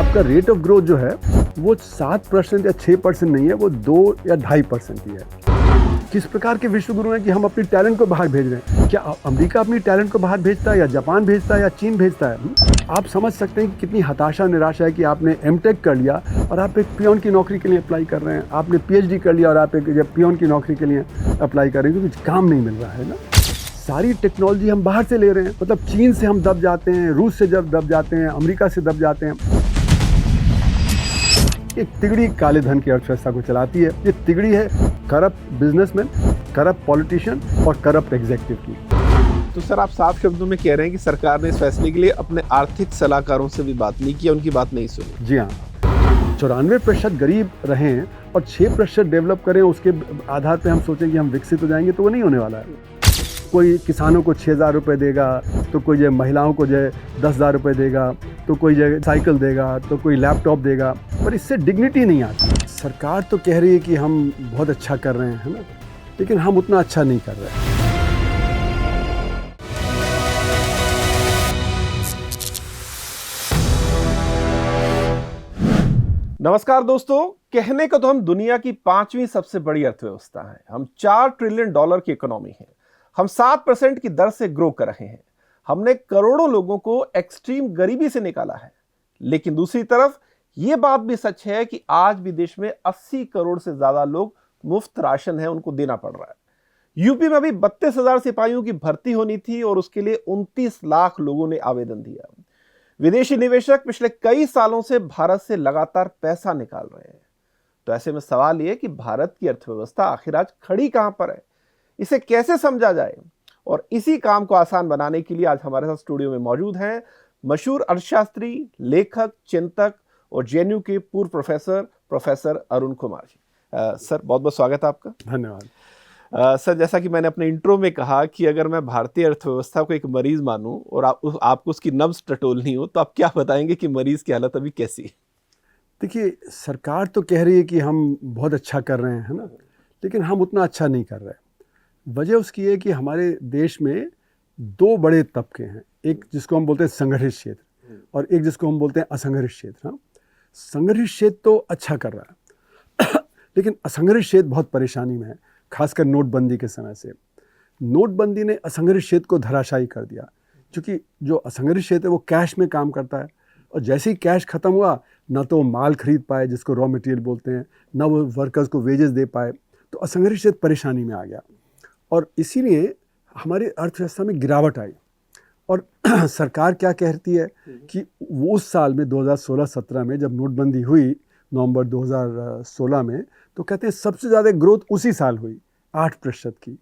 आपका rate of growth जो है वो 7% या 6% नहीं है, वो 2 या 2.5% ही है। किस प्रकार के विश्व गुरु हैं कि हम अपनी टैलेंट को बाहर भेज रहे हैं? क्या अमेरिका अपनी टैलेंट को बाहर भेजता है, या जापान भेजता है, या चीन भेजता है? आप समझ सकते हैं कि कितनी हताशा निराशा है कि आपने एमटेक कर लिया और आप एक पियोन की नौकरी के लिए अप्लाई कर रहे हैं, आपने पीएचडी कर लिया और आप एक पियोन की नौकरी के लिए अप्लाई कर रहे हैं, क्योंकि काम नहीं मिल रहा है ना। सारी टेक्नोलॉजी हम बाहर से ले रहे हैं, मतलब चीन से हम दब जाते हैं, रूस से जब दब जाते हैं, अमेरिका से दब जाते हैं। एक तिगड़ी काले धन की अर्थव्यवस्था को चलाती है। ये तिगड़ी है करप्ट बिजनेसमैन, करप्ट पॉलिटिशियन और करप्ट एग्जीक्यूटिव की। तो सर, आप साफ शब्दों में कह रहे हैं कि सरकार ने इस फैसले के लिए अपने आर्थिक सलाहकारों से भी बात नहीं की, उनकी बात नहीं सुनी। जी हाँ, 94% गरीब रहें और 6% डेवलप करें, उसके आधार पे हम सोचें कि हम विकसित हो जाएंगे, तो वो नहीं होने वाला है। कोई किसानों को 6,000 रुपये देगा, तो कोई जो महिलाओं को जो 10,000 रुपये देगा, तो कोई जो साइकिल देगा, तो कोई लैपटॉप देगा, पर इससे डिग्निटी नहीं आती। सरकार तो कह रही है कि हम बहुत अच्छा कर रहे हैं, है ना, लेकिन हम उतना अच्छा नहीं कर रहे हैं। नमस्कार दोस्तों, कहने को तो हम दुनिया की 5वीं सबसे बड़ी अर्थव्यवस्था है। हम $4 ट्रिलियन की इकोनॉमी है। हम 7% की दर से ग्रो कर रहे हैं। हमने करोड़ों लोगों को एक्सट्रीम गरीबी से निकाला है। लेकिन दूसरी तरफ यह बात भी सच है कि आज भी देश में 80 करोड़ से ज्यादा लोग मुफ्त राशन है, उनको देना पड़ रहा है। यूपी में अभी 32,000 सिपाहियों की भर्ती होनी थी और उसके लिए 29 लाख लोगों ने आवेदन दिया। विदेशी निवेशक पिछले कई सालों से भारत से लगातार पैसा निकाल रहे हैं। तो ऐसे में सवाल यह कि भारत की अर्थव्यवस्था आखिर आज खड़ी कहां पर है, इसे कैसे समझा जाए, और इसी काम को आसान बनाने के लिए आज हमारे साथ स्टूडियो में मौजूद हैं मशहूर अर्थशास्त्री, लेखक, चिंतक और जेएनयू के पूर्व प्रोफेसर अरुण कुमार जी। सर, बहुत बहुत स्वागत है आपका। धन्यवाद। सर, जैसा कि मैंने अपने इंट्रो में कहा कि अगर मैं भारतीय अर्थव्यवस्था को एक मरीज मानूं और आपको उसकी नब्ज टटोलनी हो, तो आप क्या बताएंगे कि मरीज की हालत अभी कैसी है? देखिए, सरकार तो कह रही है कि हम बहुत अच्छा कर रहे हैं, है ना, लेकिन हम उतना अच्छा नहीं कर रहे हैं। वजह उसकी है कि हमारे देश में 2 बड़े तबके हैं, एक जिसको हम बोलते हैं संगठित क्षेत्र और एक जिसको हम बोलते हैं असंगठित क्षेत्र। हाँ, संगठित क्षेत्र तो अच्छा कर रहा है लेकिन असंगठित क्षेत्र बहुत परेशानी में है, खासकर नोटबंदी के समय से। नोटबंदी ने असंगठित क्षेत्र को धराशायी कर दिया, क्योंकि जो असंगठित क्षेत्र है वो कैश में काम करता है, और जैसे ही कैश खत्म हुआ, ना तो माल खरीद पाए जिसको रॉ मटेरियल बोलते हैं, ना वो वर्कर्स को वेजेस दे पाए, तो असंगठित क्षेत्र परेशानी में आ गया। और इसीलिए हमारी अर्थव्यवस्था में गिरावट आई। और सरकार क्या कहती है कि वो उस साल में 2016-17 में जब नोटबंदी हुई नवंबर 2016 में, तो कहते हैं सबसे ज़्यादा ग्रोथ उसी साल हुई 8% की,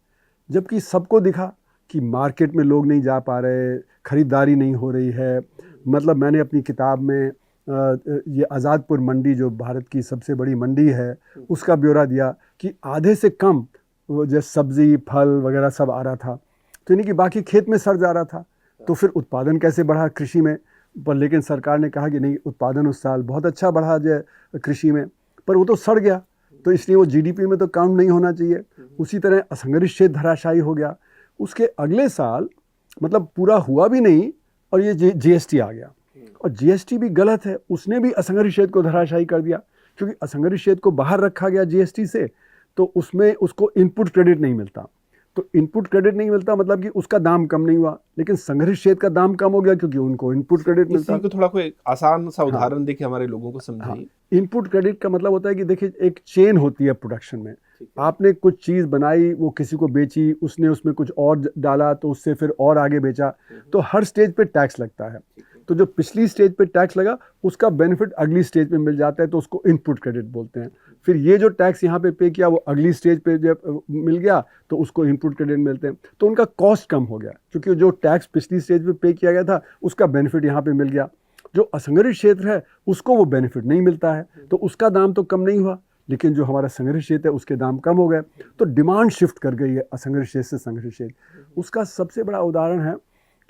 जबकि सबको दिखा कि मार्केट में लोग नहीं जा पा रहे, खरीदारी नहीं हो रही है। मतलब मैंने अपनी किताब में ये आज़ादपुर मंडी, जो भारत की सबसे बड़ी मंडी है, उसका ब्यौरा दिया कि आधे से कम वो जैसे सब्जी फल वगैरह सब आ रहा था, तो यानी कि बाकी खेत में सड़ जा रहा था। तो फिर उत्पादन कैसे बढ़ा कृषि में? पर लेकिन सरकार ने कहा कि नहीं, उत्पादन उस साल बहुत अच्छा बढ़ा जो कृषि में, पर वो तो सड़ गया, तो इसलिए वो जीडीपी में तो काउंट नहीं होना चाहिए। उसी तरह असंगठित क्षेत्र धराशायी हो गया। उसके अगले साल मतलब पूरा हुआ भी नहीं और ये जीएसटी आ गया, और जीएसटी भी गलत है, उसने भी असंगठित क्षेत्र को धराशायी कर दिया, क्योंकि असंगठित क्षेत्र को बाहर रखा गया जीएसटी से, तो उसमें उसको इनपुट क्रेडिट नहीं मिलता। तो इनपुट क्रेडिट नहीं मिलता मतलब कि उसका दाम कम नहीं हुआ, लेकिन संगठित क्षेत्र का दाम कम हो गया क्योंकि उनको इनपुट क्रेडिट मिलता। इसी को थोड़ा कोई आसान सा उदाहरण देके हमारे लोगों को समझाइए। इनपुट क्रेडिट का मतलब होता है कि देखिए, एक चेन होती है प्रोडक्शन में। आपने कुछ चीज़ बनाई, वो किसी को बेची, उसने उसमें कुछ और डाला, तो उससे फिर और आगे बेचा, तो हर स्टेज पे टैक्स लगता है। तो जो पिछली स्टेज पे टैक्स लगा, उसका बेनिफिट अगली स्टेज पे मिल जाता है, तो उसको इनपुट क्रेडिट बोलते हैं। फिर ये जो टैक्स यहाँ पे किया, वो अगली स्टेज पे जब मिल गया, तो उसको इनपुट क्रेडिट मिलते हैं। तो उनका कॉस्ट कम हो गया, क्योंकि जो टैक्स पिछली स्टेज पे किया गया था, उसका बेनिफिट यहाँ पे मिल गया। जो असंगठित क्षेत्र है, उसको वो बेनिफिट नहीं मिलता है, तो उसका दाम तो कम नहीं हुआ, लेकिन जो हमारा संगठित क्षेत्र है उसके दाम कम हो गए। तो डिमांड शिफ्ट कर गई है असंगठित क्षेत्र से संगठित क्षेत्र। उसका सबसे बड़ा उदाहरण है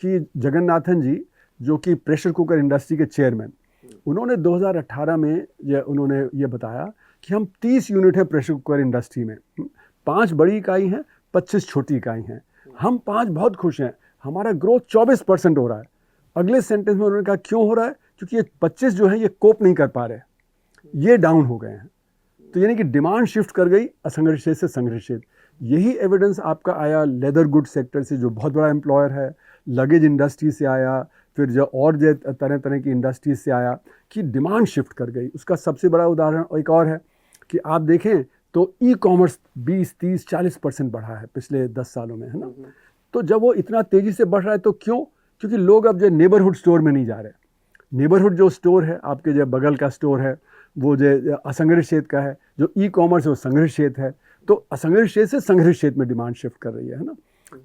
कि जगन्नाथन जी, जो कि प्रेशर कुकर इंडस्ट्री के चेयरमैन, उन्होंने 2018 में उन्होंने ये बताया कि हम 30 यूनिट है प्रेशर कुकर इंडस्ट्री में, 5 बड़ी इकाई हैं, 25 छोटी इकाई हैं, हम 5 बहुत खुश हैं, हमारा ग्रोथ 24% हो रहा है। अगले सेंटेंस में उन्होंने कहा क्यों हो रहा है? क्योंकि ये 25 जो है ये कोप नहीं कर पा रहे, ये डाउन हो गए हैं। तो यानी कि डिमांड शिफ्ट कर गई असंगठित क्षेत्र से संगठित क्षेत्र। यही एविडेंस आपका आया लेदर गुड सेक्टर से, जो बहुत बड़ा एम्प्लॉयर है, लगेज इंडस्ट्री से आया, फिर जो और जो तरह तरह की इंडस्ट्रीज से आया कि डिमांड शिफ्ट कर गई। उसका सबसे बड़ा उदाहरण एक और है कि आप देखें तो ई कॉमर्स 20, 30, 40% बढ़ा है पिछले 10 सालों में, है ना। तो जब वो इतना तेज़ी से बढ़ रहा है तो क्यों? क्योंकि लोग अब जो नेबरहुड स्टोर में नहीं जा रहे। नेबरहुड जो स्टोर है आपके, जो बगल का स्टोर है वो जो असंगठित क्षेत्र का है, जो ई कॉमर्स है वो संगठित क्षेत्र है। तो असंगठित क्षेत्र से संगठित क्षेत्र में डिमांड शिफ्ट कर रही है ना।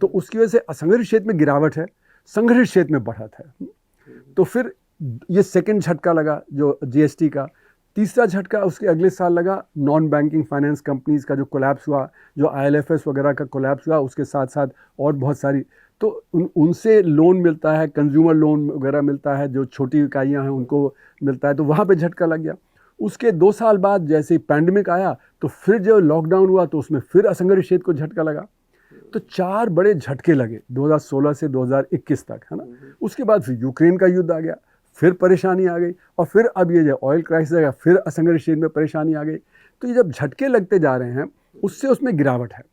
तो उसकी वजह से असंगठित क्षेत्र में गिरावट है, संगठित क्षेत्र में बढ़त है। तो फिर ये सेकंड झटका लगा जो जीएसटी का। तीसरा झटका उसके अगले साल लगा नॉन बैंकिंग फाइनेंस कंपनीज का जो कोलैप्स हुआ, जो आईएलएफएस वगैरह का कोलैप्स हुआ, उसके साथ साथ और बहुत सारी। तो उनसे लोन मिलता है, कंज्यूमर लोन वगैरह मिलता है, जो छोटी इकाइयाँ हैं उनको मिलता है, तो वहाँ पे झटका लग गया। उसके 2 साल बाद जैसे पैंडेमिक आया तो फिर जो लॉकडाउन हुआ तो उसमें फिर असंगठित क्षेत्र को झटका लगा। तो 4 बड़े झटके लगे 2016 से 2021 तक, है ना। उसके बाद फिर यूक्रेन का युद्ध आ गया, फिर परेशानी आ गई, और फिर अब ये जो ऑयल क्राइसिस आ गया, फिर असंगठित क्षेत्र में परेशानी आ गई। तो ये जब झटके लगते जा रहे हैं उससे उसमें गिरावट है,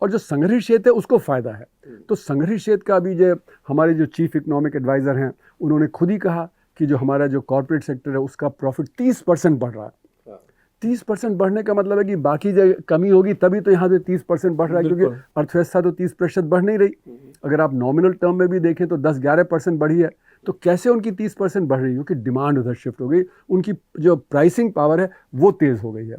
और जो संगठित क्षेत्र है उसको फ़ायदा है। तो संगठित क्षेत्र का भी जो हमारे जो चीफ इकोनॉमिक एडवाइज़र हैं उन्होंने खुद ही कहा कि जो हमारा जो कॉर्पोरेट सेक्टर है उसका प्रॉफिट 30% बढ़ रहा है। 30% बढ़ने का मतलब है कि बाकी जो कमी होगी तभी तो यहाँ पे 30% बढ़ रहा है, क्योंकि अर्थव्यवस्था तो 30% बढ़ नहीं रही। अगर आप नॉमिनल टर्म में भी देखें तो 10-11% बढ़ी है। तो कैसे उनकी 30% बढ़ रही है? क्योंकि डिमांड उधर शिफ्ट हो गई, उनकी जो प्राइसिंग पावर है वो तेज़ हो गई है।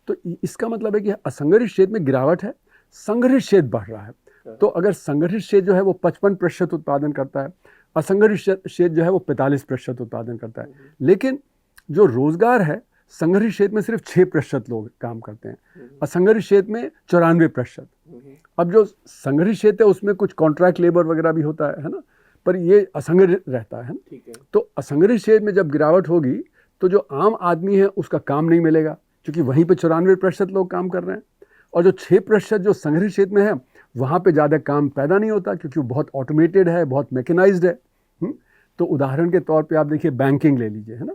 तो इसका मतलब है कि असंगठित क्षेत्र में गिरावट है, संगठित क्षेत्र बढ़ रहा है। तो अगर संगठित क्षेत्र जो है वो 55% उत्पादन करता है, असंगठित क्षेत्र जो है वो 45% उत्पादन करता है। लेकिन जो रोजगार है संगठित क्षेत्र में सिर्फ 6% लोग काम करते हैं, असंगठित क्षेत्र में 94%। अब जो संगठित क्षेत्र है उसमें कुछ कॉन्ट्रैक्ट लेबर वगैरह भी होता है ना, पर ये असंगठित रहता है। तो असंगठित क्षेत्र में जब गिरावट होगी तो जो आम आदमी है उसका काम नहीं मिलेगा, क्योंकि वहीं पे 94% लोग काम कर रहे हैं, और जो 6% जो संगठित क्षेत्र में है वहाँ पे ज़्यादा काम पैदा नहीं होता, क्योंकि वो बहुत ऑटोमेटेड है, बहुत मैकेनाइज्ड है। तो उदाहरण के तौर पे आप देखिए बैंकिंग ले लीजिए, है ना।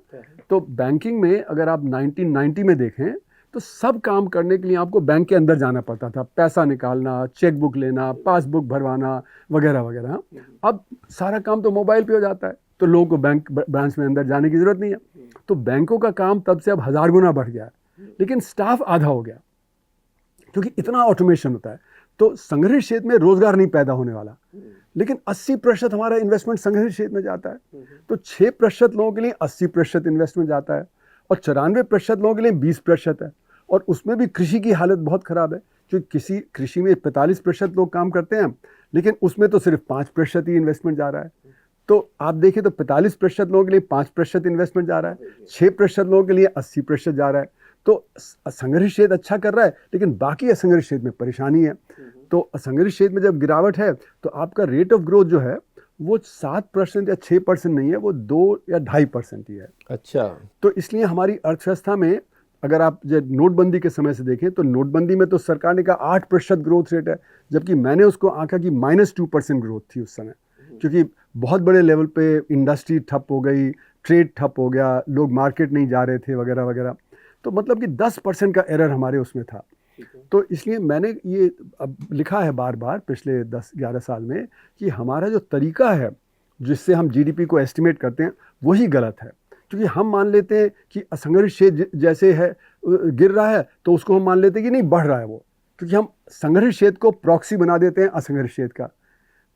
तो बैंकिंग में अगर आप 1990 में देखें तो सब काम करने के लिए आपको बैंक के अंदर जाना पड़ता था, पैसा निकालना, चेक बुक लेना, पासबुक भरवाना वगैरह वगैरह। अब सारा काम तो मोबाइल पे हो जाता है, तो लोगों को बैंक ब्रांच में अंदर जाने की ज़रूरत नहीं है। तो बैंकों का काम तब से अब 1000 गुना बढ़ गया है, लेकिन स्टाफ आधा हो गया, क्योंकि इतना ऑटोमेशन होता है। तो संगठित क्षेत्र में रोजगार नहीं पैदा होने वाला, लेकिन 80% हमारा इन्वेस्टमेंट संगठित क्षेत्र में जाता है। तो 6% लोगों के लिए 80% इन्वेस्टमेंट जाता है, और 94% लोगों के लिए 20% है। और उसमें भी कृषि की हालत बहुत ख़राब है, क्योंकि कृषि में 45% लोग काम करते हैं, लेकिन उसमें तो सिर्फ 5% ही इन्वेस्टमेंट जा रहा है। तो आप देखें तो 45% लोगों के लिए 5% इन्वेस्टमेंट जा रहा है, 6% लोगों के लिए 80% जा रहा है। तो असंगठित क्षेत्र अच्छा कर रहा है, लेकिन बाकी असंगठित क्षेत्र में परेशानी है। तो असंगठित क्षेत्र में जब गिरावट है तो आपका रेट ऑफ ग्रोथ जो है वो 7% या 6% नहीं है, वो 2 या 2.5% ही है। अच्छा। तो इसलिए हमारी अर्थव्यवस्था में अगर आप जो नोटबंदी के समय से देखें तो नोटबंदी में तो सरकार ने कहा 8% ग्रोथ रेट है, जबकि मैंने उसको आंका कि -2% ग्रोथ थी उस समय, क्योंकि बहुत बड़े लेवल पे इंडस्ट्री ठप हो गई, ट्रेड ठप हो गया, लोग मार्केट नहीं जा रहे थे वगैरह वगैरह। तो मतलब कि 10% का एरर हमारे उसमें था। तो इसलिए मैंने ये अब लिखा है बार बार पिछले 10-11 साल में कि हमारा जो तरीका है जिससे हम जीडीपी को एस्टिमेट करते हैं वही गलत है, क्योंकि हम मान लेते हैं कि असंगठित क्षेत्र जैसे है गिर रहा है तो उसको हम मान लेते हैं कि नहीं बढ़ रहा है वो, क्योंकि हम संगठित क्षेत्र को प्रॉक्सी बना देते हैं असंगठित क्षेत्र का।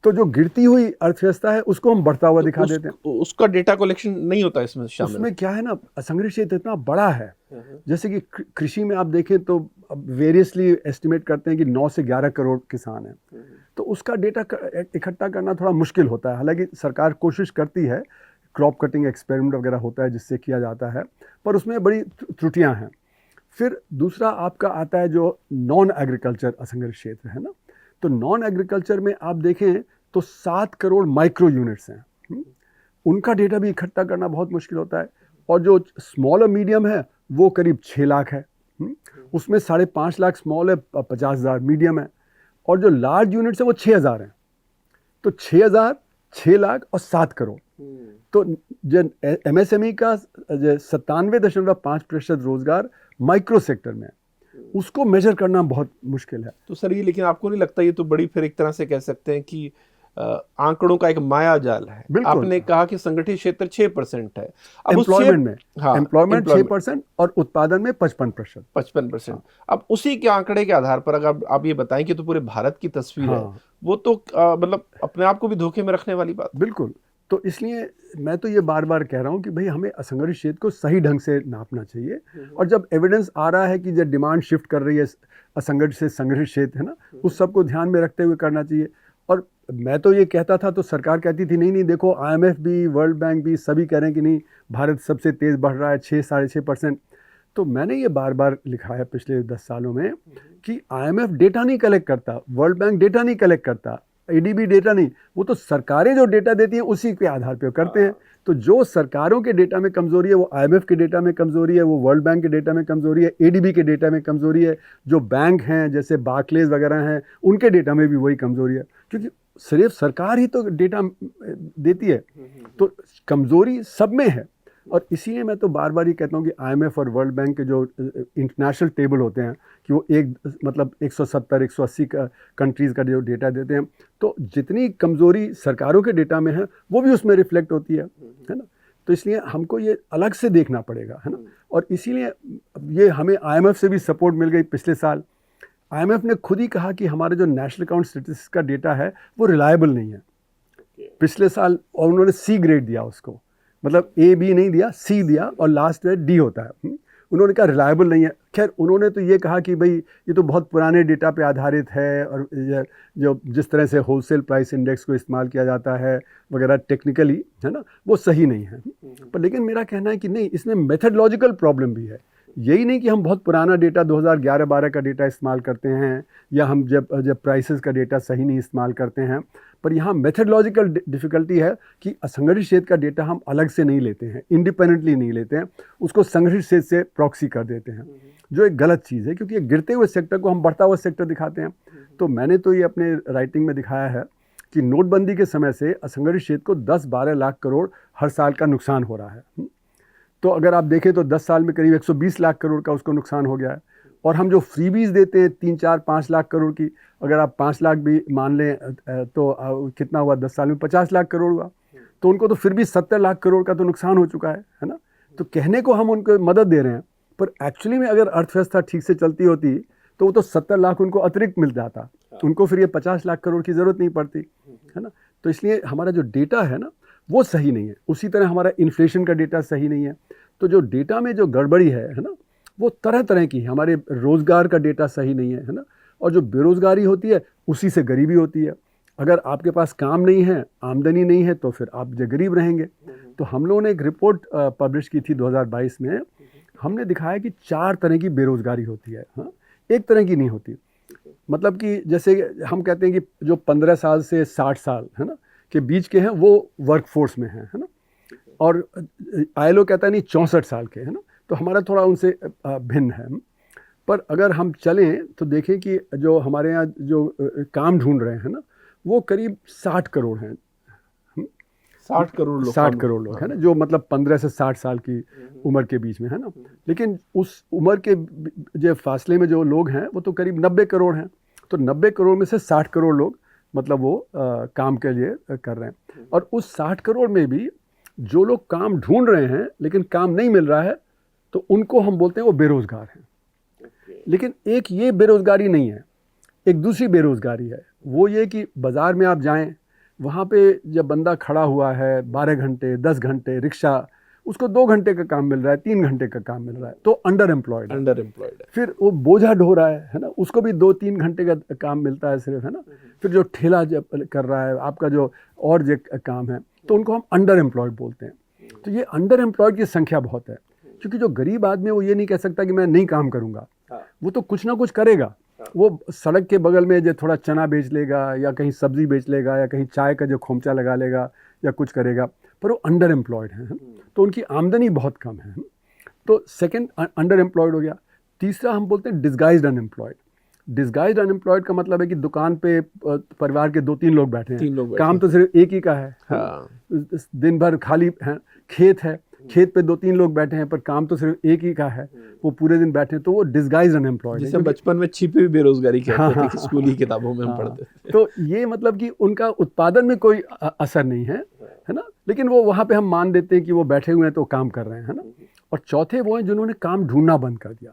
तो जो गिरती हुई अर्थव्यवस्था है उसको हम बढ़ता हुआ दिखा देते हैं। उसका डेटा कलेक्शन नहीं होता इसमें शामिल। उसमें क्या है ना, असंगठित क्षेत्र इतना बड़ा है, जैसे कि कृषि में आप देखें तो अब वेरियसली एस्टिमेट करते हैं कि 9 से 11 करोड़ किसान हैं। तो उसका डेटा इकट्ठा करना थोड़ा मुश्किल होता है। हालांकि सरकार कोशिश करती है, क्रॉप कटिंग एक्सपेरिमेंट वगैरह होता है जिससे किया जाता है, पर उसमें बड़ी त्रुटियां हैं। फिर दूसरा आपका आता है जो नॉन एग्रीकल्चर असंगठित क्षेत्र है ना। तो नॉन एग्रीकल्चर में आप देखें तो 7 करोड़ माइक्रो यूनिट्स हैं, उनका डेटा भी इकट्ठा करना बहुत मुश्किल होता है। और जो स्मॉल और मीडियम है वो करीब 6 लाख है, उसमें 5.5 लाख स्मॉल है, 50,000 मीडियम है, और जो लार्ज यूनिट्स है वो 6,000 हैं। तो 6,000 6 लाख और 7 करोड़। तो जो MSME का 97.5% रोजगार माइक्रो सेक्टर में है, उसको मेजर करना बहुत मुश्किल है। तो सर ये, लेकिन आपको नहीं लगता ये तो बड़ी, फिर एक तरह से कह सकते हैं कि आंकड़ों का एक माया जाल है। आपने कहा कि संगठित क्षेत्र 6% है, अब एम्प्लॉयमेंट में, हाँ, एम्प्लॉयमेंट 6% और उत्पादन में 55%। हाँ। अब उसी के आंकड़े के आधार पर अगर आप ये बताएं कि तो पूरे भारत की तस्वीर है, वो तो मतलब अपने आप को भी धोखे में रखने वाली बात। बिल्कुल। तो इसलिए मैं तो ये बार बार कह रहा हूँ कि भाई हमें असंगठित क्षेत्र को सही ढंग से नापना चाहिए, और जब एविडेंस आ रहा है कि जब डिमांड शिफ्ट कर रही है असंगठित से संगठित क्षेत्र, है ना, उस सबको ध्यान में रखते हुए करना चाहिए। और मैं तो ये कहता था तो सरकार कहती थी नहीं देखो, IMF भी, वर्ल्ड बैंक भी सभी कह रहे हैं कि नहीं, भारत सबसे तेज़ बढ़ रहा है, 6-6.5%। तो मैंने ये बार बार लिखा है पिछले 10 सालों में कि IMF डेटा नहीं कलेक्ट करता, वर्ल्ड बैंक डेटा नहीं कलेक्ट करता, ADB डेटा नहीं, वो तो सरकारें जो डेटा देती हैं उसी के आधार पे करते हैं। तो जो सरकारों के डेटा में कमजोरी है वो IMF के डेटा में कमजोरी है, वो वर्ल्ड बैंक के डेटा में कमजोरी है, ADB के डेटा में कमजोरी है, जो बैंक हैं जैसे बार्कलेज वगैरह हैं उनके डेटा में भी वही कमजोरी है, क्योंकि सिर्फ सरकार ही तो डेटा देती है। तो कमजोरी सब में है, और इसीलिए मैं तो बार बार ये कहता हूँ कि IMF और वर्ल्ड बैंक के जो इंटरनेशनल टेबल होते हैं कि वो मतलब 170-180 कंट्रीज़ का जो डेटा देते हैं, तो जितनी कमज़ोरी सरकारों के डेटा में है वो भी उसमें रिफ्लेक्ट होती है ना। तो इसलिए हमको ये अलग से देखना पड़ेगा, है ना। और इसीलिए ये हमें IMF से भी सपोर्ट मिल गई पिछले साल। IMF ने खुद ही कहा कि हमारे जो नेशनल अकाउंट स्टैटिस्टिक्स का डेटा है वो रिलायबल नहीं है पिछले साल, और उन्होंने C ग्रेड दिया उसको, मतलब A-B नहीं दिया, C दिया, और लास्ट में D होता है। उन्होंने कहा रिलायबल नहीं है। खैर उन्होंने तो ये कहा कि भाई ये तो बहुत पुराने डेटा पे आधारित है, और जो जिस तरह से होलसेल प्राइस इंडेक्स को इस्तेमाल किया जाता है वगैरह टेक्निकली, है ना, वो सही नहीं है। पर लेकिन मेरा कहना है कि नहीं, इसमें मेथडोलॉजिकल प्रॉब्लम भी है। यही नहीं कि हम बहुत पुराना डेटा 2011-12 का डेटा इस्तेमाल करते हैं, या हम जब प्राइसेस का डेटा सही नहीं इस्तेमाल करते हैं, पर यहाँ मेथडोलॉजिकल डिफ़िकल्टी है कि असंगठित क्षेत्र का डेटा हम अलग से नहीं लेते हैं, इंडिपेंडेंटली नहीं लेते हैं, उसको संगठित क्षेत्र से प्रॉक्सी कर देते हैं, जो एक गलत चीज़ है, क्योंकि एक गिरते हुए सेक्टर को हम बढ़ता हुआ सेक्टर दिखाते हैं। तो मैंने तो ये अपने राइटिंग में दिखाया है कि नोटबंदी के समय से असंगठित क्षेत्र को 10-12 लाख करोड़ हर साल का नुकसान हो रहा है। तो अगर आप देखें तो 10 साल में करीब 120 लाख करोड़ का उसको नुकसान हो गया है। और हम जो फ्रीबीज देते हैं 3-4-5 लाख करोड़ की, अगर आप 5 लाख भी मान लें तो कितना हुआ, 10 साल में 50 लाख करोड़ हुआ। तो उनको तो फिर भी 70 लाख करोड़ का तो नुकसान हो चुका है ना। तो कहने को हम उनको मदद दे रहे हैं, पर एक्चुअली में अगर अर्थव्यवस्था ठीक से चलती होती तो वो तो 70 लाख उनको अतिरिक्त मिल जाता, उनको फिर ये 50 लाख करोड़ की ज़रूरत नहीं पड़ती, है ना। तो इसलिए हमारा जो डेटा है ना वो सही नहीं है। उसी तरह हमारा इन्फ्लेशन का डेटा सही नहीं है। तो जो डेटा में जो गड़बड़ी है ना, वो तरह तरह की। हमारे रोज़गार का डेटा सही नहीं है ना। और जो बेरोज़गारी होती है उसी से गरीबी होती है। अगर आपके पास काम नहीं है, आमदनी नहीं है, तो फिर आप जो गरीब रहेंगे। तो हम लोगों ने एक रिपोर्ट पब्लिश की थी 2022 में। हमने दिखाया कि 4 तरह की बेरोज़गारी होती है, हाँ, एक तरह की नहीं होती। मतलब कि जैसे हम कहते हैं कि जो 15 साल से 60 साल है ना के बीच के हैं वो वर्कफोर्स में है ना। और ILO कहता है नहीं 64 साल के, है ना। तो हमारा थोड़ा उनसे भिन्न है। पर अगर हम चलें तो देखें कि जो हमारे यहाँ जो काम ढूंढ रहे हैं ना वो करीब 60 करोड़ हैं। 60 करोड़ लोग, 60 करोड़ लोग है ना, जो मतलब 15 से 60 साल की उम्र के बीच में है ना। लेकिन उस उम्र के जो फासले में जो लोग हैं वो तो करीब 90 करोड़ हैं। तो 90 करोड़ में से 60 करोड़ लोग मतलब वो काम के लिए कर रहे हैं। और उस 60 करोड़ में भी जो लोग काम ढूंढ रहे हैं लेकिन काम नहीं मिल रहा है, तो उनको हम बोलते हैं वो बेरोज़गार हैं। लेकिन एक ये बेरोज़गारी नहीं है, एक दूसरी बेरोज़गारी है। वो ये कि बाज़ार में आप जाएं, वहाँ पे जब बंदा खड़ा हुआ है 12 घंटे 10 घंटे रिक्शा, उसको 2 घंटे का काम मिल रहा है, 3 घंटे का काम मिल रहा है, तो अंडर एम्प्लॉयड है। फिर वो बोझा ढो रहा है ना, उसको भी 2-3 घंटे का काम मिलता है सिर्फ, है ना। फिर जो ठेला जब कर रहा है आपका जो और जो काम है, तो उनको हम अंडर एम्प्लॉयड बोलते हैं। तो ये अंडर एम्प्लॉयड की संख्या बहुत है, क्योंकि जो गरीब आदमी है वो ये नहीं कह सकता कि मैं नहीं काम करूँगा, वो तो कुछ ना कुछ करेगा। वो सड़क के बगल में जो थोड़ा चना बेच लेगा, या कहीं सब्जी बेच लेगा, या कहीं चाय का जो खोमचा लगा लेगा, या कुछ करेगा, पर वो अंडर एम्प्लॉयड है। तो उनकी आमदनी बहुत कम है। तो सेकंड अंडर एम्प्लॉयड हो गया। तीसरा हम बोलते हैं डिस्गाइज्ड अनएम्प्लॉयड। डिस्गाइज्ड अनएम्प्लॉयड का मतलब है कि दुकान पे परिवार के 2-3 लोग बैठे हैं, 3 लोग बैठे काम तो सिर्फ एक ही का है। हाँ। दिन भर खाली है, खेत है, खेत पे 2-3 लोग बैठे हैं पर काम तो सिर्फ एक ही का है, वो पूरे दिन बैठे हैं, तो वो डिस्गाइज्ड अनएम्प्लॉयड है। जिसे बचपन में छिपी हुई बेरोजगारी कहते थे कि हाँ, स्कूली किताबों में हम हाँ, पढ़ते थे। तो ये मतलब कि उनका उत्पादन में कोई असर नहीं है ना, लेकिन वो वहाँ पे हम मान देते हैं कि वो बैठे हुए हैं तो काम कर रहे हैं, है ना। और चौथे वो हैं जिन्होंने काम ढूंढना बंद कर दिया।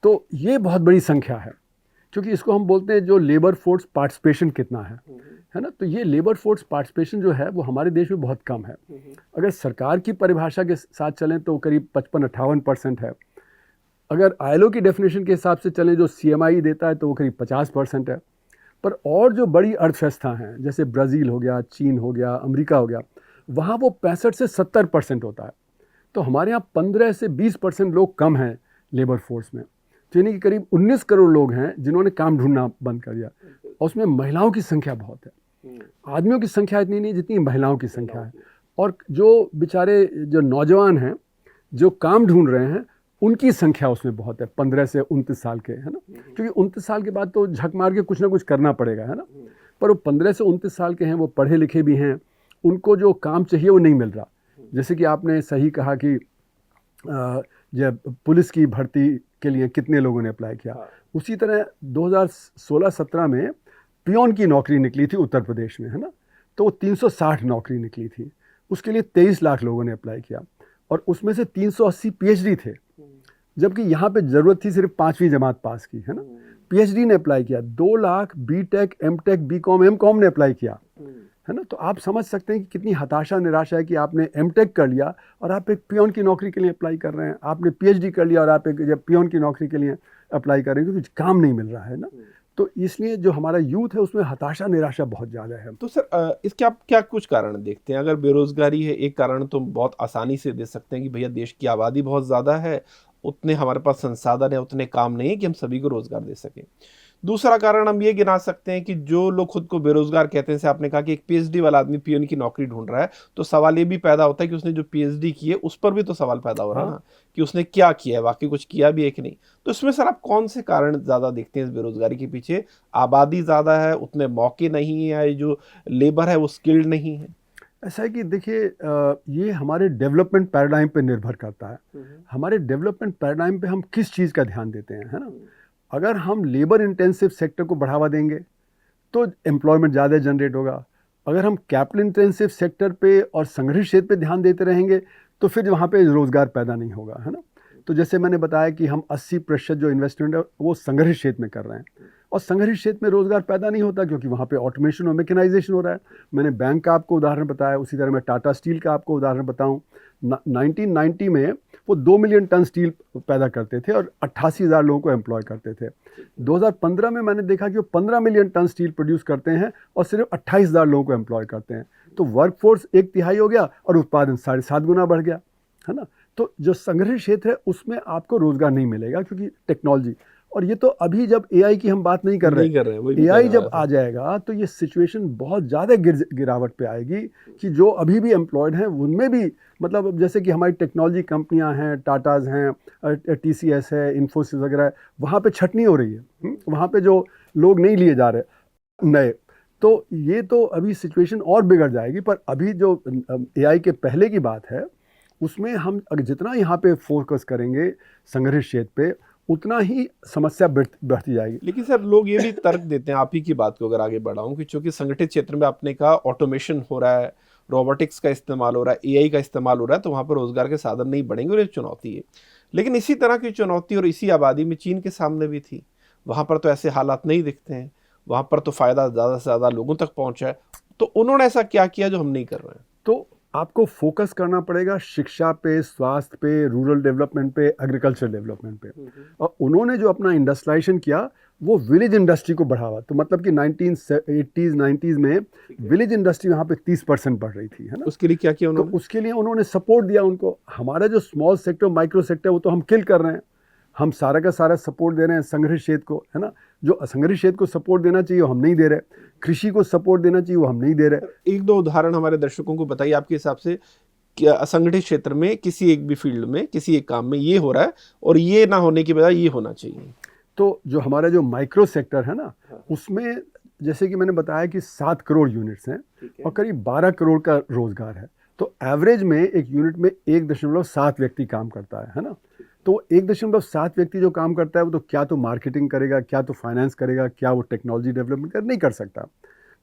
तो ये बहुत बड़ी संख्या है, क्योंकि इसको हम बोलते हैं जो लेबर फोर्स पार्टिसिपेशन कितना है ना। तो ये लेबर फोर्स पार्टिसिपेशन जो है वो हमारे देश में बहुत कम है। अगर सरकार की परिभाषा के साथ चलें तो करीब 55-58% है। अगर ILO की डेफिनेशन के हिसाब से चलें, जो CMI देता है, तो वो करीब 50% है। पर और जो बड़ी अर्थव्यवस्था हैं जैसे ब्राज़ील हो गया, चीन हो गया, अमेरिका हो गया, वहाँ वो 65 से 70% होता है। तो हमारे यहाँ 15 से 20% लोग कम हैं लेबर फोर्स में, तो यानी कि करीब 19 करोड़ लोग हैं जिन्होंने काम ढूंढना बंद कर दिया। और उसमें महिलाओं की संख्या बहुत है, आदमियों की संख्या इतनी नहीं जितनी महिलाओं की संख्या है। और जो बेचारे जो नौजवान हैं जो काम ढूंढ रहे हैं उनकी संख्या उसमें बहुत है, 15 से 29 साल के, है ना। क्योंकि 29 साल के बाद तो झक मार के कुछ ना कुछ करना पड़ेगा, है ना। पर वो 15 से 29 साल के हैं, वो पढ़े लिखे भी हैं, उनको जो काम चाहिए वो नहीं मिल रहा। जैसे कि आपने सही कहा कि जब पुलिस की भर्ती के लिए कितने लोगों ने अप्लाई किया, उसी तरह 2016-17 में पियोन की नौकरी निकली थी उत्तर प्रदेश में, है ना। तो वो 360 नौकरी निकली थी, उसके लिए 23 लाख लोगों ने अप्लाई किया और उसमें से 380 PhD थे, जबकि यहाँ पे ज़रूरत थी सिर्फ 5वीं जमात पास की, है ना। PhD ने अप्लाई किया, 2 lakh BTech, MTech, BCom, MCom ने अप्लाई किया, है ना। तो आप समझ सकते हैं कि कितनी हताशा निराशा है कि आपने MTech कर लिया और आप एक पियोन की नौकरी के लिए अप्लाई कर रहे हैं, आपने PhD कर लिया और आप एक पियोन की नौकरी के लिए अप्लाई कर रहे हैं, क्योंकि काम नहीं मिल रहा है ना। तो इसलिए जो हमारा यूथ है उसमें हताशा निराशा बहुत ज़्यादा है। तो सर इसके आप क्या कुछ कारण देखते हैं? अगर बेरोजगारी है एक कारण, तो बहुत आसानी से दे सकते हैं कि भैया देश की आबादी बहुत ज़्यादा है, उतने हमारे पास संसाधन है, उतने काम नहीं है कि हम सभी को रोजगार दे सकें। दूसरा कारण हम ये गिना सकते हैं कि जो लोग खुद को बेरोजगार कहते हैं, जैसे आपने कहा कि एक PhD वाला आदमी पियोन की नौकरी ढूंढ रहा है, तो सवाल ये भी पैदा होता है कि उसने जो PhD की है उस पर भी तो सवाल पैदा हो रहा है ना, कि उसने क्या किया है, वाकई कुछ किया भी है कि नहीं। तो इसमें सर आप कौन से कारण ज़्यादा देखते हैं इस बेरोजगारी के पीछे? आबादी ज़्यादा है, उतने मौके नहीं है, जो लेबर है वो स्किल्ड नहीं है? ऐसा है कि देखिए ये हमारे डेवलपमेंट पैराडाइम पे निर्भर करता है। हमारे डेवलपमेंट पैराडाइम पे हम किस चीज़ का ध्यान देते हैं, है ना। अगर हम लेबर इंटेंसिव सेक्टर को बढ़ावा देंगे तो एम्प्लॉयमेंट ज़्यादा जनरेट होगा। अगर हम कैपिटल इंटेंसिव सेक्टर पे और संगठित क्षेत्र पे ध्यान देते रहेंगे तो फिर वहाँ पे रोज़गार पैदा नहीं होगा, है ना। तो जैसे मैंने बताया कि हम 80% जो इन्वेस्टमेंट है वो संगठित क्षेत्र में कर रहे हैं, और संगठित क्षेत्र में रोज़गार पैदा नहीं होता क्योंकि वहाँ पे ऑटोमेशन और मैकेनाइजेशन हो रहा है। मैंने बैंक का आपको उदाहरण बताया, उसी तरह मैं टाटा स्टील का आपको उदाहरण बताऊँ। 1990 में वो 2 मिलियन टन स्टील पैदा करते थे और 88,000 लोगों को एम्प्लॉय करते थे। 2015 में मैंने देखा कि वो 15 मिलियन टन स्टील प्रोड्यूस करते हैं और सिर्फ 28,000 लोगों को एम्प्लॉय करते हैं। तो वर्कफोर्स 1/3 हो गया और उत्पादन 7.5 गुना बढ़ गया, है ना। तो जो संगठित क्षेत्र है उसमें आपको रोजगार नहीं मिलेगा क्योंकि टेक्नोलॉजी, और ये तो अभी जब AI की हम बात नहीं कर रहे हैं, AI जब आ जाएगा तो ये सिचुएशन बहुत ज़्यादा गिरावट पे आएगी कि जो अभी भी एम्प्लॉयड हैं उनमें भी, मतलब जैसे कि हमारी टेक्नोलॉजी कंपनियां हैं, टाटाज हैं, TCS है, इन्फोसिस वगैरह, वहाँ पे छटनी हो रही है, वहाँ पे जो लोग नहीं लिए जा रहे नए। तो ये तो अभी सिचुएशन और बिगड़ जाएगी। पर अभी जो AI के पहले की बात है उसमें हम जितना यहाँ पे फोकस करेंगे संगठित क्षेत्र पे उतना ही समस्या बढ़ती जाएगी। लेकिन सर लोग ये भी तर्क देते हैं, आप ही की बात को अगर आगे बढ़ाऊं, कि चूंकि संगठित क्षेत्र में आपने कहा ऑटोमेशन हो रहा है, रोबोटिक्स का इस्तेमाल हो रहा है, AI का इस्तेमाल हो रहा है, तो वहाँ पर रोजगार के साधन नहीं बढ़ेंगे और ये चुनौती है। लेकिन इसी तरह की चुनौती और इसी आबादी में चीन के सामने भी थी, वहाँ पर तो ऐसे हालात नहीं दिखते हैं, वहाँ पर तो फ़ायदा ज़्यादा से ज़्यादा लोगों तक पहुँचा है। तो उन्होंने ऐसा क्या किया जो हम नहीं कर रहे हैं? तो आपको फोकस करना पड़ेगा शिक्षा पे, स्वास्थ्य पे, रूरल डेवलपमेंट पे, एग्रीकल्चर डेवलपमेंट पे। और उन्होंने जो अपना इंडस्ट्रियलाइजेशन किया वो विलेज इंडस्ट्री को बढ़ावा, तो मतलब कि 1980s 90s में विलेज इंडस्ट्री वहाँ पे 30% बढ़ रही थी, है ना। उसके लिए क्या किया तो उन्होंने? उसके लिए उन्होंने सपोर्ट दिया उनको। हमारा जो स्मॉल सेक्टर, माइक्रो सेक्टर, वो तो हम किल कर रहे हैं। हम सारा का सारा सपोर्ट दे रहे हैं संगठित क्षेत्र को, है ना। जो असंगठित क्षेत्र को सपोर्ट देना चाहिए वो हम नहीं दे रहे, कृषि को सपोर्ट देना चाहिए वो हम नहीं दे रहे। एक दो उदाहरण हमारे दर्शकों को बताइए आपके हिसाब से, क्या असंगठित क्षेत्र में किसी एक भी फील्ड में, किसी एक काम में ये हो रहा है और ये ना होने की बजाय ये होना चाहिए। तो जो हमारा जो माइक्रो सेक्टर है ना, उसमें जैसे कि मैंने बताया कि 7 करोड़ यूनिट्स हैं और करीब 12 करोड़ का रोजगार है। तो एवरेज में एक यूनिट में 1.7 व्यक्ति काम करता है ना। तो 1.7 व्यक्ति जो काम करता है वो तो क्या तो मार्केटिंग करेगा, क्या तो फाइनेंस करेगा, क्या वो टेक्नोलॉजी डेवलपमेंट नहीं कर सकता।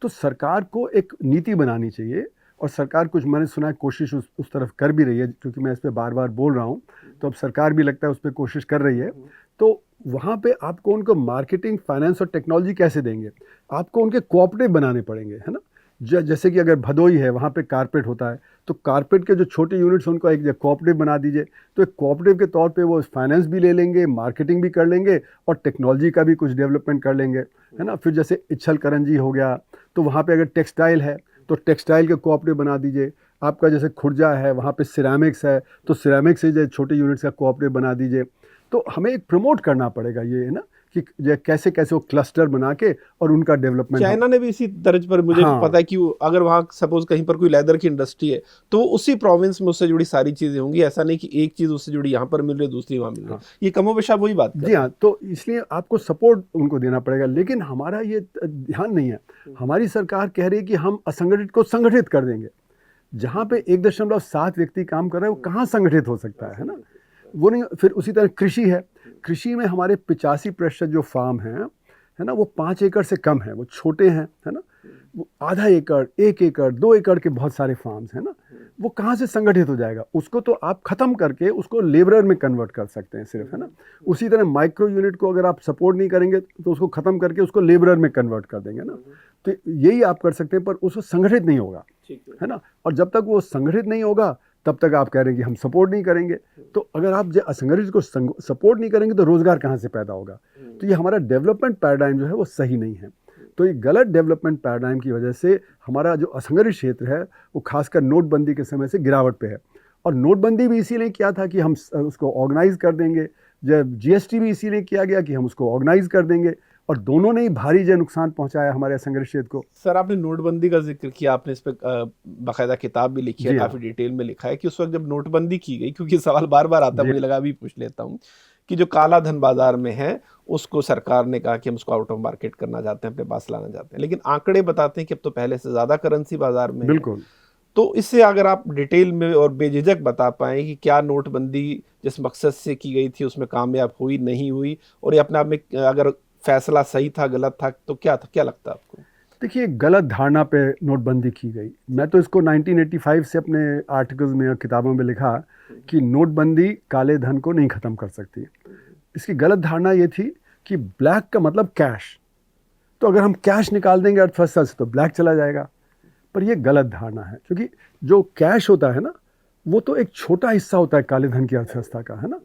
तो सरकार को एक नीति बनानी चाहिए और सरकार कुछ मैंने सुना है कोशिश उस तरफ कर भी रही है, क्योंकि मैं इस पर बार बार बोल रहा हूँ, तो अब सरकार भी लगता है उस पर कोशिश कर रही है। तो वहाँ पे आपको उनको मार्केटिंग, फाइनेंस और टेक्नोलॉजी कैसे देंगे, आपको उनके कोऑपरेटिव बनाने पड़ेंगे, है ना। जैसे कि अगर भदोई है, वहाँ पे कारपेट होता है, तो कारपेट के जो छोटे यूनिट्स उनको एक कोऑपरेटिव बना दीजिए। तो एक कोऑपरेटिव के तौर पे वो फाइनेंस भी ले लेंगे, मार्केटिंग भी कर लेंगे और टेक्नोलॉजी का भी कुछ डेवलपमेंट कर लेंगे, है ना। फिर जैसे इच्छल करंजी हो गया, तो वहाँ पे अगर टेक्सटाइल है तो टेक्सटाइल के कोऑपरेटिव बना दीजिए। आपका जैसे खुर्जा है, वहाँ पे सिरेमिक्स है, तो सिरेमिक्स से जो छोटे यूनिट्स का कोऑपरेटिव बना दीजिए। तो हमें एक प्रमोट करना पड़ेगा ये, है ना, कि कैसे कैसे वो क्लस्टर बना के और उनका डेवलपमेंट। चाइना ने भी इसी दर्ज पर मुझे पता है कि अगर वहाँ सपोज कहीं पर कोई लेदर की इंडस्ट्री है तो उसी प्रोविंस में उससे जुड़ी सारी चीजें होंगी, ऐसा नहीं कि एक चीज उससे जुड़ी यहाँ पर मिल रही है दूसरी वहाँ मिल रही है। ये कमोबेशा वही बात जी हाँ। तो इसलिए आपको सपोर्ट उनको देना पड़ेगा, लेकिन हमारा ये ध्यान नहीं है। हमारी सरकार कह रही है कि हम असंगठित को संगठित कर देंगे। जहाँ पे 1.7 व्यक्ति काम कर रहे हैं वो कहाँ संगठित हो सकता है ना, वो नहीं। फिर उसी तरह कृषि है, कृषि में हमारे 85% जो फार्म हैं, है ना, वो 5 एकड़ से कम है, वो छोटे हैं, है ना। वो आधा एकड़, 1 एकड़, 2 एकड़ के बहुत सारे फार्म्स हैं ना, वो कहाँ से संगठित हो जाएगा। उसको तो आप ख़त्म करके उसको लेबरर में कन्वर्ट कर सकते हैं सिर्फ, है ना। उसी तरह माइक्रो यूनिट को अगर आप सपोर्ट नहीं करेंगे तो उसको ख़त्म करके उसको लेबरर में कन्वर्ट कर देंगे ना। तो यही आप कर सकते हैं, पर उसको संगठित नहीं होगा, है ना। और जब तक वो संगठित नहीं होगा तब तक आप कह रहे हैं कि हम सपोर्ट नहीं करेंगे। तो अगर आप असंगठित को सपोर्ट नहीं करेंगे तो रोजगार कहाँ से पैदा होगा। तो ये हमारा डेवलपमेंट पैराडाइम जो है वो सही नहीं है। तो ये गलत डेवलपमेंट पैराडाइम की वजह से हमारा जो असंगठित क्षेत्र है वो खासकर नोटबंदी के समय से गिरावट पे है। और नोटबंदी भी इसीलिए किया था कि हम उसको ऑर्गेनाइज कर देंगे, जब जीएसटी भी इसीलिए किया गया कि हम उसको ऑर्गेनाइज कर देंगे, और दोनों ने ही भारी जो नुकसान पहुंचाया हमारे असंगठित क्षेत्र को। सर आपने नोटबंदी का जिक्र किया, आपने इस पर बाकायदा किताब भी लिखी है, काफी डिटेल में लिखा है कि उस वक्त जब नोटबंदी की गई, क्योंकि सवाल बार बार आता है, मुझे लगा अभी पूछ लेता हूँ, कि जो काला धन बाजार में है उसको सरकार ने कहा कि हम उसको आउट ऑफ मार्केट करना चाहते हैं, अपने पास लाना चाहते हैं, लेकिन आंकड़े बताते हैं कि अब तो पहले से ज्यादा करेंसी बाजार में। बिल्कुल। तो इससे अगर आप डिटेल में और बेझिझक बता पाएं कि क्या नोटबंदी जिस मकसद से की गई थी उसमें कामयाब हुई, नहीं हुई, और ये अपने आप में अगर फैसला सही था, गलत था, तो क्या था, क्या लगता है आपको? देखिए, गलत धारणा पे नोटबंदी की गई। मैं तो इसको 1985 से अपने आर्टिकल्स में और किताबों में लिखा कि नोटबंदी काले धन को नहीं ख़त्म कर सकती। इसकी गलत धारणा ये थी कि ब्लैक का मतलब कैश, तो अगर हम कैश निकाल देंगे अर्थव्यवस्था से तो ब्लैक चला जाएगा। पर यह गलत धारणा है, क्योंकि जो कैश होता है ना वो तो एक छोटा हिस्सा होता है काले धन की अर्थव्यवस्था का, है ना।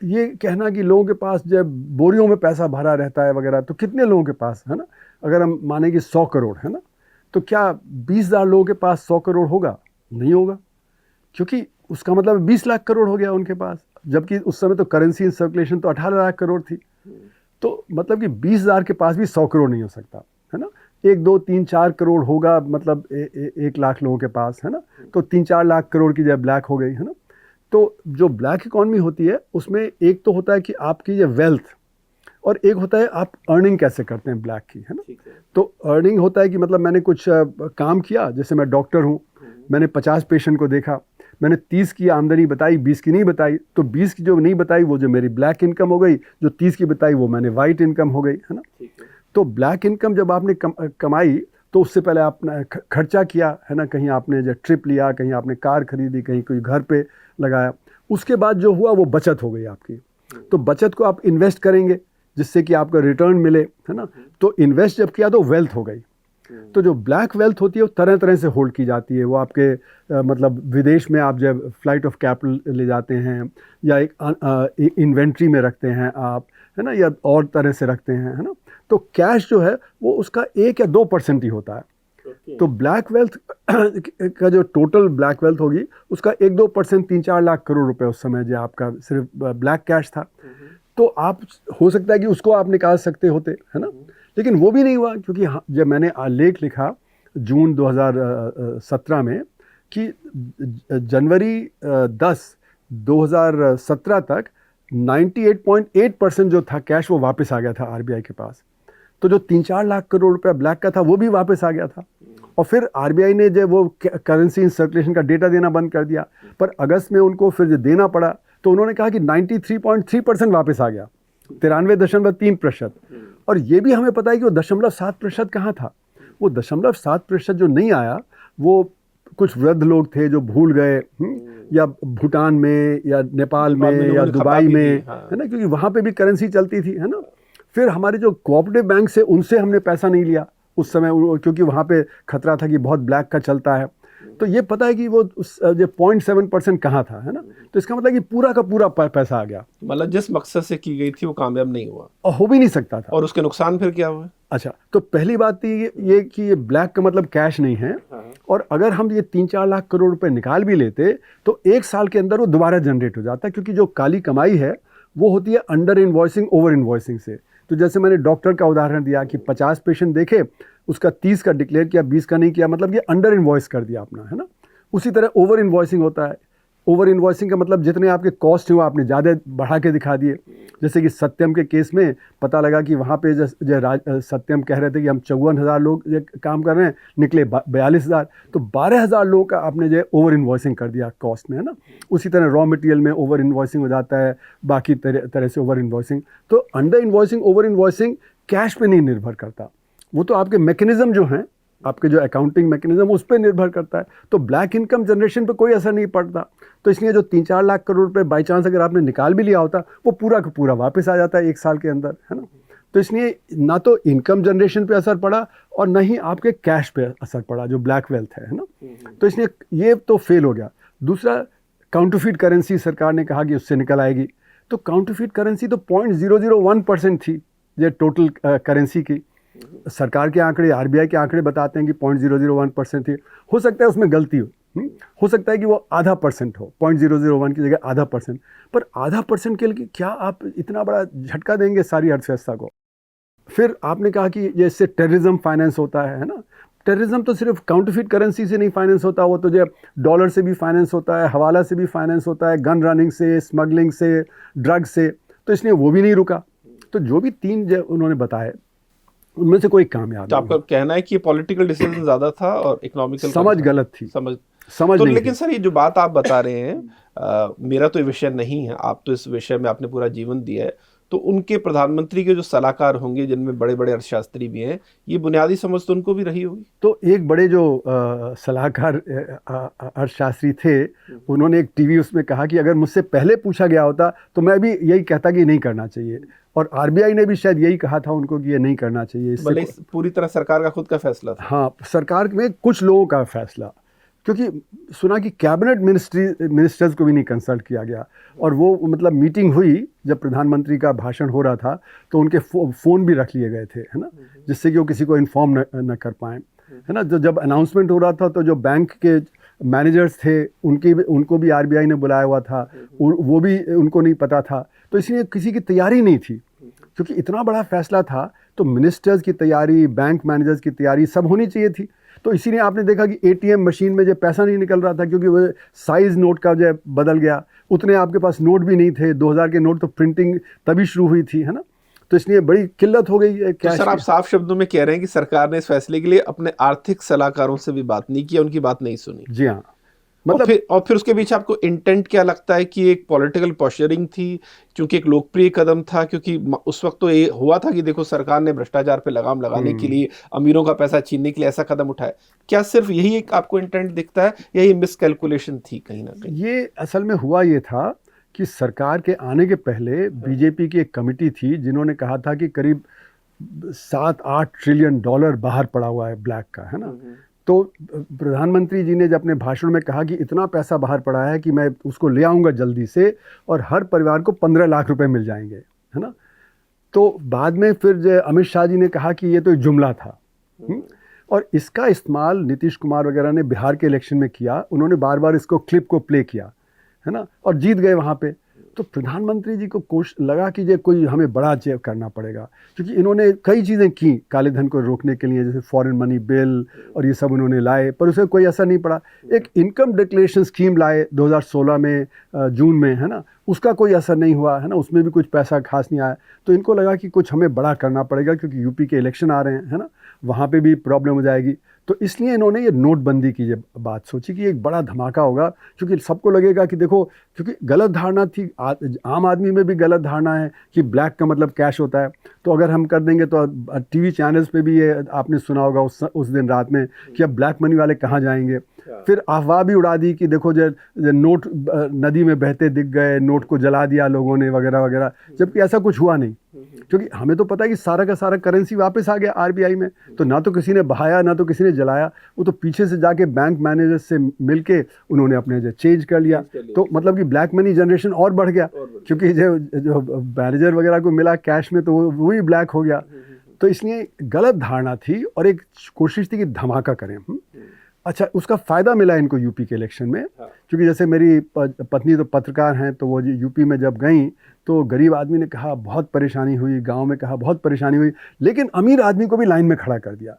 ये कहना कि लोगों के पास जब बोरियों में पैसा भरा रहता है वगैरह, तो कितने लोगों के पास, है ना, अगर हम माने कि 100 करोड़ है ना, तो क्या 20,000 लोगों के पास 100 करोड़ होगा? नहीं होगा, क्योंकि उसका मतलब 20 लाख करोड़ हो गया उनके पास, जबकि उस समय तो करेंसी इन सर्कुलेशन तो 18 लाख करोड़ थी। तो मतलब कि 20,000 के पास भी 100 करोड़ नहीं हो सकता, है ना। 1, 2, 3, 4 करोड़ होगा, मतलब 1 लाख लोगों के पास, है ना। तो 3-4 लाख करोड़ की जब ब्लैक हो गई, है ना। तो जो ब्लैक इकॉनमी होती है उसमें एक तो होता है कि आपकी ये वेल्थ, और एक होता है आप अर्निंग कैसे करते हैं ब्लैक की, है ना। तो अर्निंग होता है कि मतलब मैंने कुछ काम किया, जैसे मैं डॉक्टर हूँ, मैंने 50 पेशेंट को देखा, मैंने 30 की आमदनी बताई, 20 की नहीं बताई, तो 20 की जो नहीं बताई वो जो मेरी ब्लैक इनकम हो गई, जो 30 की बताई वो मैंने वाइट इनकम हो गई, है ना। तो ब्लैक इनकम जब आपने कमाई तो उससे पहले आपने खर्चा किया, है ना, कहीं आपने जो ट्रिप लिया, कहीं आपने कार खरीदी, कहीं कोई घर पे लगाया, उसके बाद जो हुआ वो बचत हो गई आपकी। तो बचत को आप इन्वेस्ट करेंगे जिससे कि आपका रिटर्न मिले, है ना। तो इन्वेस्ट जब किया तो वेल्थ हो गई। तो जो ब्लैक वेल्थ होती है वो तरह तरह से होल्ड की जाती है। वो आपके मतलब विदेश में आप जब फ्लाइट ऑफ कैपिटल ले जाते हैं, या एक इन्वेंट्री में रखते हैं आप, है ना, या और तरह से रखते हैं, है ना। तो कैश जो है वो उसका 1 या 2% ही होता है। तो ब्लैक वेल्थ का जो टोटल ब्लैक वेल्थ होगी उसका 1-2%, 3-4 लाख करोड़ रुपए उस समय जो आपका सिर्फ ब्लैक कैश था। तो आप हो सकता है कि उसको आप निकाल सकते होते, है ना, लेकिन वो भी नहीं हुआ, क्योंकि जब मैंने आलेख लिखा जून 2017 में कि जनवरी 10, 2017 तक 98.8% जो था कैश वो वापस आ गया था आरबीआई के पास। तो जो 3-4 लाख करोड़ रुपया ब्लैक का था वो भी वापस आ गया था। और फिर आरबीआई ने जो वो करेंसी इन सर्कुलेशन का डेटा देना बंद कर दिया, पर अगस्त में उनको फिर जो देना पड़ा तो उन्होंने कहा कि 93.3% वापस आ गया, 93.3%। और ये भी हमें पता है कि वो 0.7% कहाँ था। वो 0.7% जो नहीं आया वो कुछ वृद्ध लोग थे जो भूल गए, या भूटान में या नेपाल में या दुबई में, है ना, क्योंकि वहाँ पे भी करेंसी चलती थी, है ना। फिर हमारे जो कोऑपरेटिव बैंक से उनसे हमने पैसा नहीं लिया उस समय, क्योंकि वहाँ पे खतरा था कि बहुत ब्लैक का चलता है। तो ये पता है कि वो उस जो 0.7% कहाँ था, है ना। तो इसका मतलब कि पूरा का पूरा पैसा आ गया। मतलब जिस मकसद से की गई थी वो कामयाब नहीं हुआ और हो भी नहीं सकता था। और उसके नुकसान फिर क्या हुए? अच्छा, तो पहली बात तो ये कि ये ब्लैक का मतलब कैश नहीं है। और अगर हम ये 3-4 लाख करोड़ रुपए निकाल भी लेते तो 1 साल के अंदर वो दोबारा जनरेट हो जाता है, क्योंकि जो काली कमाई है वो होती है अंडर इन्वॉइसिंग, ओवर इन्वॉइसिंग से। तो जैसे मैंने डॉक्टर का उदाहरण दिया कि 50 पेशेंट देखे, उसका 30 का डिक्लेयर किया, 20 का नहीं किया, मतलब ये अंडर इन्वॉइस कर दिया अपना, है ना। उसी तरह ओवर इन्वॉइसिंग होता है। ओवर इन्वॉइसिंग का मतलब जितने आपके कॉस्ट हैं वो आपने ज़्यादा बढ़ा के दिखा दिए। जैसे कि सत्यम के केस में पता लगा कि वहाँ पे सत्यम कह रहे थे कि हम 54,000 लोग ये काम कर रहे हैं, निकले 42,000। तो 12,000 लोगों का आपने जो ओवर इन्वॉइसिंग कर दिया कॉस्ट में, है ना। उसी तरह रॉ मटेरियल में ओवर इन्वॉइसिंग हो जाता है, बाकी तरह से ओवर इन्वॉइसिंग। तो under invoicing, over invoicing cash पे नहीं निर्भर करता, वो तो आपके मैकेनिज्म जो हैं, आपके जो अकाउंटिंग मैकेनिज्म उस पर निर्भर करता है। तो ब्लैक इनकम जनरेशन पे कोई असर नहीं पड़ता। तो इसलिए जो 3-4 लाख करोड़ रुपए बाई चांस अगर आपने निकाल भी लिया होता वो पूरा का पूरा वापस आ जाता है 1 साल के अंदर, है ना। तो इसलिए ना तो इनकम जनरेशन पे असर पड़ा और ना ही आपके कैश पे असर पड़ा जो ब्लैक वेल्थ है ना। तो इसलिए ये तो फेल हो गया। दूसरा, काउंटरफीट करेंसी सरकार ने कहा कि उससे निकल आएगी। तो काउंटरफीट करेंसी तो 0.001% थी ये टोटल करेंसी की। सरकार के आंकड़े, आरबीआई के आंकड़े बताते हैं कि 0.001% थी। हो सकता है उसमें गलती हो सकता है कि वो 0.5% हो, 0.001 की जगह 0.5%। पर 0.5% के लिए क्या आप इतना बड़ा झटका देंगे सारी अर्थव्यवस्था को। फिर आपने कहा कि जैसे टेररिज्म फाइनेंस होता है ना। टेररिज्म तो सिर्फ काउंटरफीट करेंसी से नहीं फाइनेंस होता, वो तो जो डॉलर से भी फाइनेंस होता है, हवाला से भी फाइनेंस होता है, गन रनिंग से, स्मगलिंग से, ड्रग से। तो इसलिए वो भी नहीं रुका। तो जो भी 3 जो उन्होंने बताए उनमें से कोई कामयाब तो आपका कहना है कि पॉलिटिकल डिसीजन ज्यादा था और इकोनॉमिकल समझ गलत थी, समझ तो नहीं लेकिन थी। सर ये जो बात आप बता रहे हैं, मेरा तो ये विषय नहीं है, आप तो इस विषय में आपने पूरा जीवन दिया है, तो उनके प्रधानमंत्री के जो सलाहकार होंगे जिनमें बड़े बड़े अर्थशास्त्री भी हैं, ये बुनियादी समझ तो उनको भी रही होगी। तो एक बड़े जो सलाहकार अर्थशास्त्री थे, उन्होंने एक टीवी उसमें कहा कि अगर मुझसे पहले पूछा गया होता तो मैं भी यही कहता कि नहीं करना चाहिए। और आरबीआई ने भी शायद यही कहा था उनको कि ये नहीं करना चाहिए। भले पूरी तरह सरकार का खुद का फैसला था। हाँ, सरकार में कुछ लोगों का फैसला, क्योंकि सुना कि कैबिनेट मिनिस्टर्स को भी नहीं कंसल्ट किया गया। और वो मतलब मीटिंग हुई जब प्रधानमंत्री का भाषण हो रहा था तो उनके फ़ोन भी रख लिए गए थे, है ना, जिससे कि वो किसी को इन्फॉर्म न कर पाएँ, है ना। जब अनाउंसमेंट हो रहा था तो जो बैंक के मैनेजर्स थे उनको भी आरबीआई ने बुलाया हुआ था, वो भी उनको नहीं पता था। तो इसलिए किसी की तैयारी नहीं थी, क्योंकि इतना बड़ा फैसला था। तो मिनिस्टर्स की तैयारी, बैंक मैनेजर्स की तैयारी सब होनी चाहिए थी। तो इसीलिए आपने देखा कि एटीएम मशीन में जो पैसा नहीं निकल रहा था, क्योंकि वो साइज़ नोट का जो बदल गया। उतने आपके पास नोट भी नहीं थे, 2000 के नोट तो प्रिंटिंग तभी शुरू हुई थी, है ना। तो इसलिए बड़ी किल्लत हो गई है। तो सर आप साफ शब्दों में कह रहे हैं कि सरकार ने इस फैसले के लिए अपने आर्थिक सलाहकारों से भी बात नहीं की, उनकी बात नहीं सुनी। जी हाँ, मतलब और फिर उसके बीच आपको इंटेंट क्या लगता है कि एक पॉलिटिकल पॉस्चरिंग थी, क्योंकि एक लोकप्रिय कदम था, क्योंकि उस वक्त तो ये हुआ था कि देखो सरकार ने भ्रष्टाचार पे लगाम लगाने के लिए, अमीरों का पैसा छीनने के लिए ऐसा कदम उठाया। क्या सिर्फ यही एक आपको इंटेंट दिखता है, यही मिसकैलकुलेशन थी कहीं ना कहीं? ये असल में हुआ ये था कि सरकार के आने के पहले बीजेपी की एक कमेटी थी जिन्होंने कहा था कि करीब 7-8 ट्रिलियन डॉलर बाहर पड़ा हुआ है ब्लैक का, है ना। तो प्रधानमंत्री जी ने जब अपने भाषण में कहा कि इतना पैसा बाहर पड़ा है कि मैं उसको ले आऊँगा जल्दी से और हर परिवार को 15 लाख रुपए मिल जाएंगे, है ना। तो बाद में फिर अमित शाह जी ने कहा कि ये तो एक जुमला था। और इसका इस्तेमाल नीतीश कुमार वगैरह ने बिहार के इलेक्शन में किया। उन्होंने बार बार इसको क्लिप को प्ले किया, है ना, और जीत गए वहाँ पे। तो प्रधानमंत्री जी को लगा कि ये कोई हमें बड़ा चीज करना पड़ेगा, क्योंकि इन्होंने कई चीज़ें की काले धन को रोकने के लिए, जैसे फॉरेन मनी बिल और ये सब उन्होंने लाए, पर उसे कोई असर नहीं पड़ा। एक इनकम डिक्लेरेशन स्कीम लाए 2016 में जून में, है ना, उसका कोई असर नहीं हुआ, है ना, उसमें भी कुछ पैसा खास नहीं आया। तो इनको लगा कि कुछ हमें बड़ा करना पड़ेगा, क्योंकि यूपी के इलेक्शन आ रहे हैं, है ना, वहाँ पे भी प्रॉब्लम हो जाएगी। तो इसलिए इन्होंने ये नोटबंदी की ये बात सोची कि एक बड़ा धमाका होगा, क्योंकि सबको लगेगा कि देखो, क्योंकि गलत धारणा थी, आम आदमी में भी गलत धारणा है कि ब्लैक का मतलब कैश होता है। तो अगर हम कर देंगे तो टीवी चैनल्स पे भी ये आपने सुना होगा उस दिन रात में कि अब ब्लैक मनी वाले कहाँ जाएंगे। फिर अफवाह भी उड़ा दी कि देखो जो नोट नदी में बहते दिख गए, नोट को जला दिया लोगों ने वगैरह वगैरह, जबकि ऐसा कुछ हुआ नहीं, क्योंकि हमें तो पता है कि सारा का सारा करेंसी वापस आ गया आरबीआई में। तो ना तो किसी ने बहाया, ना तो किसी ने जलाया, वो तो पीछे से जाके बैंक मैनेजर से मिलके उन्होंने अपने जो चेंज कर लिया। तो मतलब कि ब्लैक मनी जनरेशन और बढ़ गया, क्योंकि जो मैनेजर वगैरह को मिला कैश में तो वो ही ब्लैक हो गया। तो इसलिए गलत धारणा थी और एक कोशिश थी कि धमाका करें। अच्छा, उसका फ़ायदा मिला इनको यूपी के इलेक्शन में, क्योंकि जैसे मेरी पत्नी तो पत्रकार हैं, तो वो यूपी में जब गई तो गरीब आदमी ने कहा बहुत परेशानी हुई, गांव में कहा बहुत परेशानी हुई, लेकिन अमीर आदमी को भी लाइन में खड़ा कर दिया,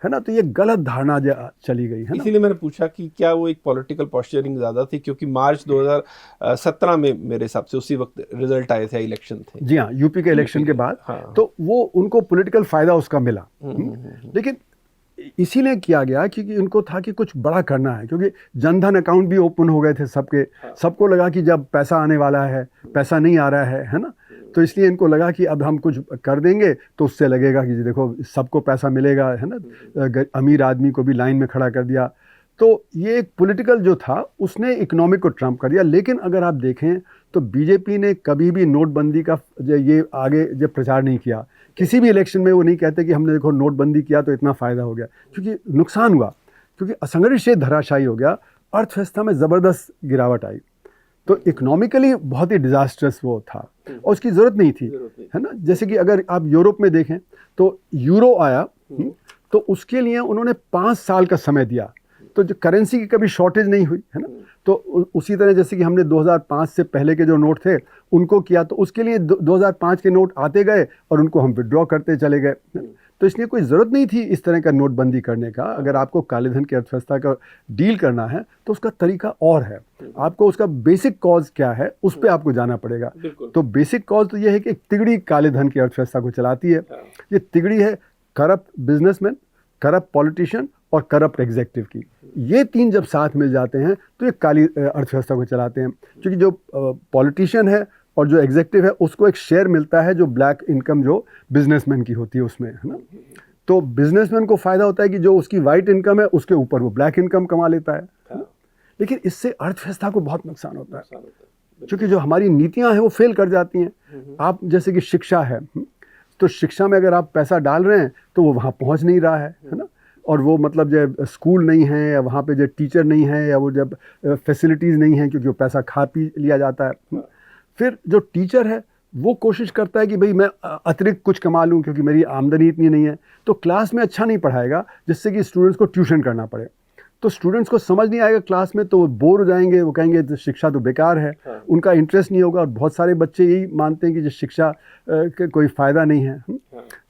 है ना। तो ये गलत धारणा चली गई, है ना। इसीलिए मैंने पूछा कि क्या वो एक पॉलिटिकल पॉस्चरिंग ज़्यादा थी, क्योंकि मार्च 2017 में मेरे हिसाब से उसी वक्त रिजल्ट आए थे, इलेक्शन थे। जी हाँ, यूपी के इलेक्शन के बाद। तो वो उनको पॉलिटिकल फ़ायदा उसका मिला। लेकिन इसीलिए किया गया क्योंकि इनको था कि कुछ बड़ा करना है, क्योंकि जनधन अकाउंट भी ओपन हो गए थे सबके। सबको लगा कि जब पैसा आने वाला है, पैसा नहीं आ रहा है ना, तो इसलिए इनको लगा कि अब हम कुछ कर देंगे तो उससे लगेगा कि देखो सबको पैसा मिलेगा, है ना। अमीर आदमी को भी लाइन में खड़ा कर दिया। तो ये एक पॉलिटिकल जो था उसने इकोनॉमिक को ट्रम्प कर दिया। लेकिन अगर आप देखें तो बीजेपी ने कभी भी नोटबंदी का ये आगे जब प्रचार नहीं किया, किसी भी इलेक्शन में वो नहीं कहते कि हमने देखो नोटबंदी किया तो इतना फ़ायदा हो गया, क्योंकि नुकसान हुआ, क्योंकि असंगठित क्षेत्र धराशायी हो गया, अर्थव्यवस्था में ज़बरदस्त गिरावट आई। तो इकोनॉमिकली बहुत ही डिजास्ट्रस वो था और उसकी ज़रूरत नहीं थी, है ना। जैसे कि अगर आप यूरोप में देखें तो यूरो आया, तो उसके लिए उन्होंने 5 साल का समय दिया, तो जो करेंसी की कभी शॉर्टेज नहीं हुई, है ना। तो उसी तरह जैसे कि हमने 2005 से पहले के जो नोट थे उनको किया, तो उसके लिए 2005 के नोट आते गए और उनको हम विड्रॉ करते चले गए। तो इसलिए कोई ज़रूरत नहीं थी इस तरह का नोटबंदी करने का। अगर आपको काले धन की अर्थव्यवस्था का डील करना है तो उसका तरीका और है, आपको उसका बेसिक कॉज क्या है उस पर आपको जाना पड़ेगा। तो बेसिक कॉज तो ये है कि एक तिगड़ी काले धन की अर्थव्यवस्था को चलाती है। ये तिगड़ी है करप्ट बिजनेसमैन, करप्ट पॉलिटिशियन और करप्ट एग्जीक्यूटिव की। ये तीन जब साथ मिल जाते हैं तो ये काली अर्थव्यवस्था को चलाते हैं, क्योंकि जो पॉलिटिशियन है और जो एग्जीक्यूटिव है उसको एक शेयर मिलता है जो ब्लैक इनकम जो बिजनेसमैन की होती है उसमें, है ना। तो बिजनेसमैन को फ़ायदा होता है कि जो उसकी वाइट इनकम है उसके ऊपर वो ब्लैक इनकम कमा लेता है। लेकिन इससे अर्थव्यवस्था को बहुत नुकसान होता है, क्योंकि जो हमारी नीतियाँ हैं वो फेल कर जाती हैं। आप जैसे कि शिक्षा है, तो शिक्षा में अगर आप पैसा डाल रहे हैं तो वो वहाँ पहुँच नहीं रहा है ना। और वो मतलब जब स्कूल नहीं है या वहाँ पे जो टीचर नहीं है या वो जब फैसिलिटीज़ नहीं हैं, क्योंकि वो पैसा खा पी लिया जाता है। फिर जो टीचर है वो कोशिश करता है कि भाई मैं अतिरिक्त कुछ कमा लूँ, क्योंकि मेरी आमदनी इतनी नहीं है। तो क्लास में अच्छा नहीं पढ़ाएगा, जिससे कि स्टूडेंट्स को ट्यूशन करना पड़े। तो स्टूडेंट्स को समझ नहीं आएगा क्लास में, तो वो बोर हो जाएंगे, वो कहेंगे तो शिक्षा तो बेकार है, उनका इंटरेस्ट नहीं होगा। और बहुत सारे बच्चे यही मानते हैं कि जो शिक्षा कोई फ़ायदा नहीं है।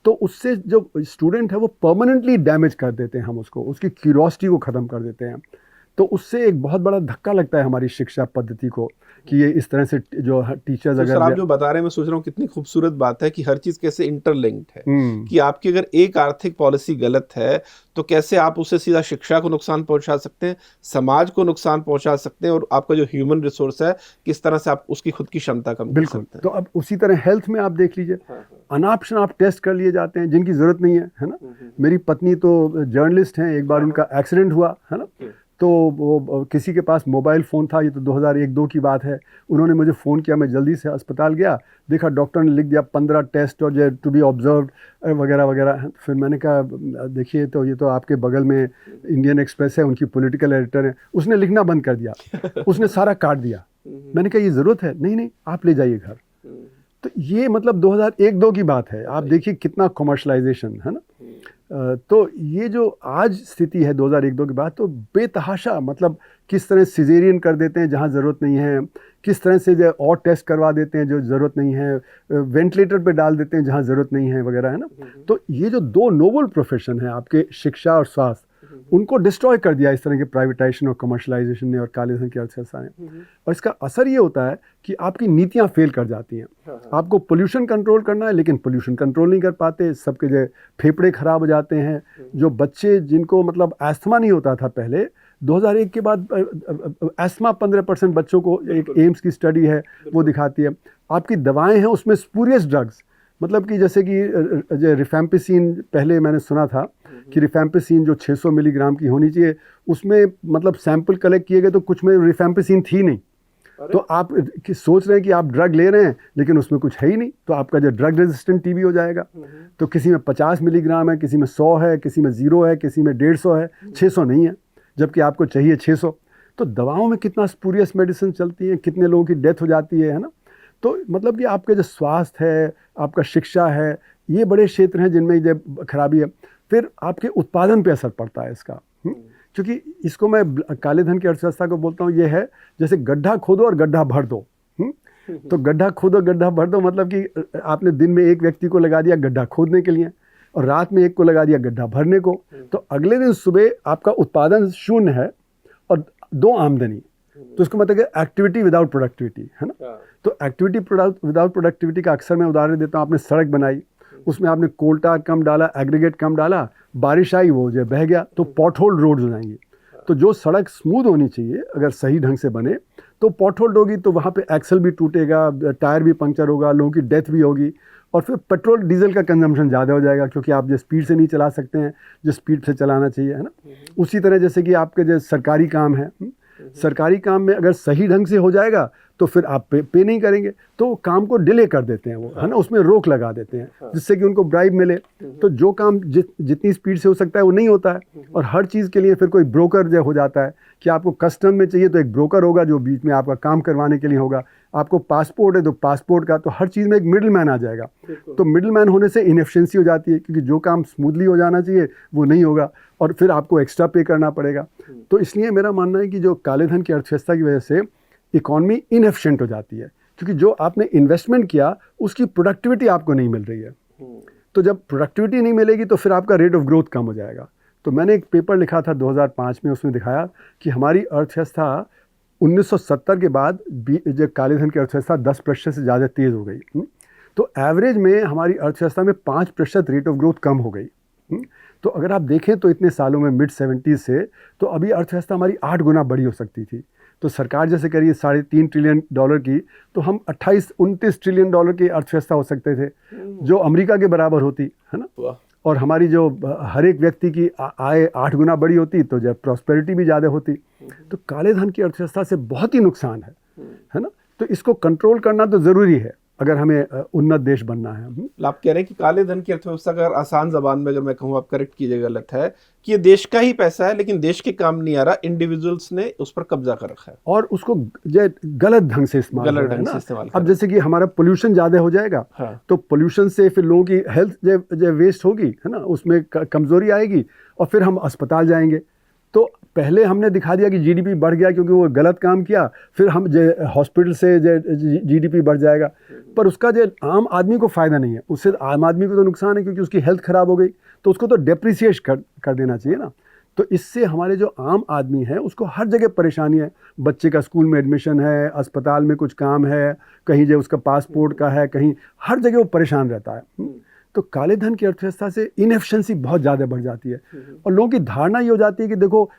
तो उससे जो स्टूडेंट है वो परमानेंटली डैमेज कर देते हैं हम उसको, उसकी क्यूरियोसिटी को ख़त्म कर देते हैं। तो उससे एक बहुत बड़ा धक्का लगता है हमारी शिक्षा पद्धति को कि ये इस तरह से जो टीचर्स, अगर आप जो बता रहे हैं मैं सोच रहा हूँ कितनी खूबसूरत बात है कि हर चीज कैसे इंटरलिंक्ड है, कि आपकी अगर एक आर्थिक पॉलिसी गलत है तो कैसे आप उससे सीधा शिक्षा को नुकसान पहुंचा सकते हैं, समाज को नुकसान पहुंचा सकते हैं, और आपका जो ह्यूमन रिसोर्स है किस तरह से आप उसकी खुद की क्षमता कम कर सकते हैं। तो अब उसी तरह हेल्थ में आप देख लीजिए, अनाप शनाप टेस्ट कर लिए जाते हैं जिनकी जरूरत नहीं है ना। मेरी पत्नी तो जर्नलिस्ट हैं, एक बार उनका एक्सीडेंट हुआ, है ना। तो वो किसी के पास मोबाइल फ़ोन था, ये तो 2001-2 की बात है। उन्होंने मुझे फ़ोन किया, मैं जल्दी से अस्पताल गया, देखा डॉक्टर ने लिख दिया 15 टेस्ट और जो टू बी ऑब्जर्व्ड वगैरह वगैरह। फिर मैंने कहा देखिए तो ये तो आपके बगल में इंडियन एक्सप्रेस है, उनकी पॉलिटिकल एडिटर है, उसने लिखना बंद कर दिया, उसने सारा काट दिया। मैंने कहा ये ज़रूरत है? नहीं आप ले जाइए घर। तो ये मतलब 2001-2 की बात है। आप देखिए कितना कमर्शलाइजेशन है ना। तो ये जो आज स्थिति है 2001-2 के बाद, तो बेतहाशा मतलब किस तरह सिजेरियन कर देते हैं जहाँ ज़रूरत नहीं है, किस तरह से जो और टेस्ट करवा देते हैं जो ज़रूरत नहीं है, वेंटिलेटर पे डाल देते हैं जहाँ ज़रूरत नहीं है वगैरह, है ना। तो ये जो दो नोबल प्रोफेशन है आपके, शिक्षा और स्वास्थ्य, उनको डिस्ट्रॉय कर दिया इस तरह के प्राइवेटाइजेशन और कमर्शलाइजेशन ने और काले धन की अर्थव्यवस्था ने। और इसका असर ये होता है कि आपकी नीतियाँ फेल कर जाती हैं। आपको पोल्यूशन कंट्रोल करना है लेकिन पोल्यूशन कंट्रोल नहीं कर पाते, सबके जो फेफड़े खराब हो जाते हैं। जो बच्चे जिनको मतलब एस्थमा नहीं होता था पहले, 2001 के बाद एस्थमा 15% बच्चों को, एक एम्स की स्टडी है वो दिखाती है। आपकी दवाएं हैं उसमें स्पूरियस ड्रग्स, मतलब कि जैसे कि रिफैम्पिसिन, पहले मैंने सुना था कि रिफैम्पिसिन जो 600 मिलीग्राम की होनी चाहिए, उसमें मतलब सैंपल कलेक्ट किए गए तो कुछ में रिफैम्पिसिन थी नहीं। तो आप सोच रहे हैं कि आप ड्रग ले रहे हैं लेकिन उसमें कुछ है ही नहीं, तो आपका जो ड्रग रेजिस्टेंट टीबी हो जाएगा। तो किसी में 50 मिलीग्राम है, किसी में 100 है, किसी में 0 है, किसी में 150 है, 600 नहीं है, जबकि आपको चाहिए 600। तो दवाओं में कितना स्पूरियस मेडिसिन चलती हैं, कितने लोगों की डेथ हो जाती है ना। तो मतलब कि आपके जो स्वास्थ्य है, आपका शिक्षा है, ये बड़े क्षेत्र हैं जिनमें ये खराबी है। फिर आपके उत्पादन पे असर पड़ता है इसका, क्योंकि इसको मैं काले धन की अर्थव्यवस्था को बोलता हूँ, ये है जैसे गड्ढा खोदो और गड्ढा भर दो। तो गड्ढा खोदो गड्ढा भर दो मतलब कि आपने दिन में एक व्यक्ति को लगा दिया गड्ढा खोदने के लिए और रात में एक को लगा दिया गड्ढा भरने को, तो अगले दिन सुबह आपका उत्पादन शून्य है और 2 आमदनी। तो इसका मतलब है एक्टिविटी विदाउट प्रोडक्टिविटी, है ना। तो एक्टिविटी विदाउट प्रोडक्टिविटी का अक्सर मैं उदाहरण देता हूँ। आपने सड़क बनाई, उसमें आपने कोल्टा कम डाला, एग्रीगेट कम डाला, बारिश आई वो जो बह गया, तो पॉटहोल रोड्स हो जाएंगी। तो जो सड़क स्मूथ होनी चाहिए अगर सही ढंग से बने तो पॉटहोल होगी, तो वहाँ पे एक्सल भी टूटेगा, टायर भी पंक्चर होगा, लोगों की डेथ भी होगी और फिर पेट्रोल डीजल का कंजम्पशन ज़्यादा हो जाएगा, क्योंकि आप जो स्पीड से नहीं चला सकते हैं जिस स्पीड से चलाना चाहिए, है ना। उसी तरह जैसे कि आपके जो सरकारी काम है, सरकारी काम में अगर सही ढंग से हो जाएगा तो फिर आप पे नहीं करेंगे, तो काम को डिले कर देते हैं वो, है ना, उसमें रोक लगा देते हैं जिससे कि उनको ब्राइब मिले। तो जो काम जितनी स्पीड से हो सकता है वो नहीं होता है। और हर चीज़ के लिए फिर कोई ब्रोकर जो हो जाता है कि आपको कस्टम में चाहिए तो एक ब्रोकर होगा जो बीच में आपका काम करवाने के लिए होगा। आपको पासपोर्ट है तो पासपोर्ट का, तो हर चीज़ में एक मिडिल मैन आ जाएगा। तो मिडिल मैन होने से इनएफिशिएंसी हो जाती है, क्योंकि जो काम स्मूथली हो जाना चाहिए वो नहीं होगा और फिर आपको एक्स्ट्रा पे करना पड़ेगा। तो इसलिए मेरा मानना है कि जो काले धन की अर्थव्यवस्था की वजह से इकॉनमी इनएफिशिएंट हो जाती है, क्योंकि जो आपने इन्वेस्टमेंट किया उसकी प्रोडक्टिविटी आपको नहीं मिल रही है। तो जब प्रोडक्टिविटी नहीं मिलेगी तो फिर आपका रेट ऑफ ग्रोथ कम हो जाएगा। तो मैंने एक पेपर लिखा था 2005 में, उसमें दिखाया कि हमारी अर्थव्यवस्था 1970 के बाद जो काले धन की अर्थव्यवस्था 10% से ज़्यादा तेज़ हो गई। तो एवरेज में हमारी अर्थव्यवस्था में 5% रेट ऑफ ग्रोथ कम हो गई। तो अगर आप देखें तो इतने सालों में मिड 70s से तो अभी अर्थव्यवस्था हमारी 8 गुना बड़ी हो सकती थी। तो सरकार जैसे करिए $3.5 ट्रिलियन की, तो हम 28-29 ट्रिलियन डॉलर की अर्थव्यवस्था हो सकते थे, जो अमेरिका के बराबर होती, है ना। और हमारी जो हर एक व्यक्ति की आय 8 गुना बड़ी होती, तो जब प्रॉस्पेरिटी भी ज़्यादा होती। तो काले धन की अर्थव्यवस्था से बहुत ही नुकसान है ना। तो इसको कंट्रोल करना तो ज़रूरी है अगर हमें उन्नत देश बनना है। आप कह रहे हैं कि काले धन की अर्थव्यवस्था का, अगर आसान जबान में अगर मैं कहूँ, आप करेक्ट कीजिएगा गलत है, कि ये देश का ही पैसा है लेकिन देश के काम नहीं आ रहा, इंडिविजुअल्स ने उस पर कब्जा कर रखा है और उसको गलत ढंग से इस्तेमाल। अब जैसे कि हमारा पोल्यूशन ज़्यादा हो जाएगा, तो पोल्यूशन से फिर लोगों की हेल्थ जो वेस्ट होगी, है ना, उसमें कमज़ोरी आएगी और फिर हम अस्पताल जाएंगे। तो पहले हमने दिखा दिया कि जीडीपी बढ़ गया क्योंकि वो गलत काम किया, फिर हम हॉस्पिटल से जीडीपी बढ़ जाएगा, पर उसका जो आम आदमी को फ़ायदा नहीं है, उससे आम आदमी को तो नुकसान है क्योंकि उसकी हेल्थ ख़राब हो गई, तो उसको तो डेप्रिसिएट कर देना चाहिए ना। तो इससे हमारे जो आम आदमी है उसको हर जगह परेशानी है। बच्चे का स्कूल में एडमिशन है, अस्पताल में कुछ काम है, कहीं जो उसका पासपोर्ट का है, कहीं हर जगह वो परेशान रहता है। तो काले धन की अर्थव्यवस्था से इनएफिशिएंसी बहुत ज़्यादा बढ़ जाती है और लोगों की धारणा ये हो जाती है कि देखो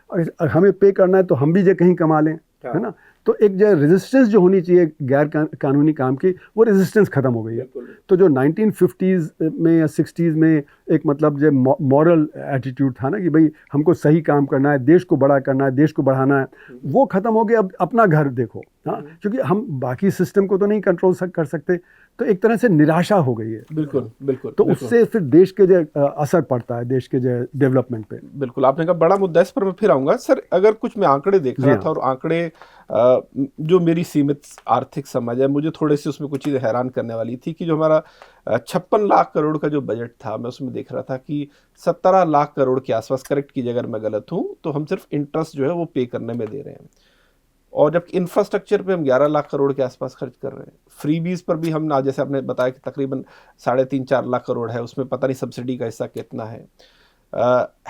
हमें पे करना है तो हम भी जो कहीं कमा लें, है ना। तो एक जो रेजिस्टेंस जो होनी चाहिए गैर कानूनी काम की, वो रेजिस्टेंस ख़त्म हो गई है। तो जो 1950s में या 60s में एक मतलब जो मॉरल एटीट्यूड था ना कि भाई हमको सही काम करना है, देश को बड़ा करना है, देश को बढ़ाना है, वो ख़त्म हो गया। अब अपना घर देखो, हाँ, क्योंकि हम बाकी सिस्टम को तो नहीं कंट्रोल कर सकते, तो एक तरह से निराशा हो गई है। बिल्कुल बिल्कुल। तो उससे फिर देश के जो असर पड़ता है, देश के जो डेवलपमेंट पे। बिल्कुल, आपने कहा बड़ा मुद्दा है, इस पर मैं फिर आऊंगा सर। अगर कुछ मैं आंकड़े देख रहा था, और आंकड़े जो मेरी सीमित आर्थिक समझ है, मुझे थोड़े से उसमें कुछ चीज़ें हैरान करने वाली थी कि जो हमारा 56 लाख करोड़ का जो बजट था, मैं उसमें देख रहा था कि 17 लाख करोड़ के आसपास, करेक्ट कीजिए अगर मैं गलत हूँ, तो हम सिर्फ इंटरेस्ट जो है वो पे करने में दे रहे हैं। और जबकि इंफ्रास्ट्रक्चर पे हम 11 लाख करोड़ के आसपास खर्च कर रहे हैं। फ्रीबीज पर भी हम ना, जैसे आपने बताया कि तकरीबन 3.5-4 लाख करोड़ है, उसमें पता नहीं सब्सिडी का हिस्सा कितना है।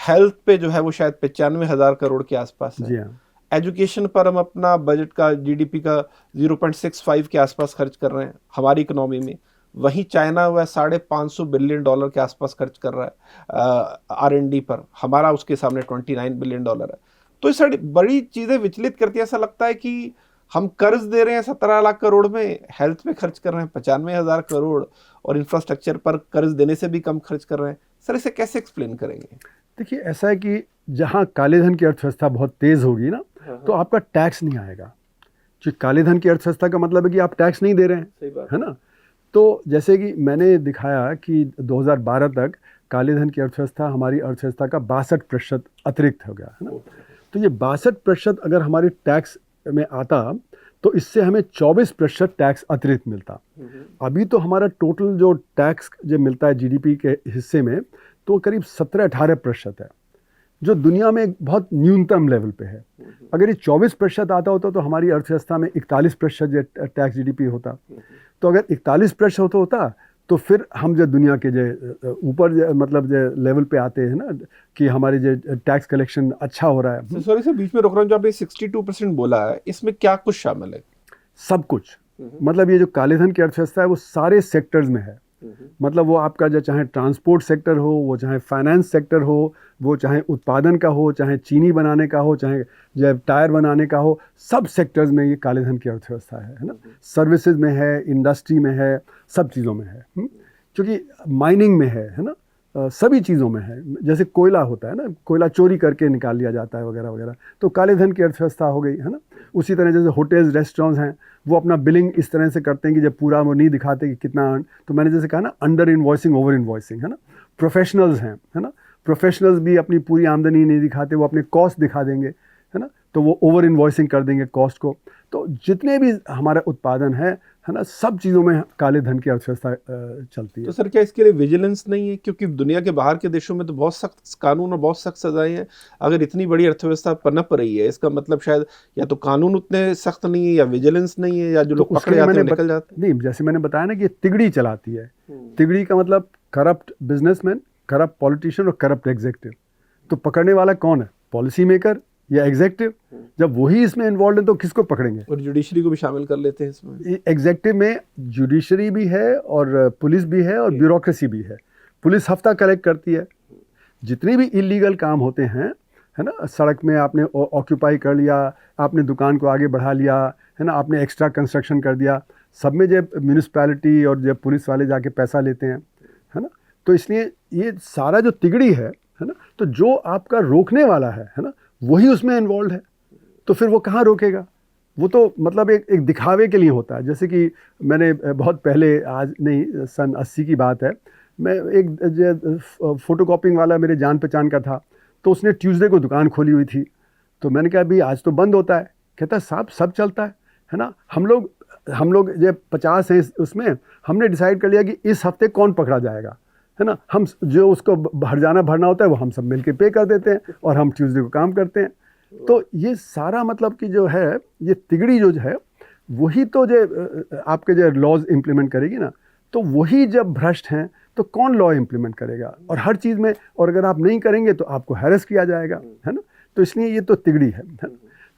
हेल्थ पे जो है वो शायद 95,000 करोड़ के आसपास है। एजुकेशन पर हम अपना बजट का जीडीपी का 0.65 के आसपास खर्च कर रहे हैं हमारी इकोनॉमी में। वहीं चाइना वह $550 बिलियन के आसपास खर्च कर रहा है R&D पर, हमारा उसके सामने $29 बिलियन है। तो ये सारी बड़ी चीज़ें विचलित करती है। ऐसा लगता है कि हम कर्ज दे रहे हैं 17 लाख करोड़ में, हेल्थ पे खर्च कर रहे हैं 95,000 करोड़, और इंफ्रास्ट्रक्चर पर कर्ज देने से भी कम खर्च कर रहे हैं। सर इसे कैसे एक्सप्लेन करेंगे? देखिए, ऐसा है कि जहाँ काले धन की अर्थव्यवस्था बहुत तेज़ होगी ना, तो आपका टैक्स नहीं आएगा। जो काले धन की अर्थव्यवस्था का मतलब है कि आप टैक्स नहीं दे रहे हैं, है ना। तो जैसे कि मैंने दिखाया कि 2012 तक काले धन की अर्थव्यवस्था हमारी अर्थव्यवस्था का 62% अतिरिक्त हो गया, है ना। तो ये 62% अगर हमारे टैक्स में आता, तो इससे हमें 24% टैक्स अतिरिक्त मिलता। अभी तो हमारा टोटल जो टैक्स जो मिलता है जीडीपी के हिस्से में, तो करीब 17-18% है, जो दुनिया में बहुत न्यूनतम लेवल पे है। अगर ये 24% आता होता तो हमारी अर्थव्यवस्था में 41% टैक्स जीडीपी होता। तो अगर 41% होता तो फिर हम जो दुनिया के जो ऊपर मतलब जो लेवल पे आते हैं ना, कि हमारे जो टैक्स कलेक्शन अच्छा हो रहा है। सॉरी सर, बीच में रोक रहा हूँ, जो आपने 62% बोला है, इसमें क्या कुछ शामिल है? सब कुछ। मतलब ये जो काले धन की अर्थव्यवस्था है वो सारे सेक्टर्स में है। मतलब वो आपका जो चाहे ट्रांसपोर्ट सेक्टर हो, वो चाहे फाइनेंस सेक्टर हो, वो चाहे उत्पादन का हो, चाहे चीनी बनाने का हो, चाहे जो टायर बनाने का हो, सब सेक्टर्स में ये काले धन की अर्थव्यवस्था है ना। सर्विसेज में है, इंडस्ट्री में है, सब चीज़ों में है, क्योंकि माइनिंग में है ना, सभी चीज़ों में है। जैसे कोयला होता है ना, कोयला चोरी करके निकाल लिया जाता है वगैरह वगैरह, तो काले धन की अर्थव्यवस्था हो गई, है ना। उसी तरह जैसे होटल्स रेस्टोरेंट्स हैं, वो अपना बिलिंग इस तरह से करते हैं कि जब पूरा वो नहीं दिखाते कि कितना, तो मैंने जैसे कहा ना, अंडर इन्वॉइसिंग, ओवर इन्वॉइसिंग, है ना। प्रोफेशनल्स हैं, है ना, प्रोफेशनल्स भी अपनी पूरी आमदनी नहीं दिखाते, वो अपने कॉस्ट दिखा देंगे, है ना, तो वो ओवर इन्वॉइसिंग कर देंगे कॉस्ट को। तो जितने भी हमारा उत्पादन है ना, सब चीज़ों में काले धन की अर्थव्यवस्था चलती है। तो सर क्या इसके लिए विजिलेंस नहीं है? क्योंकि दुनिया के बाहर के देशों में तो बहुत सख्त कानून और बहुत सख्त सजाएं हैं। अगर इतनी बड़ी अर्थव्यवस्था पनप रही है, इसका मतलब शायद या तो कानून उतने सख्त नहीं है, या विजिलेंस नहीं है, या जो लोग पकड़े जाते हैं निकल जाते हैं। नहीं, जैसे मैंने बताया ना कि तिगड़ी चलाती है। तिगड़ी का मतलब करप्ट बिजनेसमैन, करप्ट पॉलिटिशियन और करप्ट एग्जीक्यूटिव। तो पकड़ने वाला कौन है? पॉलिसी मेकर या एग्जीक्यूटिव? जब वही इसमें इन्वॉल्व है तो किसको पकड़ेंगे? और जुडिशरी को भी शामिल कर लेते हैं इसमें। एग्जीक्यूटिव में जुडिशरी भी है, और पुलिस भी है, और ब्यूरोक्रेसी भी है। पुलिस हफ्ता कलेक्ट करती है। जितने भी इलीगल काम होते हैं, है ना, सड़क में आपने ऑक्यूपाई कर लिया, आपने दुकान को आगे बढ़ा लिया, है ना, आपने एक्स्ट्रा कंस्ट्रक्शन कर दिया, सब में जब म्यूनिसिपैलिटी और जब पुलिस वाले जाके पैसा लेते हैं, है ना। तो इसलिए ये सारा जो तिगड़ी है ना, तो जो आपका रोकने वाला है ना, वही उसमें इन्वॉल्व है। तो फिर वो कहाँ रोकेगा? वो तो मतलब एक दिखावे के लिए होता है। जैसे कि मैंने बहुत पहले, आज नहीं, सन 80 की बात है, मैं एक फ़ोटोकॉपिंग वाला मेरे जान पहचान का था, तो उसने ट्यूसडे को दुकान खोली हुई थी। तो मैंने कहा भाई आज तो बंद होता है। कहता है साहब सब चलता है ना। हम लोग जो 50 हैं उसमें, हमने डिसाइड कर लिया कि इस हफ्ते कौन पकड़ा जाएगा, है ना। हम जो उसको हर्जाना भरना होता है वो हम सब मिलके पे कर देते हैं, और हम ट्यूसडे को काम करते हैं। तो ये सारा मतलब कि जो है, ये तिगड़ी जो है, वही तो जो आपके जो लॉज इम्प्लीमेंट करेगी ना, तो वही जब भ्रष्ट हैं तो कौन लॉ इम्प्लीमेंट करेगा? और हर चीज़ में, और अगर आप नहीं करेंगे तो आपको हैरेस किया जाएगा, है ना। तो इसलिए ये तो तिगड़ी है ना?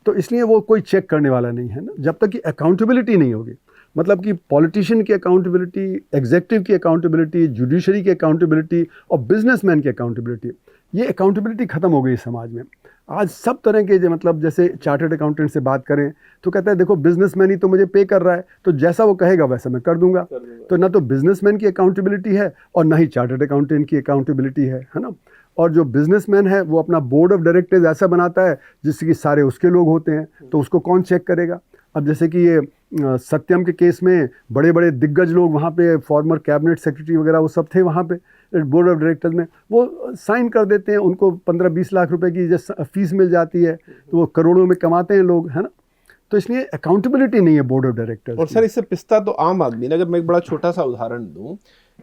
तो इसलिए वो कोई चेक करने वाला नहीं है ना, जब तक कि अकाउंटेबिलिटी नहीं होगी। मतलब कि पॉलिटिशियन की अकाउंटेबिलिटी, एग्जीक्यूटिव की अकाउंटेबिलिटी, जुडिशरी की अकाउंटेबिलिटी और बिजनेसमैन की अकाउंटेबिलिटी, ये अकाउंटेबिलिटी ख़त्म हो गई समाज में। आज सब तरह के जो, मतलब जैसे चार्टर्ड अकाउंटेंट से बात करें तो कहता है देखो बिजनेसमैन ही तो मुझे पे कर रहा है, तो जैसा वो कहेगा वैसा मैं कर दूंगा। तो ना तो बिजनेसमैन की अकाउंटेबिलिटी है और ना ही चार्टर्ड अकाउंटेंट की अकाउंटेबिलिटी है ना। और जो बिजनेसमैन है वो अपना बोर्ड ऑफ डायरेक्टर्स ऐसा बनाता है जिससे कि सारे उसके लोग होते हैं, तो उसको कौन चेक करेगा? अब जैसे कि ये सत्यम के केस में बड़े बड़े दिग्गज लोग वहाँ पे, फॉर्मर कैबिनेट सेक्रेटरी वगैरह वो सब थे वहाँ पे बोर्ड ऑफ डायरेक्टर्स में, वो साइन कर देते हैं, उनको 15-20 लाख रुपए की जैसे फीस मिल जाती है, तो वो करोड़ों में कमाते हैं लोग, है ना। तो इसलिए अकाउंटेबिलिटी नहीं है बोर्ड ऑफ डायरेक्टर्स। और सर इससे पिसता तो आम आदमी ने। अगर मैं एक बड़ा छोटा सा उदाहरण दूं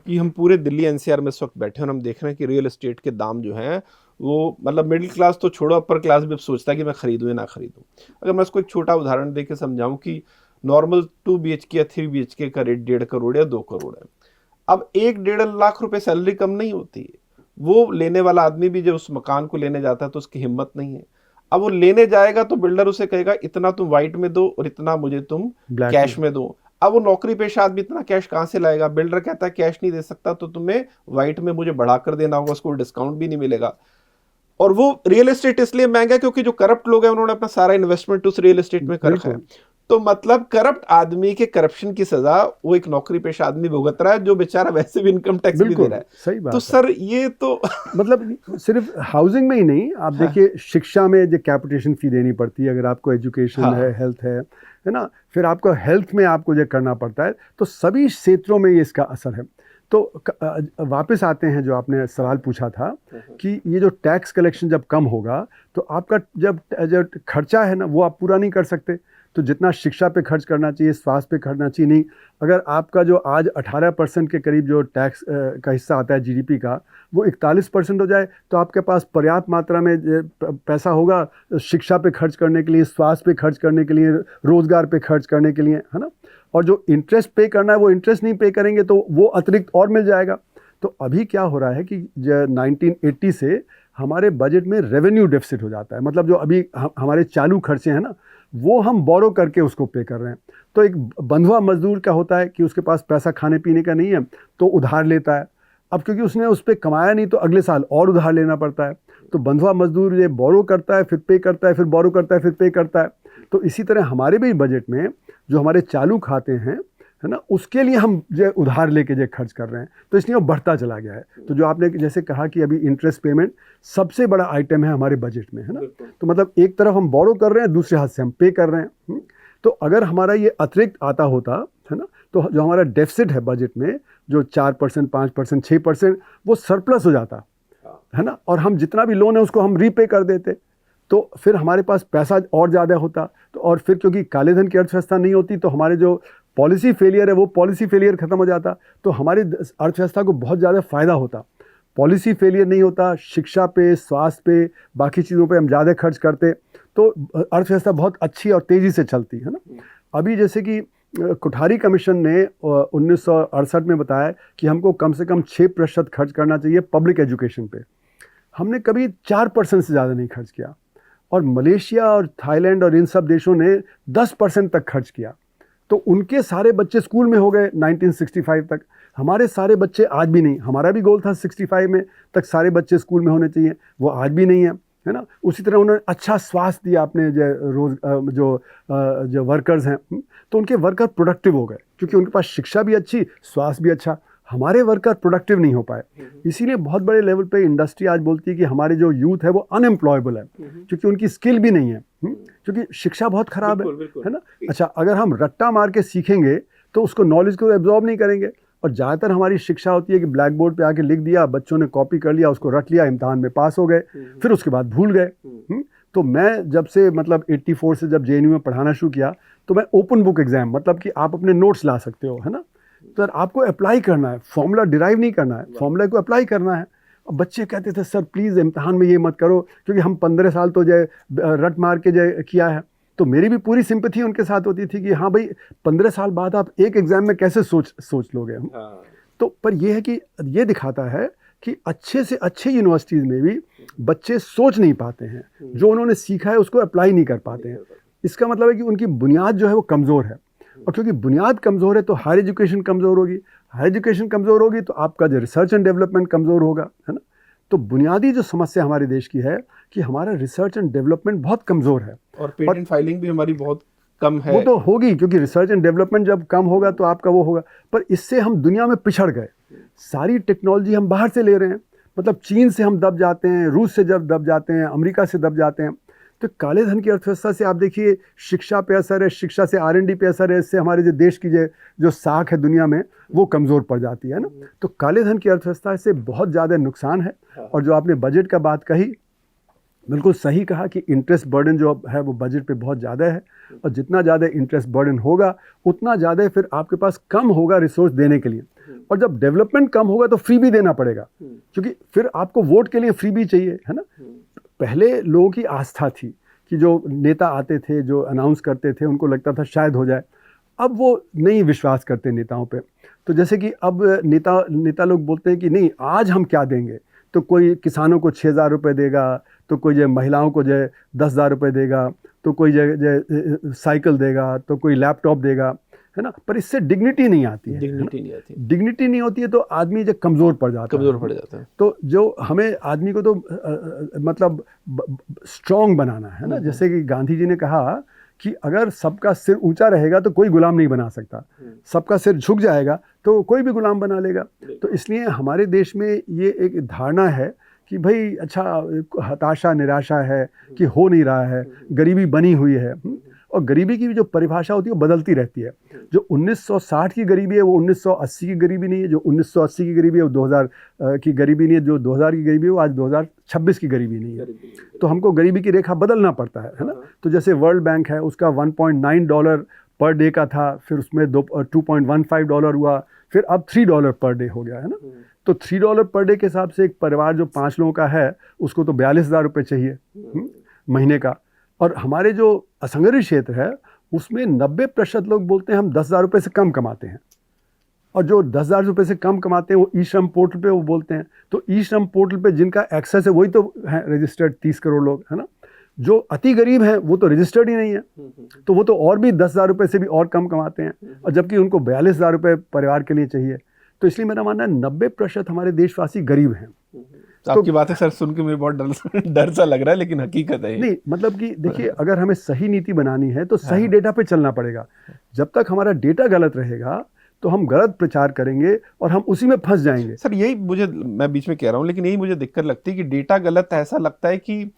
कि हम पूरे दिल्ली एनसीआर में इस वक्त बैठे हैं और हम देख रहे हैं कि रियल एस्टेट के दाम जो हैं वो, मतलब मिडिल क्लास तो छोड़ो, अपर क्लास भी अब सोचता है कि मैं खरीदूं या ना खरीदूं। अगर मैं इसको एक छोटा उदाहरण दे के समझाऊं कि नॉर्मल 2 BHK या 3 BHK का रेट 1.5 करोड़ या 2 करोड़ है। अब 1-1.5 लाख रुपए सैलरी कम नहीं होती है। वो लेने वाला आदमी भी जब उस मकान को लेने जाता है तो उसकी हिम्मत नहीं है। अब वो लेने जाएगा तो बिल्डर उसे कहेगा इतना तुम वाइट में दो और इतना मुझे तुम कैश में दो। अब वो नौकरी पेशा आदमी इतना कैश कहाँ से लाएगा? बिल्डर कहता है कैश नहीं दे सकता तो तुम्हें वाइट में मुझे बढ़ाकर देना होगा, उसको डिस्काउंट भी नहीं मिलेगा। और वो रियल एस्टेट इसलिए महंगा है क्योंकि जो करप्ट लोग हैं उन्होंने अपना सारा इन्वेस्टमेंट उस रियल एस्टेट में कर रखा है। तो मतलब करप्ट आदमी के करप्शन की सजा वो एक नौकरी पेशा आदमी भुगत रहा है जो बेचारा वैसे भी इनकम टैक्स भी दे रहा है। सही बात तो सर ये तो मतलब सिर्फ हाउसिंग में ही नहीं, आप देखिए शिक्षा में जो कैपिटेशन फी देनी पड़ती है, अगर आपको एजुकेशन है, हेल्थ है ना, फिर आपको हेल्थ में आपको जो करना पड़ता है, तो सभी क्षेत्रों में ये इसका असर है। तो वापस आते हैं जो आपने सवाल पूछा था कि ये जो टैक्स कलेक्शन जब कम होगा तो आपका जब खर्चा है ना वो आप पूरा नहीं कर सकते। तो जितना शिक्षा पे खर्च करना चाहिए, स्वास्थ्य पे खर्चना चाहिए, नहीं, अगर आपका जो आज 18% के करीब जो टैक्स का हिस्सा आता है जीडीपी का, वो 41% हो जाए तो आपके पास पर्याप्त मात्रा में पैसा होगा शिक्षा पे खर्च करने के लिए, स्वास्थ्य पे खर्च करने के लिए, रोज़गार पे खर्च करने के लिए, है ना। और जो इंटरेस्ट पे करना है वो इंटरेस्ट नहीं पे करेंगे तो वो अतिरिक्त और मिल जाएगा। तो अभी क्या हो रहा है कि 1980 से हमारे बजट में रेवेन्यू डेफिसिट हो जाता है, मतलब जो अभी हमारे चालू खर्चे हैं ना वो हम बोरो करके उसको पे कर रहे हैं। तो एक बंधुआ मजदूर क्या होता है कि उसके पास पैसा खाने पीने का नहीं है तो उधार लेता है। अब क्योंकि उसने उस पर कमाया नहीं तो अगले साल और उधार लेना पड़ता है। तो बंधुआ मजदूर ये बोरो करता है, फिर पे करता है, फिर बोरो करता है, फिर पे करता है। तो इसी तरह हमारे भी बजट में जो हमारे चालू खाते हैं, है ना, उसके लिए हम जो उधार लेके जो खर्च कर रहे हैं, तो इसलिए वो बढ़ता चला गया है। तो जो आपने जैसे कहा कि अभी इंटरेस्ट पेमेंट सबसे बड़ा आइटम है हमारे बजट में, है ना। तो मतलब एक तरफ हम बोरो कर रहे हैं, दूसरे हाथ से हम पे कर रहे हैं। तो अगर हमारा ये अतिरिक्त आता होता, है ना, तो जो हमारा डेफिसिट है बजट में जो 4%, 5%, 6%, वो सरप्लस हो जाता, है ना, और हम जितना भी लोन है उसको हम रीपे कर देते, तो फिर हमारे पास पैसा और ज़्यादा होता। तो और फिर क्योंकि काले धन की अर्थव्यवस्था नहीं होती तो हमारे जो पॉलिसी फेलियर है वो पॉलिसी फेलियर ख़त्म हो जाता, तो हमारी अर्थव्यवस्था को बहुत ज़्यादा फ़ायदा होता। पॉलिसी फेलियर नहीं होता, शिक्षा पे, स्वास्थ्य पे, बाकी चीज़ों पे हम ज़्यादा खर्च करते तो अर्थव्यवस्था बहुत अच्छी और तेज़ी से चलती, है ना। अभी जैसे कि कोठारी कमीशन ने 1968 में बताया कि हमको कम से कम 6% खर्च करना चाहिए पब्लिक एजुकेशन पे। हमने कभी 4% से ज़्यादा नहीं खर्च किया। और मलेशिया और थाईलैंड और इन सब देशों ने 10% तक खर्च किया। तो उनके सारे बच्चे स्कूल में हो गए 1965 तक, हमारे सारे बच्चे आज भी नहीं। हमारा भी गोल था 65 में तक सारे बच्चे स्कूल में होने चाहिए, वो आज भी नहीं है ना। उसी तरह उन्होंने अच्छा स्वास्थ्य दिया अपने जो वर्कर्स हैं, तो उनके वर्कर प्रोडक्टिव हो गए क्योंकि उनके पास शिक्षा भी अच्छी, स्वास्थ्य भी अच्छा। हमारे वर्कर प्रोडक्टिव नहीं हो पाए, इसीलिए बहुत बड़े लेवल पे इंडस्ट्री आज बोलती है कि हमारे जो यूथ है वो अनएम्प्लॉयबल है क्योंकि उनकी स्किल भी नहीं है, क्योंकि शिक्षा बहुत खराब है ना। अच्छा, अगर हम रट्टा मार के सीखेंगे तो उसको नॉलेज को एब्जॉर्ब नहीं करेंगे। और ज़्यादातर हमारी शिक्षा होती है कि ब्लैक बोर्ड पे आके लिख दिया, बच्चों ने कॉपी कर लिया, उसको रट लिया, इम्तहान में पास हो गए, फिर उसके बाद भूल गए। तो मैं जब से मतलब 84 से जब JNU में पढ़ाना शुरू किया तो मैं ओपन बुक एग्ज़ाम, मतलब कि आप अपने नोट्स ला सकते हो, है ना, तो आपको अप्लाई करना है, फॉर्मूला डिराइव नहीं करना है, फॉर्मूला को अप्लाई करना है। अब बच्चे कहते थे सर प्लीज़ इम्तहान में ये मत करो क्योंकि हम 15 साल तो जय रट मार के जय किया है। तो मेरी भी पूरी सिंपैथी उनके साथ होती थी कि हाँ भाई 15 साल बाद आप एक एग्ज़ाम में कैसे सोच लोगे। तो पर यह है कि ये दिखाता है कि अच्छे से अच्छे यूनिवर्सिटीज़ में भी बच्चे सोच नहीं पाते हैं, जो उन्होंने सीखा है उसको अप्लाई नहीं कर पाते हैं। इसका मतलब है कि उनकी बुनियाद जो है वो कमज़ोर है, और क्योंकि बुनियाद कमज़ोर है तो हायर एजुकेशन कमज़ोर होगी, हायर एजुकेशन कमज़ोर होगी तो आपका जो रिसर्च एंड डेवलपमेंट कमज़ोर होगा, है ना। तो बुनियादी जो समस्या हमारे देश की है कि हमारा रिसर्च एंड डेवलपमेंट बहुत कमज़ोर है, और पेटेंट फाइलिंग भी हमारी बहुत कम है। वो तो होगी क्योंकि रिसर्च एंड डेवलपमेंट जब कम होगा तो आपका वो होगा, पर इससे हम दुनिया में पिछड़ गए। सारी टेक्नोलॉजी हम बाहर से ले रहे हैं, मतलब चीन से हम दब जाते हैं, रूस से जब दब जाते हैं, अमेरिका से दब जाते हैं। तो काले धन की अर्थव्यवस्था से आप देखिए शिक्षा पे असर है, शिक्षा से R&D पे असर है, इससे हमारे जो देश की जो साख है दुनिया में वो कमज़ोर पड़ जाती है ना। तो काले धन की अर्थव्यवस्था से बहुत ज़्यादा नुकसान है। और जो आपने बजट का बात कही, बिल्कुल सही कहा कि इंटरेस्ट बर्डन जो है वो बजट पे बहुत ज़्यादा है, और जितना ज़्यादा इंटरेस्ट बर्डन होगा उतना ज़्यादा फिर आपके पास कम होगा रिसोर्स देने के लिए। और जब डेवलपमेंट कम होगा तो फ्री भी देना पड़ेगा, क्योंकि फिर आपको वोट के लिए फ्री भी चाहिए, है ना। पहले लोगों की आस्था थी कि जो नेता आते थे, जो अनाउंस करते थे, उनको लगता था शायद हो जाए। अब वो नहीं विश्वास करते नेताओं पे। तो जैसे कि अब नेता लोग बोलते हैं कि नहीं आज हम क्या देंगे, तो कोई किसानों को 6,000 रुपये देगा, तो कोई जो महिलाओं को जो 10,000 रुपये देगा, तो कोई जो साइकिल देगा, तो कोई लैपटॉप देगा, है ना। पर इससे डिग्निटी नहीं आती है, डिग्निटी नहीं होती है तो आदमी जो कमज़ोर पड़ जाता है। तो जो हमें आदमी को तो मतलब स्ट्रॉन्ग बनाना है ना। जैसे कि गांधी जी ने कहा कि अगर सबका सिर ऊंचा रहेगा तो कोई गुलाम नहीं बना सकता, सबका सिर झुक जाएगा तो कोई भी गुलाम बना लेगा। तो इसलिए हमारे देश में ये एक धारणा है कि भाई अच्छा हताशा निराशा है कि हो नहीं रहा है, गरीबी बनी हुई है। और गरीबी की जो परिभाषा होती है वो बदलती रहती है। जो 1960 की गरीबी है वो 1980 की गरीबी नहीं है, जो 1980 की गरीबी है वो 2000 की गरीबी नहीं है, जो 2000 की गरीबी है वो आज 2026 की गरीबी नहीं है। तो हमको गरीबी की रेखा बदलना पड़ता है ना। तो जैसे वर्ल्ड बैंक है उसका $1.9 पर डे का था, फिर उसमें $2.15 हुआ, फिर अब $3 पर डे हो गया, है ना। तो $3 पर डे के हिसाब से एक परिवार जो 5 लोगों का है उसको तो 42,000 रुपये चाहिए महीने का। और हमारे जो असंगठित क्षेत्र है उसमें 90% लोग बोलते हैं हम 10,000 रुपये से कम कमाते हैं। और जो 10,000 रुपये से कम कमाते हैं वो ई श्रम पोर्टल पे वो बोलते हैं। तो ई श्रम पोर्टल पे जिनका एक्सेस है वही तो है रजिस्टर्ड 30 करोड़ लोग, है ना। जो अति गरीब हैं वो तो रजिस्टर्ड ही नहीं है, तो वो तो और भी 10,000 रुपये से भी और कम कमाते हैं, और जबकि उनको 42,000 रुपये परिवार के लिए चाहिए। तो इसलिए मेरा मानना है 90% हमारे देशवासी गरीब हैं। तो आपकी बातें सर सुन के मुझे बहुत डर सा लग रहा है, लेकिन हकीकत है नहीं, मतलब कि देखिए अगर हमें सही नीति बनानी है तो सही डेटा पे चलना पड़ेगा। जब तक हमारा डेटा गलत रहेगा तो हम गलत प्रचार करेंगे और हम उसी में फंस जाएंगे। सर यही मुझे, मैं बीच में कह रहा हूँ, लेकिन यही मुझे दिक्कत लगती है कि डेटा गलत है। ऐसा लगता है कि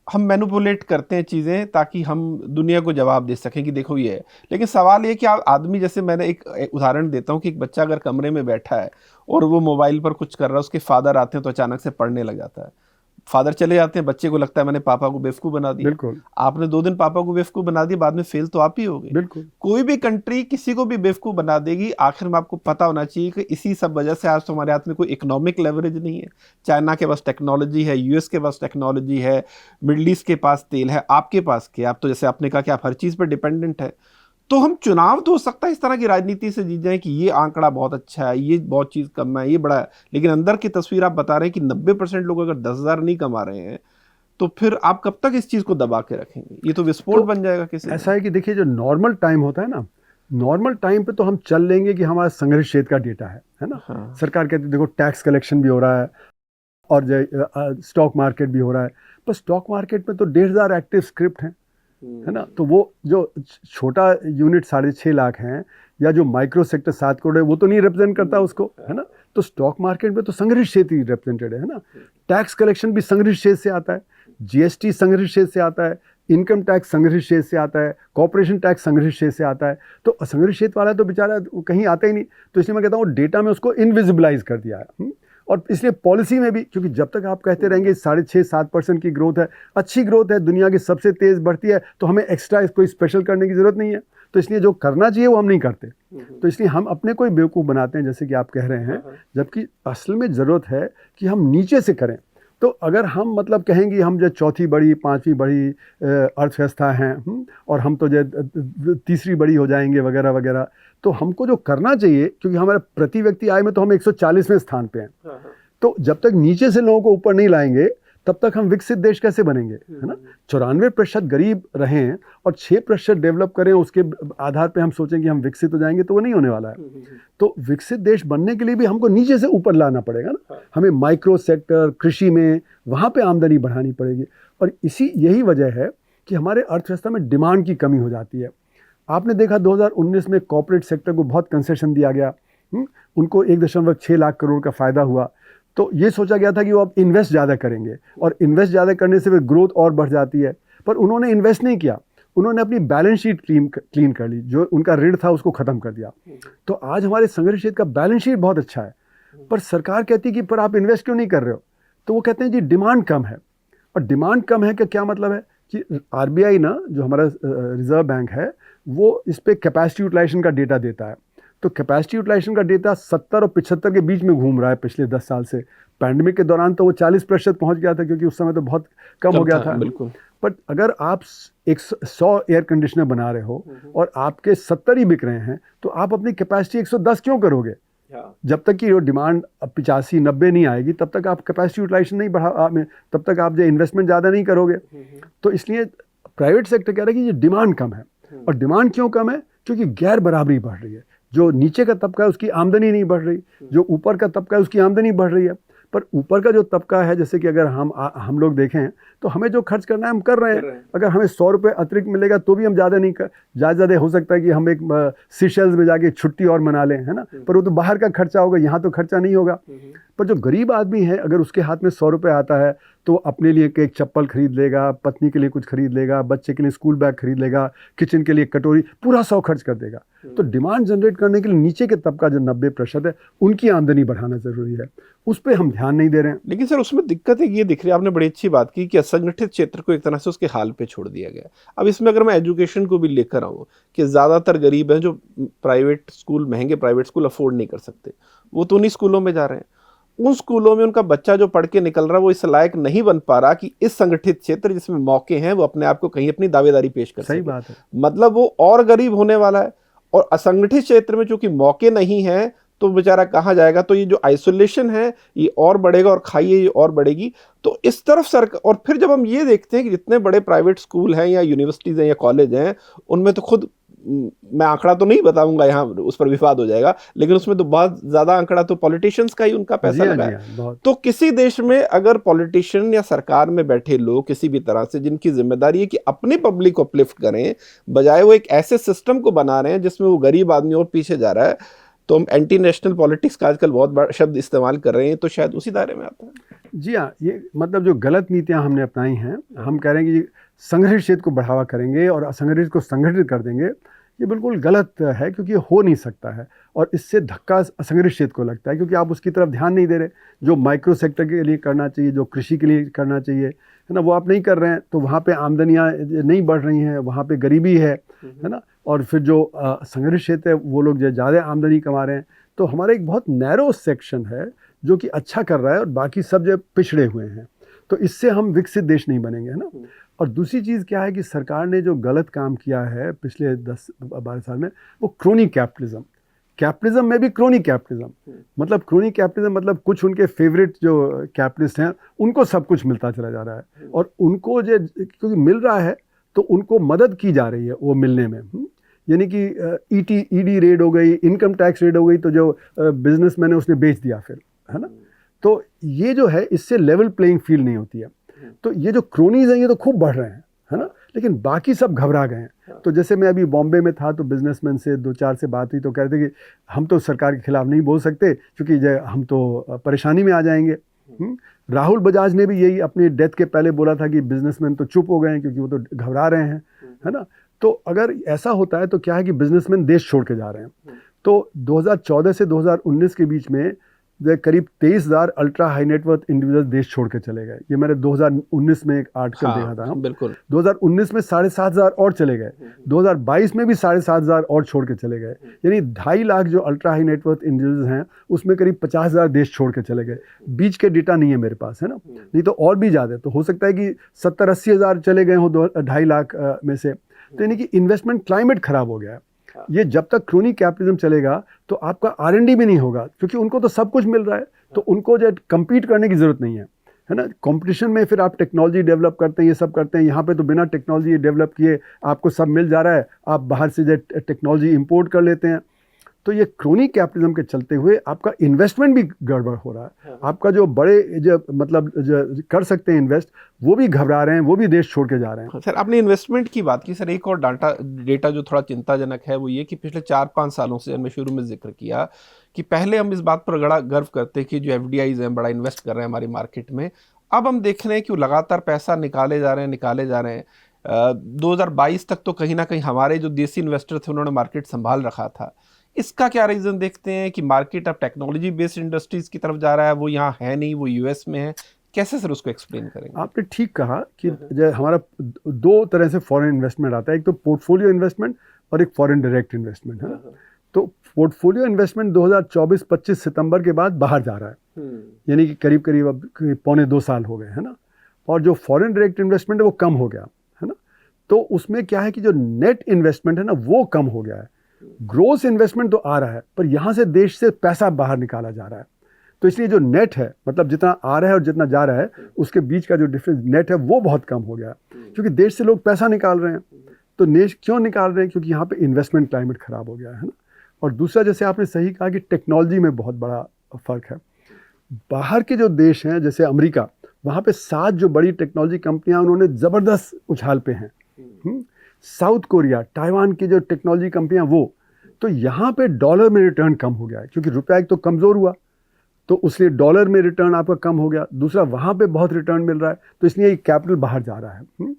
हम मैनिपुलेट करते हैं चीज़ें ताकि हम दुनिया को जवाब दे सकें कि देखो ये है। लेकिन सवाल ये कि आदमी, जैसे मैंने एक उदाहरण देता हूँ कि एक बच्चा अगर कमरे में बैठा है और वो मोबाइल पर कुछ कर रहा है, उसके फादर आते हैं तो अचानक से पढ़ने लग जाता है। फादर चले जाते हैं, बच्चे को लगता है मैंने पापा को बेवकूफ़ बना दिया। बिल्कुल, आपने 2 दिन पापा को बेवकूफ़ बना दिया, बाद में फेल तो आप ही होगे। बिल्कुल, कोई भी कंट्री किसी को भी बेवकूफ़ बना देगी। आखिर में आपको पता होना चाहिए कि इसी सब वजह से आज तो हमारे हाथ में कोई इकोनॉमिक लेवरेज नहीं है। चाइना के पास टेक्नोलॉजी है, यूएस के पास टेक्नोलॉजी है, मिडल ईस्ट के पास तेल है, आपके पास क्या? आप तो जैसे आपने कहा कि आप हर चीज़ पर डिपेंडेंट है। तो हम चुनाव तो हो सकता है इस तरह की राजनीति से जीत जाएं कि ये आंकड़ा बहुत अच्छा है, ये बहुत चीज़ कम है, ये बड़ा है, लेकिन अंदर की तस्वीर आप बता रहे हैं कि 90% लोग अगर 10,000 नहीं कमा रहे हैं तो फिर आप कब तक इस चीज़ को दबा के रखेंगे? ये तो विस्फोट बन जाएगा किसी। ऐसा है कि देखिए जो नॉर्मल टाइम होता है ना, नॉर्मल टाइम पे तो हम चल लेंगे कि हमारा संग्रहित क्षेत्र का डेटा है ना। हाँ। सरकार कहती है देखो टैक्स कलेक्शन भी हो रहा है और जो स्टॉक मार्केट भी हो रहा है, पर स्टॉक मार्केट में तो 1,500 एक्टिव स्क्रिप्ट हैं, है ना। तो वो जो छोटा यूनिट 6.5 लाख हैं या जो माइक्रो सेक्टर 7 करोड़ है वो तो नहीं रिप्रेजेंट करता उसको, है ना। तो स्टॉक मार्केट में तो संग्रहित क्षेत्र ही रिप्रेजेंटेड है ना। टैक्स कलेक्शन भी संग्रहित क्षेत्र से आता है, जीएसटी संग्रहित क्षेत्र से आता है, इनकम टैक्स संग्रहित क्षेत्र से आता है, कॉर्पोरेशन टैक्स संग्रहित क्षेत्र से आता है। तो असंग्रहित क्षेत्र वाला तो बेचारा कहीं आता ही नहीं। तो इसलिए मैं कहता हूँ डेटा में उसको इनविजिबलाइज कर दिया है। और इसलिए पॉलिसी में भी, क्योंकि जब तक आप कहते रहेंगे 6.5-7% की ग्रोथ है, अच्छी ग्रोथ है, दुनिया की सबसे तेज़ बढ़ती है, तो हमें एक्स्ट्रा कोई स्पेशल करने की ज़रूरत नहीं है। तो इसलिए जो करना चाहिए वो हम नहीं करते। तो इसलिए हम अपने को ही बेवकूफ़ बनाते हैं, जैसे कि आप कह रहे हैं, जबकि असल में ज़रूरत है कि हम नीचे से करें। तो अगर हम मतलब कहेंगे हम जो चौथी बड़ी 5वीं बड़ी अर्थव्यवस्था हैं और हम तो जो तीसरी बड़ी हो जाएंगे वगैरह वगैरह, तो हमको जो करना चाहिए, क्योंकि हमारे प्रति व्यक्ति आय में तो हम 140वें स्थान पे हैं। तो जब तक नीचे से लोगों को ऊपर नहीं लाएंगे तब तक हम विकसित देश कैसे बनेंगे, है ना। 94% गरीब रहें और 6% डेवलप करें, उसके आधार पे हम सोचें कि हम विकसित हो जाएंगे, तो वो नहीं होने वाला है। तो विकसित देश बनने के लिए भी हमको नीचे से ऊपर लाना पड़ेगा ना। हमें माइक्रो सेक्टर, कृषि में, वहाँ पे आमदनी बढ़ानी पड़ेगी। और यही वजह है कि हमारे अर्थव्यवस्था में डिमांड की कमी हो जाती है। आपने देखा 2019 में कॉर्पोरेट सेक्टर को बहुत कंसेशन दिया गया, उनको 1.6 लाख करोड़ का फ़ायदा हुआ। तो ये सोचा गया था कि वो अब इन्वेस्ट ज़्यादा करेंगे और इन्वेस्ट ज़्यादा करने से फिर ग्रोथ और बढ़ जाती है, पर उन्होंने इन्वेस्ट नहीं किया, उन्होंने अपनी बैलेंस शीट क्लीन कर ली, जो उनका ऋण था उसको ख़त्म कर दिया। तो आज हमारे संगठित क्षेत्र का बैलेंस शीट बहुत अच्छा है, पर सरकार कहती है कि पर आप इन्वेस्ट क्यों नहीं कर रहे हो? तो वो कहते हैं जी डिमांड कम है। और डिमांड कम है का क्या मतलब है कि आरबीआई ना, जो हमारा रिजर्व बैंक है, वो इस पर कैपेसिटी यूटिलाइजेशन का डेटा देता है। तो कैपेसिटी यूटिलाइजेशन का डेटा 70 और 75 के बीच में घूम रहा है पिछले 10 साल से। पैंडेमिक के दौरान तो वो 40% पहुंच गया था, क्योंकि उस समय तो बहुत कम हो गया था। बिल्कुल। बट अगर आप 100 एयर कंडीशनर बना रहे हो और आपके 70 ही बिक रहे हैं, तो आप अपनी कैपेसिटी 110 क्यों करोगे? जब तक कि वो डिमांड 85-90 नहीं आएगी, तब तक आप कैपेसिटी यूटिलाइजेशन नहीं बढ़ा, तब तक आप जो इन्वेस्टमेंट ज़्यादा नहीं करोगे। तो इसलिए प्राइवेट सेक्टर कह रहा है कि ये डिमांड कम है। और डिमांड क्यों कम है? क्योंकि गैर बराबरी बढ़ रही है। जो नीचे का तबका है उसकी आमदनी नहीं बढ़ रही, जो ऊपर का तबका है उसकी आमदनी बढ़ रही है। पर ऊपर का जो तबका है, जैसे कि अगर हम लोग देखें तो हमें जो खर्च करना है हम कर रहे हैं। अगर हमें 100 रुपये अतिरिक्त मिलेगा तो भी हम ज़्यादा नहीं कर, ज़्यादा हो सकता है कि हम एक सीशेल्स में जाके छुट्टी और मना लें, है ना, पर वो तो बाहर का खर्चा होगा, यहाँ तो खर्चा नहीं होगा। पर जो गरीब आदमी है, अगर उसके हाथ में 100 रुपये आता है तो वो अपने लिए एक चप्पल खरीद लेगा, पत्नी के लिए कुछ खरीद लेगा, बच्चे के लिए स्कूल बैग खरीद लेगा, किचन के लिए कटोरी, पूरा 100 खर्च कर देगा। तो डिमांड जनरेट करने के लिए नीचे के तबका जो 90% है, उनकी आमदनी बढ़ाना ज़रूरी है। उस पर हम ध्यान नहीं दे रहे हैं। लेकिन सर उसमें दिक्कत है, ये दिख रही है, आपने बड़ी अच्छी बात की कि असंगठित क्षेत्र को एक तरह से उसके हाल पे छोड़ दिया गया। अब इसमें अगर मैं एजुकेशन को भी लेकर आऊँ कि ज़्यादातर गरीब हैं जो प्राइवेट स्कूल, महंगे प्राइवेट स्कूल अफोर्ड नहीं कर सकते, वो तो उन्हीं स्कूलों में जा रहे हैं। उन स्कूलों में उनका बच्चा जो पढ़ के निकल रहा है वो इस लायक नहीं बन पा रहा कि इस संगठित क्षेत्र जिसमें मौके हैं वो अपने आप को कहीं अपनी दावेदारी पेश कर सके। सही बात है। मतलब वो और गरीब होने वाला है। और असंगठित क्षेत्र में चूंकि मौके नहीं है तो बेचारा कहाँ जाएगा? तो ये जो आइसोलेशन है ये और बढ़ेगा और खाइए ये और बढ़ेगी। तो इस तरफ सरकार, और फिर जब हम ये देखते हैं कि जितने बड़े प्राइवेट स्कूल हैं या यूनिवर्सिटीज़ हैं या कॉलेज हैं, उनमें तो खुद, मैं आंकड़ा तो नहीं बताऊंगा यहाँ, उस पर विवाद हो जाएगा, लेकिन उसमें तो बहुत ज़्यादा आंकड़ा तो पॉलिटिशियंस का ही उनका पैसा लगा है। तो किसी देश में अगर पॉलिटिशियन या सरकार में बैठे लोग किसी भी तरह से, जिनकी जिम्मेदारी है कि अपनी पब्लिक को अपलिफ्ट करें, बजाय वो एक ऐसे सिस्टम को बना रहे हैं जिसमें वो गरीब आदमी और पीछे जा रहा है, तो हम एंटी नेशनल पॉलिटिक्स का आजकल बहुत बड़ा शब्द इस्तेमाल कर रहे हैं, तो शायद उसी दायरे में आता है। जी हाँ, ये मतलब जो गलत नीतियाँ हमने अपनाई हैं, हम कह रहे हैं कि संगठित क्षेत्र को बढ़ावा करेंगे और असंगठित को संगठित कर देंगे, ये बिल्कुल गलत है, क्योंकि ये हो नहीं सकता है। और इससे धक्का असंगठित क्षेत्र को लगता है, क्योंकि आप उसकी तरफ ध्यान नहीं दे रहे। जो माइक्रो सेक्टर के लिए करना चाहिए, जो कृषि के लिए करना चाहिए, है ना, वो आप नहीं कर रहे हैं। तो वहाँ पे आमदनियाँ नहीं बढ़ रही हैं, वहाँ पे गरीबी है ना। और फिर जो संगठित क्षेत्र है वो लोग जो ज़्यादा आमदनी कमा रहे हैं। तो हमारा एक बहुत नैरो सेक्शन है जो कि अच्छा कर रहा है और बाकी सब जो पिछड़े हुए हैं। तो इससे हम विकसित देश नहीं बनेंगे, है ना। और दूसरी चीज़ क्या है कि सरकार ने जो गलत काम किया है पिछले 10-12 साल में, वो क्रोनी कैपिटलिज्म में भी क्रोनी कैपिटलिज्म, मतलब क्रोनी कैपिटलिज्म मतलब कुछ उनके फेवरेट जो कैपिटलिस्ट हैं उनको सब कुछ मिलता चला जा रहा है, और उनको जो क्योंकि मिल रहा है तो उनको मदद की जा रही है वो मिलने में। यानी कि ईडी रेड हो गई, इनकम टैक्स रेड हो गई, तो जो बिजनेसमैन है उसने बेच दिया फिर, है ना। तो ये जो है, इससे लेवल प्लेइंग फील्ड नहीं होती है। तो ये जो क्रोनीज हैं ये तो खूब बढ़ रहे हैं, है ना, लेकिन बाकी सब घबरा गए हैं। तो जैसे मैं अभी बॉम्बे में था तो बिजनेसमैन से 2-4 से बात हुई, तो कह रहे थे कि हम तो सरकार के खिलाफ नहीं बोल सकते क्योंकि हम तो परेशानी में आ जाएंगे। राहुल बजाज ने भी यही अपनी डेथ के पहले बोला था कि बिजनेसमैन तो चुप हो गए हैं क्योंकि वो तो घबरा रहे हैं, है ना। तो अगर ऐसा होता है तो क्या है कि बिजनेसमैन देश छोड़ के जा रहे हैं। तो 2014 से 2019 के बीच में करीब 23,000 अल्ट्रा हाई नेटवर्थ इंडिविजुअल देश छोड़ के चले गए। ये मैंने 2019 में एक आर्टिकल देखा था। बिल्कुल। 2019 में 7,500 और चले गए, 2022 में भी 7,500 और छोड़ के चले गए। यानी 2.5 लाख जो अल्ट्रा हाई नेटवर्थ इंडिविजुअल्स हैं उसमें करीब 50,000 देश छोड़ के चले गए। बीच के डेटा नहीं है मेरे पास, है ना, नहीं तो और भी ज़्यादा। तो हो सकता है कि 70-80 हज़ार चले गए हों 2.5 लाख में से। तो यानी कि इन्वेस्टमेंट क्लाइमेट ख़राब हो गया है। ये जब तक क्रोनी कैपिटलिज्म चलेगा तो आपका R&D भी नहीं होगा, क्योंकि उनको तो सब कुछ मिल रहा है, तो उनको जो कम्पीट करने की ज़रूरत नहीं है, है ना। कंपटीशन में फिर आप टेक्नोलॉजी डेवलप करते हैं, ये सब करते हैं। यहाँ पे तो बिना टेक्नोलॉजी डेवलप किए आपको सब मिल जा रहा है, आप बाहर से जो टेक्नोलॉजी इंपोर्ट कर लेते हैं। तो ये क्रोनी कैपिटलिज्म के चलते हुए आपका इन्वेस्टमेंट भी गड़बड़ हो रहा है। आपका जो बड़े जो मतलब जो कर सकते हैं इन्वेस्ट, वो भी घबरा रहे हैं, वो भी देश छोड़ के जा रहे हैं। सर आपने इन्वेस्टमेंट की बात की, सर एक और डेटा जो थोड़ा चिंताजनक है वो ये कि पिछले 4-5 सालों से हमने शुरू में जिक्र किया कि पहले हम इस बात पर बड़ा गर्व करते कि जो एफडीआईज हैं बड़ा इन्वेस्ट कर रहे हैं हमारी मार्केट में। अब हम देख रहे हैं कि वो लगातार पैसा निकाले जा रहे हैं। 2022 तक तो कहीं ना कहीं हमारे जो देसी इन्वेस्टर थे उन्होंने मार्केट संभाल रखा था। इसका क्या रीजन देखते हैं कि मार्केट अब टेक्नोलॉजी बेस्ड इंडस्ट्रीज की तरफ जा रहा है, वो यहाँ है नहीं, वो यूएस में है? कैसे सर उसको एक्सप्लेन करेंगे? आपने ठीक कहा कि हमारा दो तरह से फॉरेन इन्वेस्टमेंट आता है, एक तो पोर्टफोलियो इन्वेस्टमेंट और एक फॉरेन डायरेक्ट इन्वेस्टमेंट, है ना। तो पोर्टफोलियो इन्वेस्टमेंट 2024-25 सितंबर के बाद बाहर जा रहा है, यानी कि करीब करीब अब 1.25-2 साल हो गए, है ना। और जो फॉरेन डायरेक्ट इन्वेस्टमेंट है वो कम हो गया, है ना। तो उसमें क्या है कि जो नेट इन्वेस्टमेंट है ना वो कम हो गया है। ग्रोस इन्वेस्टमेंट तो आ रहा है पर यहाँ से देश से पैसा बाहर निकाला जा रहा है। तो इसलिए जो नेट है, मतलब जितना आ रहा है और जितना जा रहा है उसके बीच का जो डिफरेंस नेट है वो बहुत कम हो गया है, क्योंकि देश से लोग पैसा निकाल रहे हैं। तो देश क्यों निकाल रहे हैं? क्योंकि यहाँ पे इन्वेस्टमेंट क्लाइमेट खराब हो गया है ना। और दूसरा, जैसे आपने सही कहा कि टेक्नोलॉजी में बहुत बड़ा फ़र्क है। बाहर के जो देश हैं जैसे अमेरिका, वहाँ पे 7 जो बड़ी टेक्नोलॉजी कंपनियाँ उन्होंने ज़बरदस्त उछाल पे हैं। साउथ कोरिया, ताइवान की जो टेक्नोलॉजी कंपनियाँ वो, तो यहाँ पे डॉलर में रिटर्न कम हो गया है, क्योंकि रुपया एक तो कमज़ोर हुआ तो उसलिए डॉलर में रिटर्न आपका कम हो गया। दूसरा, वहाँ पे बहुत रिटर्न मिल रहा है तो इसलिए ये कैपिटल बाहर जा रहा है।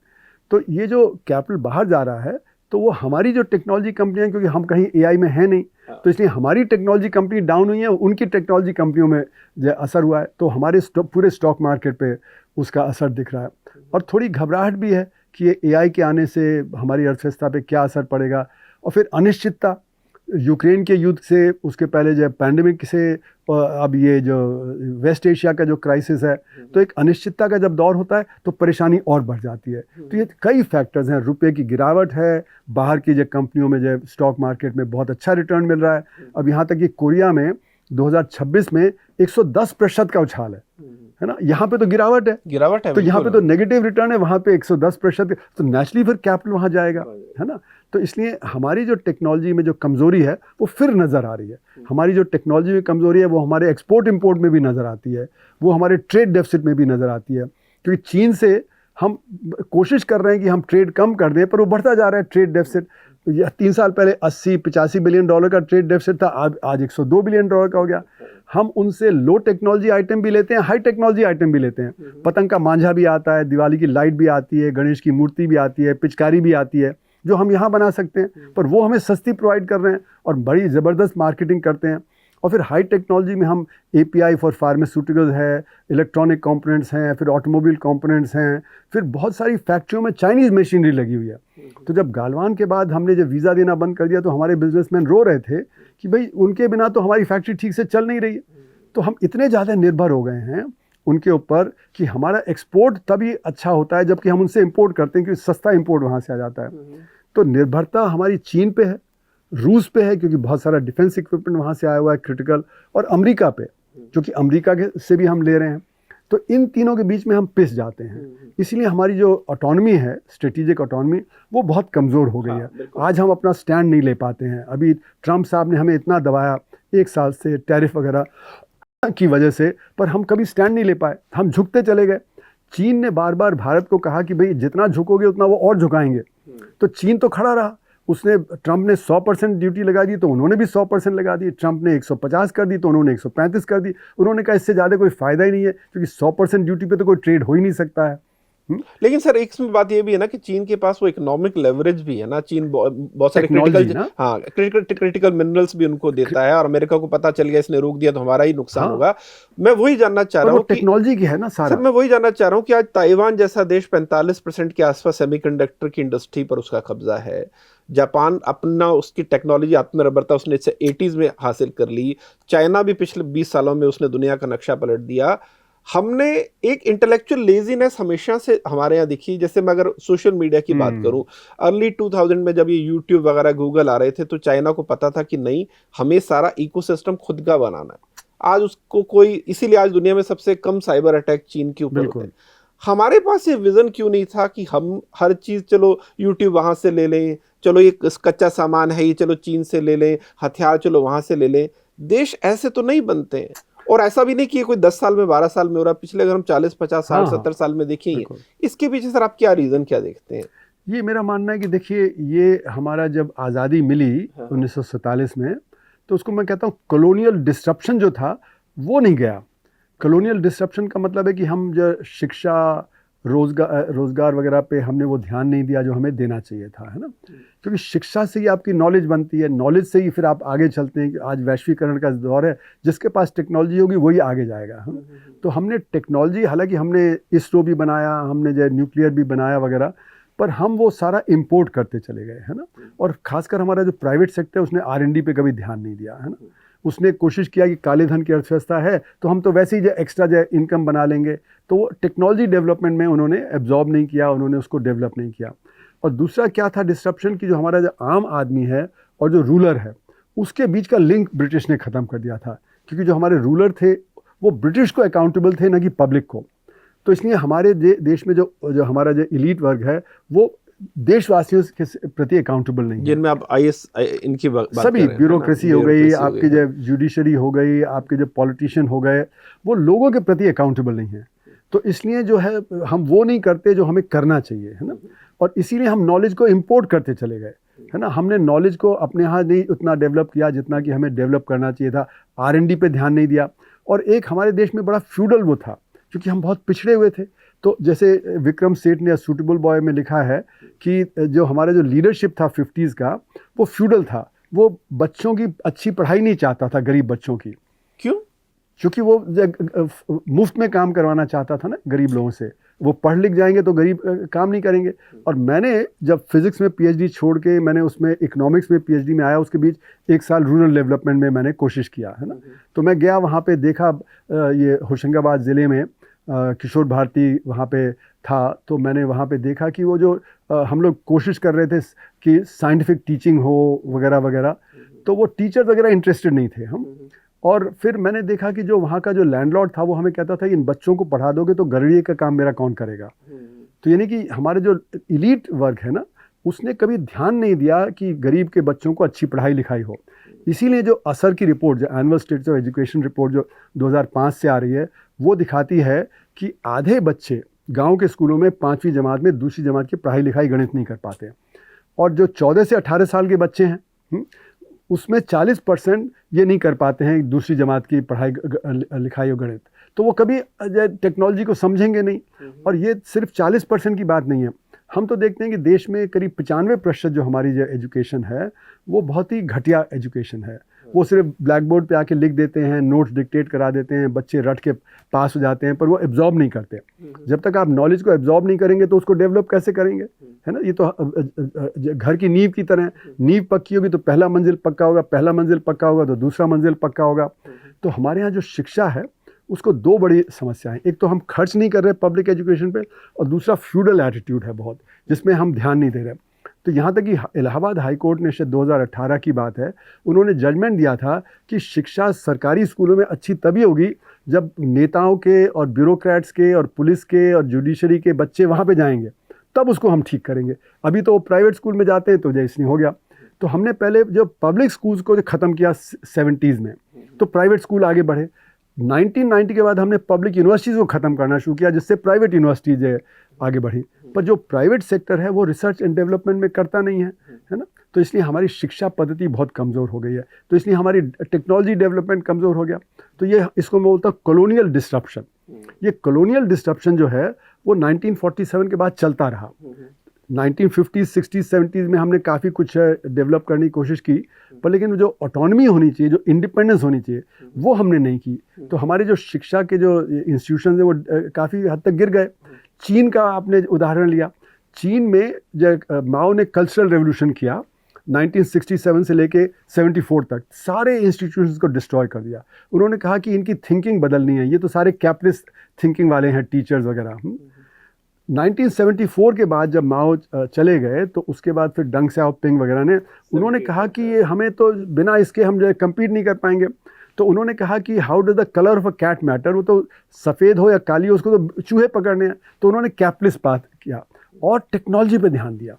तो ये जो कैपिटल बाहर जा रहा है तो वो हमारी जो टेक्नोलॉजी कंपनियाँ, क्योंकि हम कहीं एआई में है नहीं, तो इसलिए हमारी टेक्नोलॉजी कंपनी डाउन हुई है, उनकी टेक्नोलॉजी कंपनियों में जो असर हुआ है। तो हमारे पूरे स्टॉक मार्केट पे उसका असर दिख रहा है। और थोड़ी घबराहट भी है कि ये एआई के आने से हमारी अर्थव्यवस्था पे क्या असर पड़ेगा। और फिर अनिश्चितता, यूक्रेन के युद्ध से, उसके पहले जो पैंडेमिक से, अब ये जो वेस्ट एशिया का जो क्राइसिस है, तो एक अनिश्चितता का जब दौर होता है तो परेशानी और बढ़ जाती है। तो ये कई फैक्टर्स हैं, रुपए की गिरावट है, बाहर की जो कंपनियों में जो स्टॉक मार्केट में बहुत अच्छा रिटर्न मिल रहा है। अब यहाँ तक कि कोरिया में 2026 में 110% का उछाल है ना। यहाँ पे तो गिरावट है तो यहाँ पे तो नेगेटिव रिटर्न है, वहाँ पे 110%, तो नेचुरली फिर कैपिटल वहाँ जाएगा, है ना। तो इसलिए हमारी जो टेक्नोलॉजी में जो कमज़ोरी है वो फिर नज़र आ रही है। हमारी जो टेक्नोलॉजी में कमज़ोरी है वो हमारे एक्सपोर्ट इंपोर्ट में भी नज़र आती है, वो हमारे ट्रेड डेफिसिट में भी नज़र आती है। क्योंकि चीन से हम कोशिश कर रहे हैं कि हम ट्रेड कम कर दें, पर वो बढ़ता जा रहा है ट्रेड डेफिसिट। 3 साल पहले 80-85 बिलियन डॉलर का ट्रेड डेफिसिट था, आज 102 बिलियन डॉलर का हो गया। हम उनसे लो टेक्नोलॉजी आइटम भी लेते हैं, हाई टेक्नोलॉजी आइटम भी लेते हैं। पतंग का मांझा भी आता है, दिवाली की लाइट भी आती है, गणेश की मूर्ति भी आती है, पिचकारी भी आती है, जो हम यहाँ बना सकते हैं, पर वो हमें सस्ती प्रोवाइड कर रहे हैं और बड़ी ज़बरदस्त मार्केटिंग करते हैं। और फिर हाई टेक्नोलॉजी में हम API फॉर फार्मास्यूटिकल्स है, इलेक्ट्रॉनिक कंपोनेंट्स हैं, फिर ऑटोमोबाइल कंपोनेंट्स हैं, फिर बहुत सारी फैक्ट्रियों में चाइनीज़ मशीनरी लगी हुई है। तो जब गालवान के बाद हमने जब वीज़ा देना बंद कर दिया तो हमारे बिजनेसमैन रो रहे थे कि भाई उनके बिना तो हमारी फैक्ट्री ठीक से चल नहीं रही है। तो हम इतने ज़्यादा निर्भर हो गए हैं उनके ऊपर कि हमारा एक्सपोर्ट तभी अच्छा होता है जबकि हम उनसे इंपोर्ट करते हैं, क्योंकि सस्ता इंपोर्ट वहाँ से आ जाता है। तो निर्भरता हमारी चीन पे है, रूस पे है, क्योंकि बहुत सारा डिफेंस इक्विपमेंट वहाँ से आया हुआ है क्रिटिकल, और अमेरिका पे, क्योंकि अमेरिका से भी हम ले रहे हैं। तो इन तीनों के बीच में हम पिस जाते हैं। इसलिए हमारी जो ऑटोनॉमी है, स्ट्रेटेजिक ऑटोनॉमी, वो बहुत कमज़ोर हो गई है। आज हम अपना स्टैंड नहीं ले पाते हैं। अभी ट्रम्प साहब ने हमें इतना दबाया 1 साल से टैरिफ वगैरह की वजह से, पर हम कभी स्टैंड नहीं ले पाए, हम झुकते चले गए। चीन ने बार बार भारत को कहा कि भाई जितना झुकोगे उतना वो और झुकाएंगे, तो चीन तो खड़ा रहा। उसने, ट्रम्प ने 100% ड्यूटी लगा दी तो उन्होंने भी 100% लगा दी। ट्रम्प ने 150 कर दी तो उन्होंने 135 कर दी। उन्होंने कहा इससे ज़्यादा कोई फ़ायदा ही नहीं है, क्योंकि 100% ड्यूटी पे तो कोई ट्रेड हो ही नहीं सकता है। लेकिन सर एक इसमें बात ये भी है ना कि चीन के पास वो इकोनॉमिक लेवरेज भी है ना। चीन बहुत सारे क्रिटिकल मिनरल्स भी उनको देता है, और अमेरिका को पता चल गया इसने रोक दिया तो हमारा ही नुकसान होगा। मैं वही जानना चाह रहा हूँ, टेक्नोलॉजी की है ना सारा। सर मैं वही जानना चाह रहा हूँ कि आज ताइवान जैसा देश 45% के आसपास सेमीकंडक्टर की इंडस्ट्री पर उसका कब्जा है। जापान अपना, उसकी टेक्नोलॉजी आत्मनिर्भरता उसने 80s में हासिल कर ली। चाइना भी पिछले 20 सालों में उसने दुनिया का नक्शा पलट दिया। हमने एक इंटेलेक्चुअल लेजीनेस हमेशा से हमारे यहाँ दिखी। जैसे मैं अगर सोशल मीडिया की बात करूं, अर्ली 2000 में जब ये यूट्यूब वगैरह गूगल आ रहे थे तो चाइना को पता था कि नहीं, हमें सारा इकोसिस्टम खुद का बनाना है। आज उसको कोई, इसीलिए आज दुनिया में सबसे कम साइबर अटैक चीन के ऊपर होते हैं। हमारे पास ये विजन क्यों नहीं था कि हम हर चीज, चलो यूट्यूब वहां से ले लें, चलो ये कच्चा सामान है ये चलो चीन से ले लें, हथियार चलो वहां से ले लें। देश ऐसे तो नहीं बनते हैं, और ऐसा भी नहीं कि ये कोई 10 साल में 12 साल में हो रहा, पिछले अगर हम 40 50 60 70 साल में देखेंगे। इसके पीछे सर आप क्या रीजन क्या देखते हैं? ये मेरा मानना है कि देखिए, ये हमारा जब आज़ादी मिली 1947 में, तो उसको मैं कहता हूँ कॉलोनियल डिस्ट्रप्शन जो था वो नहीं गया। कॉलोनियल डिस्ट्रप्शन का मतलब है कि हम जो शिक्षा, रोज़गार वगैरह पे हमने वो ध्यान नहीं दिया जो हमें देना चाहिए था, है ना। क्योंकि शिक्षा से ही आपकी नॉलेज बनती है, नॉलेज से ही फिर आप आगे चलते हैं। कि आज वैश्वीकरण का दौर है, जिसके पास टेक्नोलॉजी होगी वही आगे जाएगा, है ना। तो हमने टेक्नोलॉजी, हालांकि हमने इसरो भी बनाया, हमने जो न्यूक्लियर भी बनाया वगैरह, पर हम वो सारा इंपोर्ट करते चले गए, है ना। और खासकर हमारा जो प्राइवेट सेक्टर है उसने R&D पे कभी ध्यान नहीं दिया, है ना। उसने कोशिश किया कि काले धन की अर्थव्यवस्था है तो हम तो वैसे ही जो एक्स्ट्रा जो इनकम बना लेंगे, तो वो टेक्नोलॉजी डेवलपमेंट में उन्होंने एब्जॉर्ब नहीं किया, उन्होंने उसको डेवलप नहीं किया। और दूसरा क्या था डिस्ट्रप्शन की, जो हमारा जो आम आदमी है और जो रूलर है उसके बीच का लिंक ब्रिटिश ने ख़त्म कर दिया था। क्योंकि जो हमारे रूलर थे वो ब्रिटिश को अकाउंटेबल थे, ना कि पब्लिक को। तो इसलिए हमारे देश में जो हमारा जो इलीट वर्ग है वो देशवासियों के प्रति अकाउंटेबल नहीं है। जिनमें आप IAS इनकी बात सभी ब्यूरोक्रेसी हो गई, आपकी जो जुडिशरी हो गई, आपके जो पॉलिटिशियन हो गए, वो लोगों के प्रति अकाउंटेबल नहीं है। तो इसलिए जो है हम वो नहीं करते जो हमें करना चाहिए, है ना। और इसीलिए हम नॉलेज को इंपोर्ट करते चले गए, है ना। हमने नॉलेज को अपने यहाँ नहीं उतना डेवलप किया जितना कि हमें डेवलप करना चाहिए था। R&D पे ध्यान नहीं दिया। और एक हमारे देश में बड़ा फ्यूडल वो था, क्योंकि हम बहुत पिछड़े हुए थे। तो जैसे विक्रम सेठ ने सूटेबल बॉय में लिखा है कि जो हमारा जो लीडरशिप था 50s का, वो फ्यूडल था। वो बच्चों की अच्छी पढ़ाई नहीं चाहता था, गरीब बच्चों की। क्यों? क्योंकि वो मुफ्त में काम करवाना चाहता था ना गरीब लोगों से। वो पढ़ लिख जाएंगे तो गरीब काम नहीं करेंगे। और मैंने जब फिज़िक्स में PhD छोड़ के मैंने उसमें इकोनॉमिक्स में PhD में आया, उसके बीच 1 साल रूरल डेवलपमेंट में मैंने कोशिश किया, है ना। तो मैं गया वहाँ पे, देखा ये होशंगाबाद ज़िले में किशोर भारती वहाँ पे था। तो मैंने वहाँ पे देखा कि वो जो हम लोग कोशिश कर रहे थे कि साइंटिफिक टीचिंग हो वगैरह वगैरह, तो वो टीचर वगैरह इंटरेस्टेड नहीं थे हम। और फिर मैंने देखा कि जो वहाँ का जो लैंडलॉर्ड था वो हमें कहता था कि इन बच्चों को पढ़ा दोगे तो गरीबी का काम मेरा कौन करेगा। तो यानी कि हमारे जो इलीट वर्ग है ना, उसने कभी ध्यान नहीं दिया कि गरीब के बच्चों को अच्छी पढ़ाई लिखाई हो। इसीलिए जो असर की रिपोर्ट, जो annual states of education report जो 2005 से आ रही है, वो दिखाती है कि आधे बच्चे गांव के स्कूलों में 5वीं जमात में दूसरी जमात की पढ़ाई लिखाई गणित नहीं कर पाते। और जो 14 से 18 साल के बच्चे हैं उसमें 40% ये नहीं कर पाते हैं दूसरी जमात की पढ़ाई लिखाई और गणित। तो वो कभी टेक्नोलॉजी को समझेंगे नहीं। और ये सिर्फ 40% की बात नहीं है। हम तो देखते हैं कि देश में करीब 95% जो हमारी जो एजुकेशन है वो बहुत ही घटिया एजुकेशन है। वो सिर्फ ब्लैक बोर्ड पे आके लिख देते हैं, नोट्स डिक्टेट करा देते हैं, बच्चे रट के पास हो जाते हैं, पर वो एब्जॉर्ब नहीं करते। जब तक आप नॉलेज को एब्जॉर्ब नहीं करेंगे तो उसको डेवलप कैसे करेंगे, है ना। ये तो घर की नींव की तरह, नींव पक्की होगी तो पहला मंजिल पक्का होगा, पहला मंजिल पक्का होगा तो दूसरा मंजिल पक्का होगा। तो हमारे यहाँ जो शिक्षा है उसको 2 बड़ी समस्याएं, एक तो हम खर्च नहीं कर रहे पब्लिक एजुकेशन पे, और दूसरा फ्यूडल एटीट्यूड है बहुत, जिसमें हम ध्यान नहीं दे रहे। तो यहाँ तक कि इलाहाबाद हाई कोर्ट ने शायद 2018 की बात है, उन्होंने जजमेंट दिया था कि शिक्षा सरकारी स्कूलों में अच्छी तभी होगी जब नेताओं के और ब्यूरोक्रेट्स के और पुलिस के और जुडिशरी के बच्चे वहाँ पे जाएंगे, तब उसको हम ठीक करेंगे। अभी तो प्राइवेट स्कूल में जाते हैं तो जैसे हो गया। तो हमने पहले जो पब्लिक स्कूल्स को ख़त्म किया 70s में, तो प्राइवेट स्कूल आगे बढ़े। 1990 के बाद हमने पब्लिक यूनिवर्सिटीज़ को ख़त्म करना शुरू किया, जिससे प्राइवेट यूनिवर्सिटीज़ आगे बढ़ी। पर जो प्राइवेट सेक्टर है वो रिसर्च एंड डेवलपमेंट में करता नहीं है ना। तो इसलिए हमारी शिक्षा पद्धति बहुत कमज़ोर हो गई है। तो इसलिए हमारी टेक्नोलॉजी डेवलपमेंट कमज़ोर हो गया। तो ये इसको मैं बोलता हूँ कॉलोनियल डिस्ट्रप्शन। ये कॉलोनियल डिस्ट्रप्शन जो है वो 1947 के बाद चलता रहा। 1950s, 60s, 70s में हमने काफ़ी कुछ डेवलप करने की कोशिश की, पर लेकिन जो ऑटोनॉमी होनी चाहिए, जो इंडिपेंडेंस होनी चाहिए, वो हमने नहीं की। तो हमारे जो शिक्षा के जो इंस्टीट्यूशन है वो काफ़ी हद तक गिर गए। चीन का आपने उदाहरण लिया। चीन में जब माओ ने कल्चरल रेवोल्यूशन किया 1967 से लेके 74 तक, सारे इंस्टीट्यूशंस को डिस्ट्रॉय कर दिया। उन्होंने कहा कि इनकी थिंकिंग बदलनी है, ये तो सारे कैपिटलिस्ट थिंकिंग वाले हैं, टीचर्स वगैरह। 1974 के बाद जब माओ चले गए तो उसके बाद फिर डंग स्याओपिंग वगैरह ने उन्होंने कहा कि ये हमें तो बिना इसके हम जो है कम्पीट नहीं कर पाएंगे। तो उन्होंने कहा कि how does the colour of a cat matter, वो तो सफ़ेद हो या काली हो उसको तो चूहे पकड़ने हैं। तो उन्होंने कैपिटलिस्ट पाथ किया और टेक्नोलॉजी पे ध्यान दिया।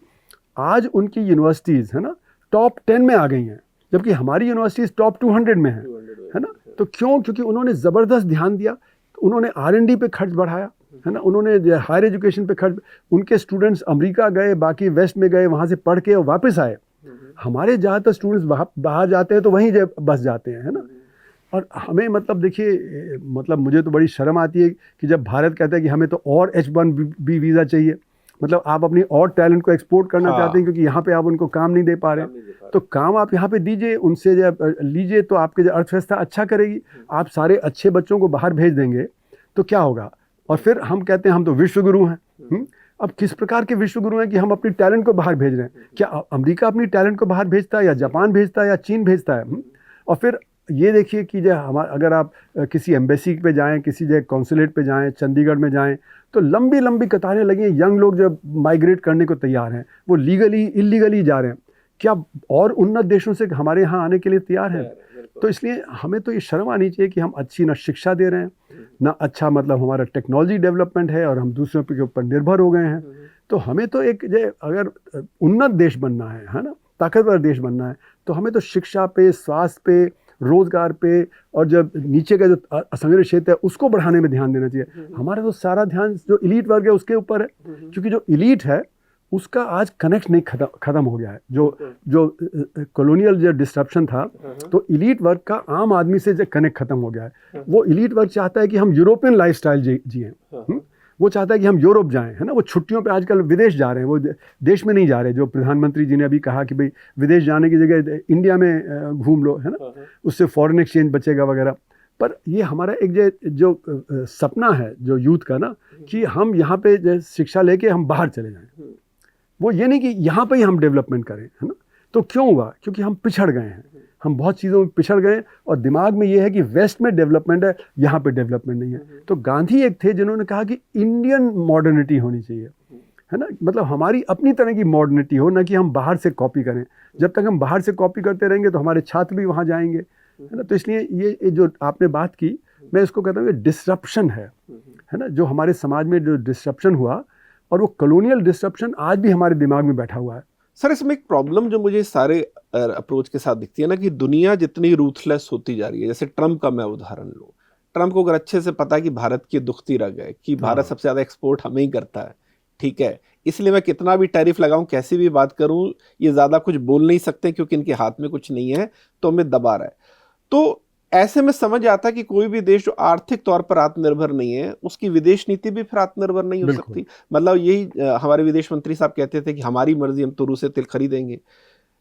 आज उनकी यूनिवर्सिटीज़ है ना टॉप 10 में आ गई हैं, जबकि हमारी यूनिवर्सिटीज़ टॉप 200 में है ना। तो क्यों? क्योंकि उन्होंने ज़बरदस्त ध्यान दिया, उन्होंने R&D पे खर्च बढ़ाया है ना, उन्होंने हायर एजुकेशन पे खर्च, उनके स्टूडेंट्स अमेरिका गए, बाकी वेस्ट में गए, वहाँ से पढ़ के और वापस आए। हमारे ज़्यादातर स्टूडेंट्स बाहर जाते हैं तो वहीं बस जाते हैं है ना। और हमें मतलब देखिए, मतलब मुझे तो बड़ी शर्म आती है कि जब भारत कहता है कि हमें तो और H1B वीज़ा चाहिए, मतलब आप अपनी और टैलेंट को एक्सपोर्ट करना चाहते हैं क्योंकि यहाँ पे आप उनको काम नहीं दे पा रहे हैं। तो काम आप यहाँ पे दीजिए, उनसे जब लीजिए तो आपके जो अर्थव्यवस्था अच्छा करेगी। आप सारे अच्छे बच्चों को बाहर भेज देंगे तो क्या होगा? और फिर हम कहते हैं हम तो विश्वगुरु हैं। अब किस प्रकार के विश्वगुरु हैं कि हम अपनी टैलेंट को बाहर भेज रहे हैं? क्या अमेरिका अपनी टैलेंट को बाहर भेजता है, या जापान भेजता है, या चीन भेजता है? और फिर ये देखिए कि अगर आप किसी एम्बेसी पे जाएं, किसी जगह कॉन्सुलेट पे जाएं, चंडीगढ़ में जाएं, तो लंबी लंबी कतारें लगी हैं। यंग लोग जब माइग्रेट करने को तैयार हैं, वो लीगली इलीगली जा रहे हैं, क्या और उन्नत देशों से हमारे यहाँ आने के लिए तैयार हैं? तो इसलिए हमें तो ये शर्म आनी चाहिए कि हम अच्छी ना शिक्षा दे रहे हैं, ना अच्छा मतलब हमारा टेक्नोलॉजी डेवलपमेंट है, और हम दूसरों के ऊपर निर्भर हो गए हैं। तो हमें तो एक अगर उन्नत देश बनना है ना, ताकतवर देश बनना है, तो हमें तो शिक्षा पे, स्वास्थ्य पे, रोजगार पे, और जब नीचे का जो असंगठित क्षेत्र है उसको बढ़ाने में ध्यान देना चाहिए। हमारा तो सारा ध्यान जो इलीट वर्ग है उसके ऊपर है, क्योंकि जो इलीट है उसका आज कनेक्ट नहीं खत्म हो गया है। जो कॉलोनियल जो डिस्ट्रप्शन था, तो इलीट वर्ग का आम आदमी से जो कनेक्ट खत्म हो गया है। वो इलीट वर्ग चाहता है कि हम यूरोपियन लाइफस्टाइल जिएं, वो चाहता है कि हम यूरोप जाएं, है ना। वो छुट्टियों पे आजकल विदेश जा रहे हैं, वो देश में नहीं जा रहे। जो प्रधानमंत्री जी ने अभी कहा कि भाई विदेश जाने की जगह इंडिया में घूम लो, है ना, उससे फॉरेन एक्सचेंज बचेगा वगैरह। पर ये हमारा एक जो सपना है जो यूथ का ना, कि हम यहाँ पे शिक्षा लेके हम बाहर चले जाएं, वो ये नहीं कि यहाँ पे ही हम डेवलपमेंट करें, है ना। तो क्यों हुआ? क्योंकि हम पिछड़ गए हैं, हम बहुत चीज़ों में पिछड़ गए, और दिमाग में ये है कि वेस्ट में डेवलपमेंट है, यहाँ पे डेवलपमेंट नहीं है। तो गांधी एक थे जिन्होंने कहा कि इंडियन मॉडर्निटी होनी चाहिए, है ना, मतलब हमारी अपनी तरह की मॉडर्निटी हो, ना कि हम बाहर से कॉपी करें। जब तक हम बाहर से कॉपी करते रहेंगे तो हमारे छात्र भी वहाँ जाएंगे, है ना। तो इसलिए ये जो आपने बात की, मैं इसको कहता हूँ ये डिसरप्शन है ना, जो हमारे समाज में जो डिसरप्शन हुआ, और वो कॉलोनियल डिसरप्शन आज भी हमारे दिमाग में बैठा हुआ है। सर, इसमें एक प्रॉब्लम जो मुझे सारे अप्रोच के साथ दिखती है ना, कि दुनिया जितनी रूथलेस होती जा रही है। जैसे ट्रम्प का मैं उदाहरण लूँ, ट्रम्प को अगर अच्छे से पता है कि भारत की दुखती रग है, कि भारत सबसे ज़्यादा एक्सपोर्ट हमें ही करता है, ठीक है, इसलिए मैं कितना भी टैरिफ लगाऊं, कैसी भी बात करूं, ये ज़्यादा कुछ बोल नहीं सकते क्योंकि इनके हाथ में कुछ नहीं है, तो हमें दबा रहा है। तो ऐसे में समझ आता है कि कोई भी देश जो आर्थिक तौर पर आत्मनिर्भर नहीं है, उसकी विदेश नीति भी फिर आत्मनिर्भर नहीं हो सकती। मतलब यही हमारे विदेश मंत्री साहब कहते थे कि हमारी मर्जी, हम तो रूस से तेल खरीदेंगे।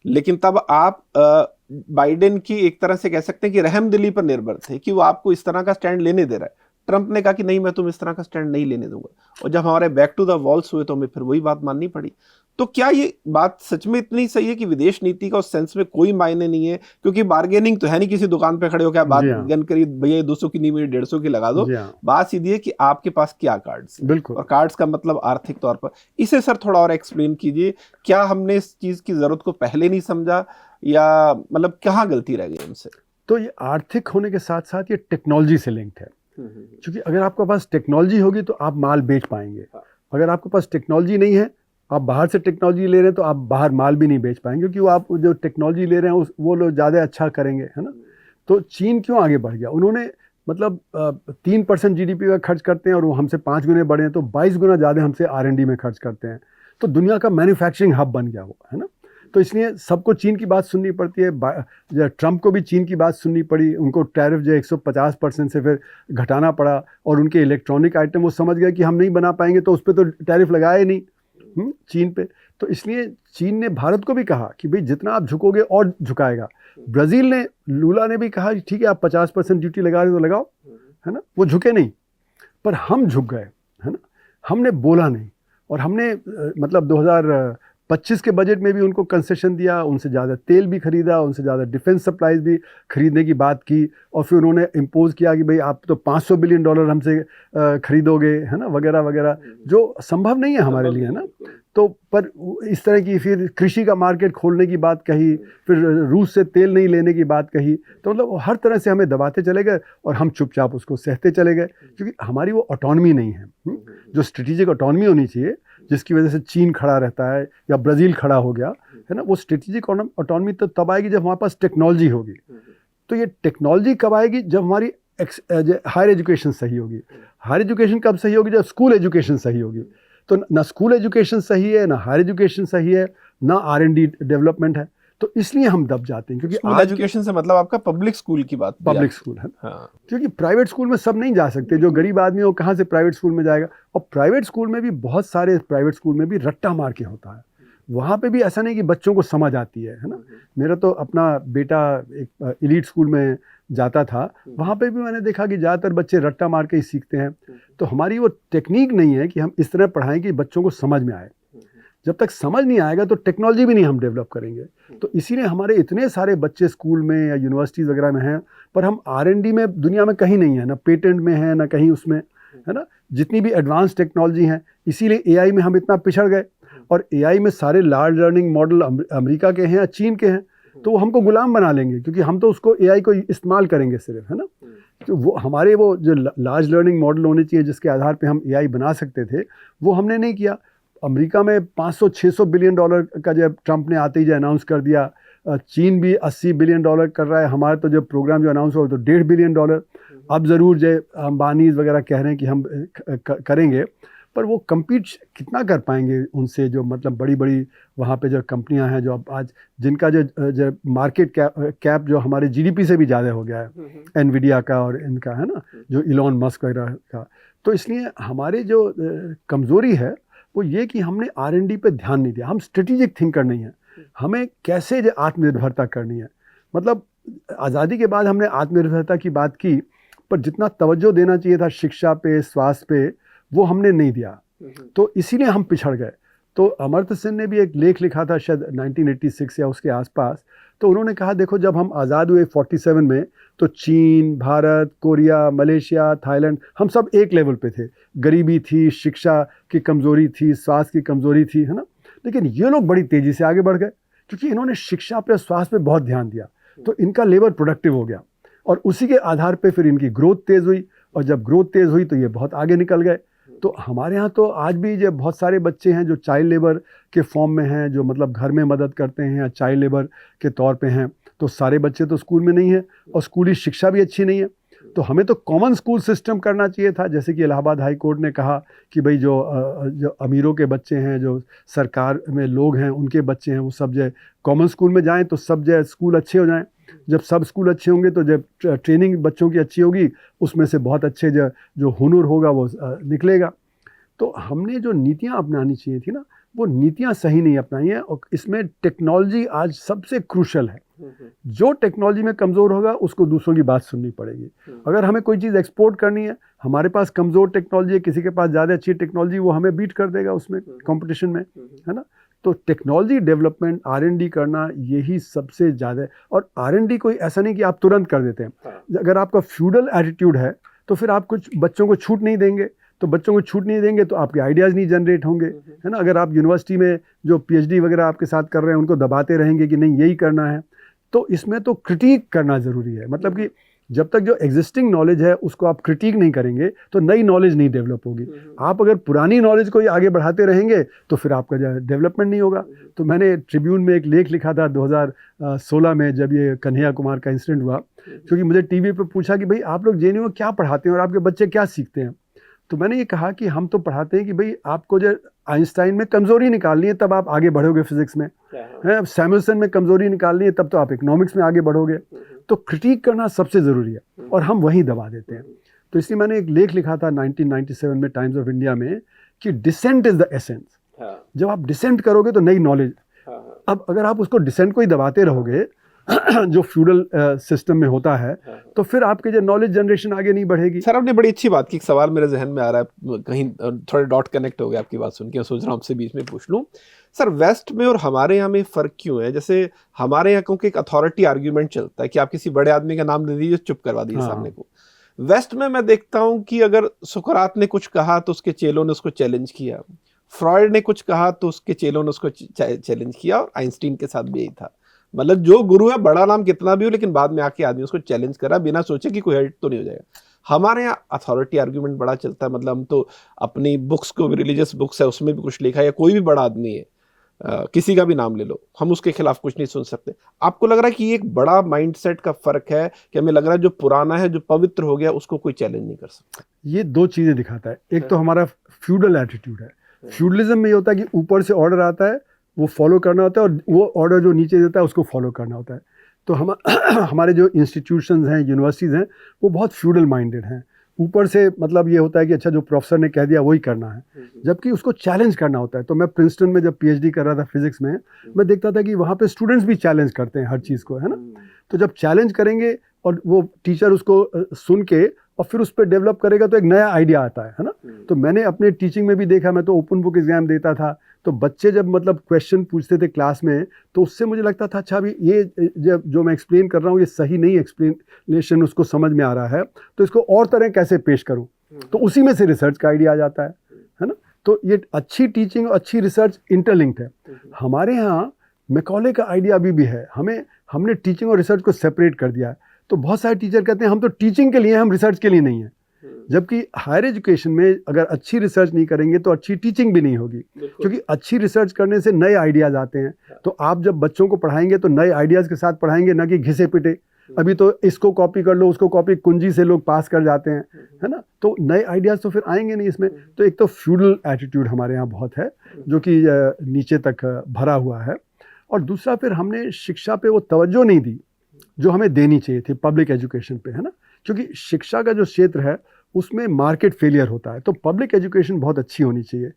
लेकिन तब आप बाइडेन की एक तरह से कह सकते हैं कि रहमदिली पर निर्भर थे कि वो आपको इस तरह का स्टैंड लेने दे रहा है। ट्रंप ने कहा कि नहीं, मैं तुम इस तरह का स्टैंड नहीं लेने दूंगा, और जब हमारे बैक टू द वॉल्स हुए तो हमें फिर वही बात माननी पड़ी। तो क्या ये बात सच में इतनी सही है कि विदेश नीति का उस सेंस में कोई मायने नहीं है? क्योंकि बार्गेनिंग तो है नहीं, किसी दुकान पे खड़े हो क्या बात गन करी, भैया 200 की नहीं मिली 150 की लगा दो। बात सीधी है कि आपके पास क्या कार्ड्स, बिल्कुल, और कार्ड्स का मतलब आर्थिक तौर पर। इसे सर थोड़ा और एक्सप्लेन कीजिए, क्या हमने इस चीज की जरूरत को पहले नहीं समझा, या मतलब कहाँ गलती रह गई हमसे? तो ये आर्थिक होने के साथ साथ ये टेक्नोलॉजी से लिंक्ड है, क्योंकि अगर आपके पास टेक्नोलॉजी होगी तो आप माल बेच पाएंगे। अगर आपके पास टेक्नोलॉजी नहीं है, आप बाहर से टेक्नोलॉजी ले रहे हैं, तो आप बाहर माल भी नहीं बेच पाएंगे, क्योंकि वो आप जो टेक्नोलॉजी ले रहे हैं वो लोग ज़्यादा अच्छा करेंगे, है ना। तो चीन क्यों आगे बढ़ गया? उन्होंने मतलब 3% GDP का खर्च करते हैं, और वो हमसे 5 गुने बढ़े हैं, तो 22 गुना ज़्यादा हमसे R&D में खर्च करते हैं। तो दुनिया का मैन्युफैक्चरिंग हब बन गया वो, है ना। तो इसलिए सबको चीन की बात सुननी पड़ती है। ट्रंप को भी चीन की बात सुननी पड़ी, उनको टैरिफ जो 150% से फिर घटाना पड़ा, और उनके इलेक्ट्रॉनिक आइटम वो समझ गए कि हम नहीं बना पाएंगे, तो उस पर तो टैरिफ लगाया ही नहीं चीन पे। तो इसलिए चीन ने भारत को भी कहा कि भाई जितना आप झुकोगे और झुकाएगा। ब्राज़ील ने, लूला ने भी कहा ठीक है आप 50% ड्यूटी लगा रहे तो लगाओ, है ना। वो झुके नहीं, पर हम झुक गए, है ना। हमने बोला नहीं, और हमने मतलब 25 के बजट में भी उनको कंसेशन दिया, उनसे ज़्यादा तेल भी खरीदा, उनसे ज़्यादा डिफेंस सप्लाईज भी खरीदने की बात की, और फिर उन्होंने इम्पोज किया कि भाई आप तो $500 बिलियन हमसे खरीदोगे, है ना, वगैरह वगैरह, जो संभव नहीं है हमारे लिए, है ना। तो पर इस तरह की फिर कृषि का मार्केट खोलने की बात कही, फिर रूस से तेल नहीं लेने की बात कही, तो मतलब हर तरह से हमें दबाते चले गए और हम चुपचाप उसको सहते चले गए, क्योंकि हमारी वो ऑटोनॉमी नहीं है, जो स्ट्रेटेजिक ऑटोनॉमी होनी चाहिए, जिसकी वजह से चीन खड़ा रहता है या ब्राज़ील खड़ा हो गया, है ना। वो स्ट्रेटेजिक ऑटोनॉमी तो तब आएगी जब हमारे पास टेक्नोलॉजी होगी। तो ये टेक्नोलॉजी कब आएगी? जब हमारी हायर एजुकेशन सही होगी। हायर एजुकेशन कब सही होगी? जब स्कूल एजुकेशन सही होगी। तो ना स्कूल एजुकेशन सही है, ना हायर एजुकेशन सही है, ना R&D डेवलपमेंट है। तो इसलिए हम दब जाते हैं, क्योंकि स्कूल एजुकेशन से मतलब आपका पब्लिक स्कूल की बात? पब्लिक स्कूल है। हाँ। क्योंकि प्राइवेट स्कूल में सब नहीं जा सकते। जो गरीब आदमी है वो कहाँ से प्राइवेट स्कूल में जाएगा? और प्राइवेट स्कूल में भी बहुत सारे प्राइवेट स्कूल में भी रट्टा मार के होता है। वहाँ पे भी ऐसा नहीं कि बच्चों को समझ आती है ना। मेरा तो अपना बेटा एक एलीट स्कूल में जाता था, वहाँ पे भी मैंने देखा कि ज़्यादातर बच्चे रट्टा मार के ही सीखते हैं। तो हमारी वो टेक्निक नहीं है कि हम इस तरह पढ़ाएं कि बच्चों को समझ में आए। जब तक समझ नहीं आएगा तो टेक्नोलॉजी भी नहीं हम डेवलप करेंगे। तो इसीलिए हमारे इतने सारे बच्चे स्कूल में या यूनिवर्सिटीज़ वगैरह में हैं, पर हम R&D में दुनिया में कहीं नहीं है, ना पेटेंट में है, ना कहीं उसमें, है ना। जितनी भी एडवांस टेक्नोलॉजी हैं, इसीलिए AI में हम इतना पिछड़ गए। और AI में सारे लार्ज लर्निंग मॉडल अमेरिका के हैं या चीन के हैं, तो वो हमको गुलाम बना लेंगे, क्योंकि हम तो उसको AI को इस्तेमाल करेंगे सिर्फ, है ना। तो वो हमारे वो जो लार्ज लर्निंग मॉडल होने चाहिए जिसके आधार पे हम AI बना सकते थे, वो हमने नहीं किया। अमेरिका में $500-600 बिलियन का जब ट्रंप ने आते ही जो अनाउंस कर दिया, चीन भी $80 बिलियन कर रहा है। हमारा तो जब प्रोग्राम जो अनाउंस हुआ तो $1.5 बिलियन। अब ज़रूर जो अंबानीज वगैरह कह रहे हैं कि हम करेंगे, पर वो कम्पीट कितना कर पाएंगे उनसे, जो मतलब बड़ी बड़ी वहाँ पे जो कंपनियां हैं, जो अब आज जिनका जो मार्केट कैप जो हमारे GDP से भी ज़्यादा हो गया है, एनवीडिया का और इनका, है ना, जो इलॉन मस्क वगैरह का। तो इसलिए हमारे जो कमज़ोरी है वो ये कि हमने R&D पे ध्यान नहीं दिया। हम स्ट्रेटेजिक थिंकर नहीं है। हमें कैसे जो आत्मनिर्भरता करनी है, मतलब आज़ादी के बाद हमने आत्मनिर्भरता की बात की, पर जितना तवज्जो देना चाहिए था शिक्षा पे, स्वास्थ्य पे, वो हमने नहीं दिया। तो इसीलिए हम पिछड़ गए। तो अमर्त्य सेन ने भी एक लेख लिखा था शायद 1986 या उसके आसपास। तो उन्होंने कहा देखो, जब हम आज़ाद हुए 47 में, तो चीन, भारत, कोरिया, मलेशिया, थाईलैंड, हम सब एक लेवल पे थे। गरीबी थी, शिक्षा की कमज़ोरी थी, स्वास्थ्य की कमज़ोरी थी, है ना। लेकिन ये लोग बड़ी तेज़ी से आगे बढ़ गए, क्योंकि इन्होंने शिक्षा पे, स्वास्थ्य पे बहुत ध्यान दिया। तो इनका लेबर प्रोडक्टिव हो गया, और उसी के आधार पे फिर इनकी ग्रोथ तेज़ हुई, और जब ग्रोथ तेज़ हुई तो ये बहुत आगे निकल गए। तो हमारे यहाँ तो आज भी जो बहुत सारे बच्चे हैं जो चाइल्ड लेबर के फॉर्म में हैं, जो मतलब घर में मदद करते हैं या चाइल्ड लेबर के तौर पे हैं। तो सारे बच्चे तो स्कूल में नहीं हैं, और स्कूली शिक्षा भी अच्छी नहीं है। तो हमें तो कॉमन स्कूल सिस्टम करना चाहिए था, जैसे कि इलाहाबाद हाई कोर्ट ने कहा कि भाई जो अमीरों के बच्चे हैं, जो सरकार में लोग हैं, उनके बच्चे हैं, वो सब जो कॉमन स्कूल में जाएँ, तो सब जो स्कूल अच्छे हो जाएँ। जब सब स्कूल अच्छे होंगे तो जब ट्रेनिंग बच्चों की अच्छी होगी, उसमें से बहुत अच्छे जो हुनर होगा वो निकलेगा। तो हमने जो नीतियाँ अपनानी चाहिए थी ना, वो नीतियाँ सही नहीं अपनाई हैं, और इसमें टेक्नोलॉजी आज सबसे क्रूशल है। जो टेक्नोलॉजी में कमज़ोर होगा उसको दूसरों की बात सुननी पड़ेगी। अगर हमें कोई चीज़ एक्सपोर्ट करनी है, हमारे पास कमज़ोर टेक्नोलॉजी है, किसी के पास ज़्यादा अच्छी टेक्नोलॉजी, वो हमें बीट कर देगा उसमें कंपटीशन में, है ना। तो टेक्नोलॉजी डेवलपमेंट, R&D करना, यही सबसे ज़्यादा है। और R&D कोई ऐसा नहीं कि आप तुरंत कर देते हैं। अगर आपका फ्यूडल एटीट्यूड है तो फिर आप कुछ बच्चों को छूट नहीं देंगे, तो बच्चों को छूट नहीं देंगे तो आपके आइडियाज़ नहीं जनरेट होंगे, है ना। अगर आप यूनिवर्सिटी में जो PhD वगैरह आपके साथ कर रहे हैं उनको दबाते रहेंगे कि नहीं यही करना है, तो इसमें तो क्रिटिक करना ज़रूरी है। मतलब कि जब तक जो एग्जिस्टिंग नॉलेज है उसको आप क्रिटिक नहीं करेंगे तो नई नॉलेज नहीं डेवलप होगी। आप अगर पुरानी नॉलेज को ही आगे बढ़ाते रहेंगे तो फिर आपका जो डेवलपमेंट नहीं होगा। तो मैंने ट्रिब्यून में एक लेख लिखा था 2016 में, जब ये कन्हैया कुमार का इंसिडेंट हुआ, क्योंकि मुझे टीवी पे पूछा कि भाई आप लोग JNU में क्या पढ़ाते हैं और आपके बच्चे क्या सीखते हैं। तो मैंने ये कहा कि हम तो पढ़ाते हैं कि भाई आपको जो आइंस्टाइन में कमज़ोरी निकालनी है तब आप आगे बढ़ोगे फिजिक्स में, है सैमुअलसन में कमज़ोरी निकालनी है तब तो आप इकोनॉमिक्स में आगे बढ़ोगे। तो क्रिटिक करना सबसे ज़रूरी है, और हम वहीं दबा देते हैं। तो इसलिए मैंने एक लेख लिखा था 1997 में टाइम्स ऑफ इंडिया में कि डिसेंट इज़ द एसेंस। जब आप डिसेंट करोगे तो नई नॉलेज। अब अगर आप उसको डिसेंट को ही दबाते रहोगे जो फ्यूडल सिस्टम में होता है, तो फिर आपके जो नॉलेज जनरेशन आगे नहीं बढ़ेगी। सर आपने बड़ी अच्छी बात की। एक सवाल मेरे जहन में आ रहा है, कहीं थोड़े डॉट कनेक्ट हो गया आपकी बात सुन के, सोच रहा हूँ आपसे बीच में पूछ लूँ। सर वेस्ट में और हमारे यहाँ में फर्क क्यों है? जैसे हमारे यहाँ क्योंकि एक अथॉरिटी आर्ग्यूमेंट चलता है कि आप किसी बड़े आदमी का नाम दे दीजिए, चुप करवा दीजिए सामने को। वेस्ट में मैं देखता हूं कि अगर सुकरात ने कुछ कहा तो उसके चेलों ने उसको चैलेंज किया, फ्रॉयड ने कुछ कहा तो उसके चेलों ने उसको चैलेंज किया, और आइंस्टीन के साथ भी यही था। मतलब जो गुरु है, बड़ा नाम कितना भी हो, लेकिन बाद में आके आदमी उसको चैलेंज करा बिना सोचे कि कोई हर्ट तो नहीं हो जाएगा। हमारे यहाँ अथॉरिटी आर्ग्यूमेंट बड़ा चलता है। मतलब हम तो अपनी बुक्स को भी, रिलीजियस बुक्स है उसमें भी कुछ लिखा है, या कोई भी बड़ा आदमी है, किसी का भी नाम ले लो, हम उसके खिलाफ कुछ नहीं सुन सकते। आपको लग रहा है कि ये एक बड़ा माइंडसेट का फर्क है कि हमें लग रहा है जो पुराना है, जो पवित्र हो गया, उसको कोई चैलेंज नहीं कर सकता? ये दो चीज़ें दिखाता है। एक तो हमारा फ्यूडल एटीट्यूड है। फ्यूडलिज्म में ये होता है कि ऊपर से ऑर्डर आता है, वो फॉलो करना होता है, और वो ऑर्डर जो नीचे देता है उसको फॉलो करना होता है। तो हम हमारे जो इंस्टीट्यूशंस हैं, यूनिवर्सिटीज़ हैं, वो बहुत फ्यूडल माइंडेड हैं। ऊपर से मतलब ये होता है कि अच्छा जो प्रोफेसर ने कह दिया वही करना है, जबकि उसको चैलेंज करना होता है। तो मैं प्रिंसटन में जब पीएचडी कर रहा था फिजिक्स में, मैं देखता था कि वहाँ पे स्टूडेंट्स भी चैलेंज करते हैं हर चीज़ को, है ना। तो जब चैलेंज करेंगे और वो टीचर उसको सुन के और फिर उस पर डेवलप करेगा तो एक नया आइडिया आता है ना। तो मैंने अपने टीचिंग में भी देखा, मैं तो ओपन बुक एग्जाम देता था, तो बच्चे जब मतलब क्वेश्चन पूछते थे क्लास में, तो उससे मुझे लगता था अच्छा अभी ये जो मैं एक्सप्लेन कर रहा हूँ ये सही नहीं एक्सप्लेनेशन उसको समझ में आ रहा है, तो इसको और तरह कैसे पेश करूँ। तो उसी में से रिसर्च का आइडिया आ जाता है ना। तो ये अच्छी टीचिंग और अच्छी रिसर्च इंटरलिंक्ड है। हमारे यहाँ मैकॉले का आइडिया अभी भी है, हमने टीचिंग और रिसर्च को सेपरेट कर दिया है। तो बहुत सारे टीचर कहते हैं हम तो टीचिंग के लिए हैं, हम रिसर्च के लिए नहीं है। जबकि हायर एजुकेशन में अगर अच्छी रिसर्च नहीं करेंगे तो अच्छी टीचिंग भी नहीं होगी, क्योंकि अच्छी रिसर्च करने से नए आइडियाज़ आते हैं। तो आप जब बच्चों को पढ़ाएंगे तो नए आइडियाज़ के साथ पढ़ाएंगे, ना कि घिसे पिटे। अभी तो इसको कॉपी कर लो, उसको कॉपी, कुंजी से लोग पास कर जाते हैं, है ना। तो नए आइडियाज़ तो फिर आएंगे नहीं इसमें। तो एक तो फ्यूडल एटीट्यूड हमारे यहाँ बहुत है, जो कि नीचे तक भरा हुआ है। और दूसरा फिर हमने शिक्षा पे वो तवज्जो नहीं दी जो हमें देनी चाहिए थी, पब्लिक एजुकेशन पे, है ना। क्योंकि शिक्षा का जो क्षेत्र है उसमें मार्केट फेलियर होता है, तो पब्लिक एजुकेशन बहुत अच्छी होनी चाहिए।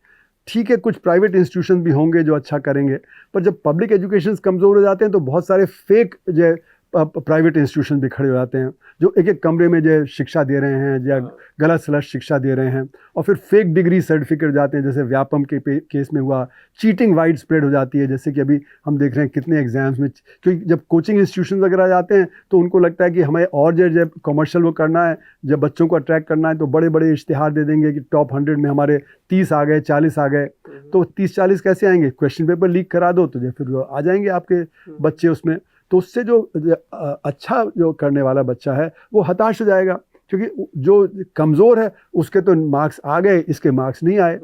ठीक है, कुछ प्राइवेट इंस्टीट्यूशन भी होंगे जो अच्छा करेंगे, पर जब पब्लिक एजुकेशन कमज़ोर हो जाते हैं तो बहुत सारे फेक जो प्राइवेट इंस्टीट्यूशन भी खड़े हो जाते हैं, जो एक एक कमरे में जो शिक्षा दे रहे हैं या गलत सलत शिक्षा दे रहे हैं, और फिर फेक डिग्री सर्टिफिकेट हो जाते हैं। जैसे व्यापम के केस में हुआ, चीटिंग वाइड स्प्रेड हो जाती है। जैसे कि अभी हम देख रहे हैं कितने एग्जाम्स में, क्योंकि जब कोचिंग इंस्टीट्यूशन वगैरह जाते हैं तो उनको लगता है कि हमें और जब कमर्शियल वो करना है, जब बच्चों को अट्रैक्ट करना है, तो बड़े बड़े इश्तिहार दे देंगे कि टॉप 100 में हमारे 30 आ गए, 40 आ गए। तो 30-40 कैसे आएंगे? क्वेश्चन पेपर लीक करा दो तो फिर आ जाएंगे आपके बच्चे उसमें। तो उससे जो अच्छा जो करने वाला बच्चा है वो हताश हो जाएगा, क्योंकि जो कमज़ोर है उसके तो मार्क्स आ गए, इसके मार्क्स नहीं आए।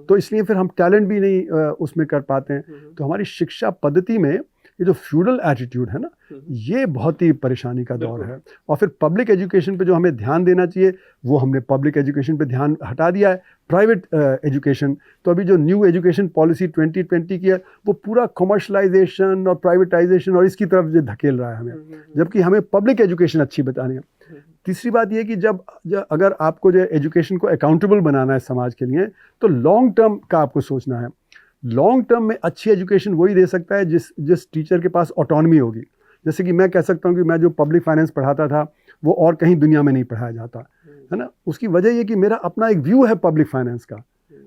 तो इसलिए फिर हम टैलेंट भी नहीं उसमें कर पाते हैं। तो हमारी शिक्षा पद्धति में ये जो फ्यूडल एटीट्यूड है ना, ये बहुत ही परेशानी का दौर है। और फिर पब्लिक एजुकेशन पे जो हमें ध्यान देना चाहिए वो हमने पब्लिक एजुकेशन पे ध्यान हटा दिया है, प्राइवेट एजुकेशन। तो अभी जो न्यू एजुकेशन पॉलिसी 2020 की है वो पूरा कमर्शलाइजेशन और प्राइवेटाइजेशन और इसकी तरफ जो धकेल रहा है हमें, जबकि हमें पब्लिक एजुकेशन अच्छी बतानी है। तीसरी बात ये कि जब अगर आपको जो एजुकेशन को अकाउंटेबल बनाना है समाज के लिए, तो लॉन्ग टर्म का आपको सोचना है। लॉन्ग टर्म में अच्छी एजुकेशन वही दे सकता है जिस टीचर के पास ऑटोनॉमी होगी। जैसे कि मैं कह सकता हूँ कि मैं जो पब्लिक फाइनेंस पढ़ाता था वो और कहीं दुनिया में नहीं पढ़ाया जाता, है ना। उसकी वजह ये कि मेरा अपना एक व्यू है पब्लिक फाइनेंस का।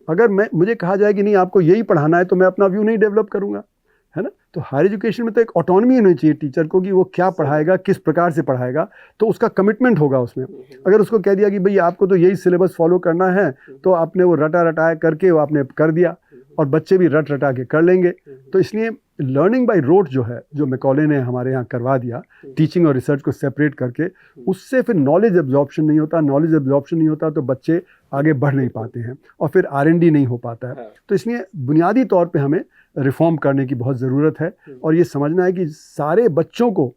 अगर मुझे कहा जाए कि नहीं आपको यही पढ़ाना है, तो मैं अपना व्यू नहीं डेवलप करूँगा, है ना। तो हायर एजुकेशन में तो एक ऑटोनॉमी होनी चाहिए टीचर को कि वो क्या पढ़ाएगा, किस प्रकार से पढ़ाएगा, तो उसका कमिटमेंट होगा उसमें। अगर उसको कह दिया कि भाई आपको तो यही सिलेबस फॉलो करना है, तो आपने वो रटा रटाया करके वो आपने कर दिया, और बच्चे भी रट रटा के कर लेंगे। तो इसलिए लर्निंग बाय रोट जो है, जो मैकॉले ने हमारे यहाँ करवा दिया, टीचिंग और रिसर्च को सेपरेट करके, उससे फिर नॉलेज एब्जॉर्प्शन नहीं होता। नॉलेज एब्जॉर्प्शन नहीं होता तो बच्चे आगे बढ़ नहीं पाते हैं, और फिर R&D नहीं हो पाता है। तो इसलिए बुनियादी तौर पे हमें रिफॉर्म करने की बहुत ज़रूरत है, और ये समझना है कि सारे बच्चों को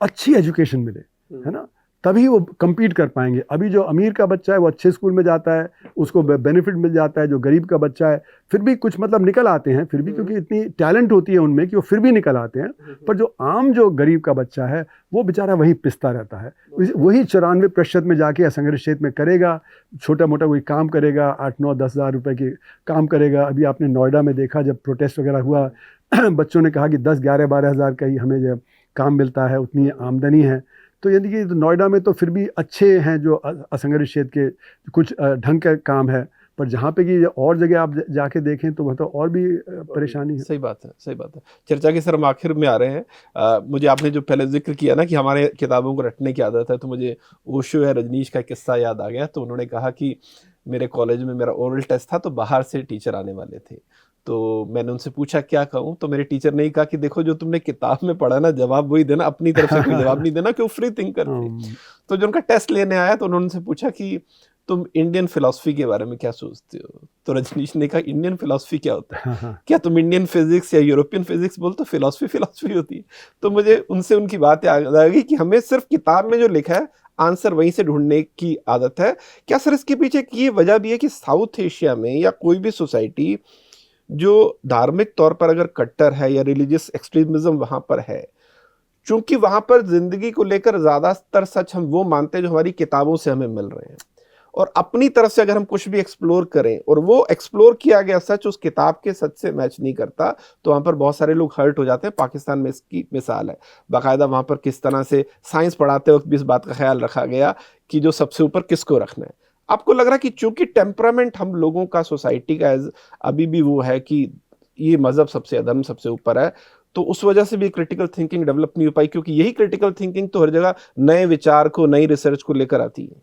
अच्छी एजुकेशन मिले, है ना, तभी वो compete कर पाएंगे। अभी जो अमीर का बच्चा है वो अच्छे स्कूल में जाता है, उसको बेनिफिट मिल जाता है। जो गरीब का बच्चा है फिर भी कुछ मतलब निकल आते हैं, फिर भी, क्योंकि इतनी टैलेंट होती है उनमें कि वो फिर भी निकल आते हैं। पर जो आम जो गरीब का बच्चा है वो बेचारा वहीं पिसता रहता है, वही 94% में जाके असंगठित क्षेत्र में करेगा, छोटा मोटा कोई काम करेगा, 8-9-10 हज़ार रुपये के काम करेगा। अभी आपने नोएडा में देखा जब प्रोटेस्ट वगैरह हुआ, बच्चों ने कहा कि 10-11-12 हज़ार का ही हमें जो काम मिलता है, उतनी आमदनी है। तो यानी कि नोएडा में तो फिर भी अच्छे हैं जो असंगठित क्षेत्र के, कुछ ढंग का काम है, पर जहाँ पे कि और जगह आप जाके देखें तो मतलब और भी परेशानी है। सही बात है, सही बात है। चर्चा के सर हम आखिर में आ रहे हैं। मुझे आपने जो पहले जिक्र किया ना कि हमारे किताबों को रटने की आदत है, तो मुझे ओशो या रजनीश का किस्सा याद आ गया। तो उन्होंने कहा कि मेरे कॉलेज में मेरा ओरल टेस्ट था, तो बाहर से टीचर आने वाले थे, तो मैंने उनसे पूछा क्या कहूँ, तो मेरे टीचर ने ही कहा कि देखो जो तुमने किताब में पढ़ा ना, जवाब वही देना, अपनी तरफ से कोई जवाब नहीं देना, क्यों फ्री थिंकर थे। तो जो उनका टेस्ट लेने आया तो उन्होंने उनसे पूछा कि तुम इंडियन फिलॉसफी के बारे में क्या सोचते हो। तो रजनीश ने कहा इंडियन फिलॉसफी क्या होता है, क्या तुम इंडियन फिजिक्स या यूरोपियन फिजिक्स बोल, तो फिलॉसफी फिलॉसफी होती है। तो मुझे उनसे उनकी बात याद आ गई कि हमें सिर्फ किताब में जो लिखा है आंसर वहीं से ढूंढने की आदत है। क्या सर इसके पीछे एक ये वजह भी है कि साउथ एशिया में या कोई भी सोसाइटी जो धार्मिक तौर पर अगर कट्टर है या रिलीजियस एक्सट्रीमिज्म वहां पर है, चूंकि वहां पर जिंदगी को लेकर ज्यादातर सच हम वो मानते हैं जो हमारी किताबों से हमें मिल रहे हैं, और अपनी तरफ से अगर हम कुछ भी एक्सप्लोर करें और वो एक्सप्लोर किया गया सच उस किताब के सच से मैच नहीं करता, तो वहां पर बहुत सारे लोग हर्ट हो जाते हैं। पाकिस्तान में इसकी मिसाल है। बाकायदा वहां पर किस तरह से साइंस पढ़ाते वक्त भी इस बात का ख्याल रखा गया कि जो सबसे ऊपर किसको रखना है। आपको लग रहा है कि चूंकि टेम्परामेंट हम लोगों का, सोसाइटी का अभी भी वो है कि ये मजहब सबसे, अधर्म सबसे ऊपर है, तो उस वजह से भी क्रिटिकल थिंकिंग डेवलप नहीं हो पाई, क्योंकि यही क्रिटिकल थिंकिंग तो हर जगह नए विचार को, नई रिसर्च को लेकर आती है।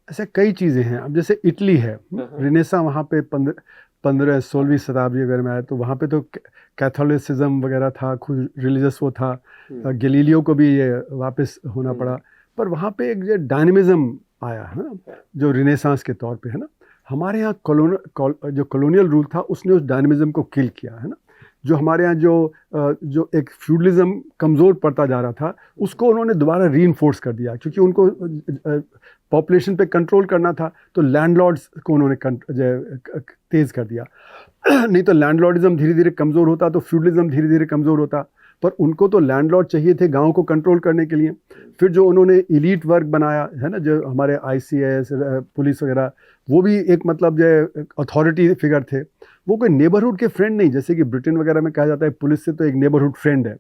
ऐसे कई चीज़ें हैं। अब जैसे इटली है, रिनेसा वहाँ पे 15-16वीं शताब्दी अगर में आया, तो वहाँ पे तो कैथोलिसिज्म वगैरह था, खुद रिलीजियस वो था। गैलीलियो को भी ये वापस होना पड़ा, पर वहाँ पे एक जो डायनेमिज्म आया है ना, जो रिनेसांस के तौर पे है ना। हमारे यहाँ जो कॉलोनियल रूल था उसने उस डायनेमिज्म को किल किया है ना। जो हमारे यहाँ जो एक फ्यूडलिज्म कमज़ोर पड़ता जा रहा था, उसको उन्होंने दोबारा रीइंफोर्स कर दिया, क्योंकि उनको पॉपुलेशन पे कंट्रोल करना था, तो लैंडलॉर्ड्स को उन्होंने तेज़ कर दिया। नहीं तो लैंडलॉर्डिज्म धीरे धीरे कमज़ोर होता तो फ्यूडलिज्म धीरे धीरे कमज़ोर होता। पर उनको तो लैंडलॉर्ड चाहिए थे गांव को कंट्रोल करने के लिए। फिर जो उन्होंने एलीट वर्ग बनाया है ना, जो हमारे ICS पुलिस वगैरह, वो भी एक मतलब जो अथॉरिटी फिगर थे, वो कोई नेबरहुड के फ्रेंड नहीं, जैसे कि ब्रिटेन वगैरह में कहा जाता है पुलिस से तो एक नेबरहुड फ्रेंड है।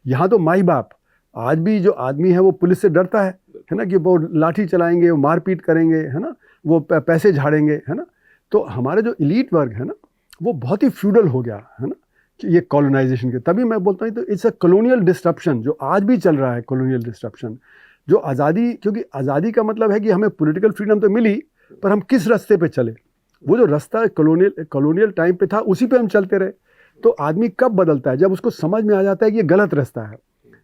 यहाँ तो माई बाप, आज भी जो आदमी है वो पुलिस से डरता है ना, कि वो लाठी चलाएंगे, वो मारपीट करेंगे है ना, वो पैसे झाड़ेंगे है ना। तो हमारा जो एलीट वर्ग है ना, वो बहुत ही फ्यूडल हो गया है ना, ये कॉलोनाइजेशन के। तभी मैं बोलता हूँ तो इट्स अ कॉलोनियल डिस्ट्रप्शन जो आज भी चल रहा है, कॉलोनियल डिस्ट्रप्शन। जो आज़ादी, क्योंकि आज़ादी का मतलब है कि हमें पॉलिटिकल फ्रीडम तो मिली, पर हम किस रास्ते पे चले, वो जो रास्ता कॉलोनियल टाइम पे था उसी पे हम चलते रहे। तो आदमी कब बदलता है, जब उसको समझ में आ जाता है कि ये गलत रास्ता है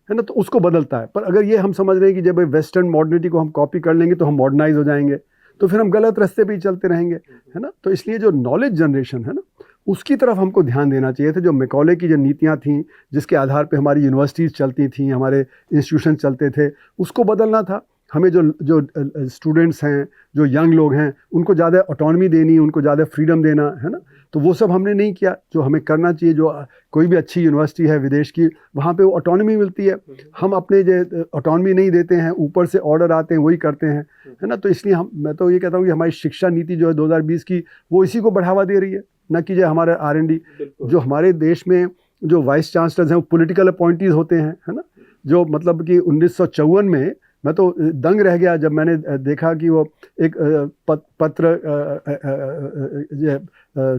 ना, तो उसको बदलता है। पर अगर ये हम समझ रहे हैं कि जब वेस्टर्न मॉडर्निटी को हम कॉपी कर लेंगे तो हम मॉडर्नाइज हो जाएंगे, तो फिर हम गलत रास्ते पे ही चलते रहेंगे है ना। तो इसलिए जो नॉलेज जनरेशन है ना, उसकी तरफ हमको ध्यान देना चाहिए था। जो मैकॉले की जो नीतियाँ थीं, जिसके आधार पे हमारी यूनिवर्सिटीज़ चलती थीं, हमारे इंस्टीट्यूशन चलते थे, उसको बदलना था। हमें जो स्टूडेंट्स हैं, जो यंग लोग हैं, उनको ज़्यादा ऑटोनॉमी देनी, उनको ज़्यादा फ्रीडम देना है ना। तो वो सब हमने नहीं किया जो हमें करना चाहिए। जो कोई भी अच्छी यूनिवर्सिटी है विदेश की, वहाँ पे वो ऑटोनॉमी मिलती है, हम अपने जो ऑटोनॉमी नहीं देते हैं, ऊपर से ऑर्डर आते हैं वही करते हैं है ना। तो इसलिए मैं तो ये कहता हूँ कि हमारी शिक्षा नीति जो है 2020 की, वो इसी को बढ़ावा दे रही है, न कि जो हमारे R&D। जो हमारे देश में जो वाइस चांसलर्स हैं वो पॉलिटिकल अपॉइंटीज होते हैं है ना। जो मतलब कि 1954 में मैं तो दंग रह गया जब मैंने देखा कि वो एक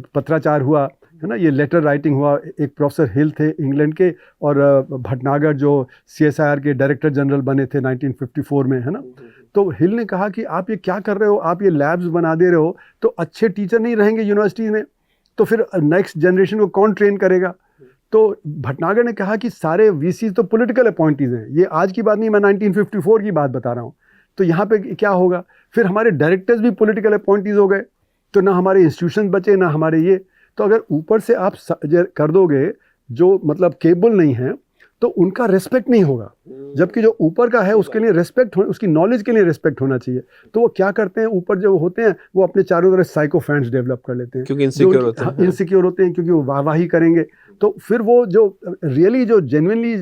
पत्राचार हुआ है ना, ये लेटर राइटिंग हुआ। एक प्रोफेसर हिल थे इंग्लैंड के, और भटनागर जो CSIR के डायरेक्टर जनरल बने थे 1954 में है ना। तो हिल ने कहा कि आप ये क्या कर रहे हो, आप ये लैब्स बना दे रहे हो, तो अच्छे टीचर नहीं रहेंगे यूनिवर्सिटी में, तो फिर नेक्स्ट जनरेशन को कौन ट्रेन करेगा। तो भटनागर ने कहा कि सारे VC तो पॉलिटिकल अपॉइंटीज हैं। ये आज की बात नहीं, मैं 1954 की बात बता रहा हूँ। तो यहाँ पे क्या होगा, फिर हमारे डायरेक्टर्स भी पॉलिटिकल अपॉइंटीज हो गए, तो ना हमारे इंस्टीट्यूशन बचे, ना हमारे ये। तो अगर ऊपर से आप कर दोगे जो मतलब केबल नहीं है, तो उनका रेस्पेक्ट नहीं होगा। जबकि जो ऊपर का है उसके लिए रेस्पेक्ट, उसकी नॉलेज के लिए रेस्पेक्ट होना चाहिए। तो वो क्या करते हैं, ऊपर जो होते हैं वो अपने चारों तरफ साइको फैंस डेवलप कर लेते हैं, क्योंकि इनसिक्योर होते हैं, क्योंकि वो वाहवाही करेंगे। तो फिर वो जो रियली जो जेन्युइनली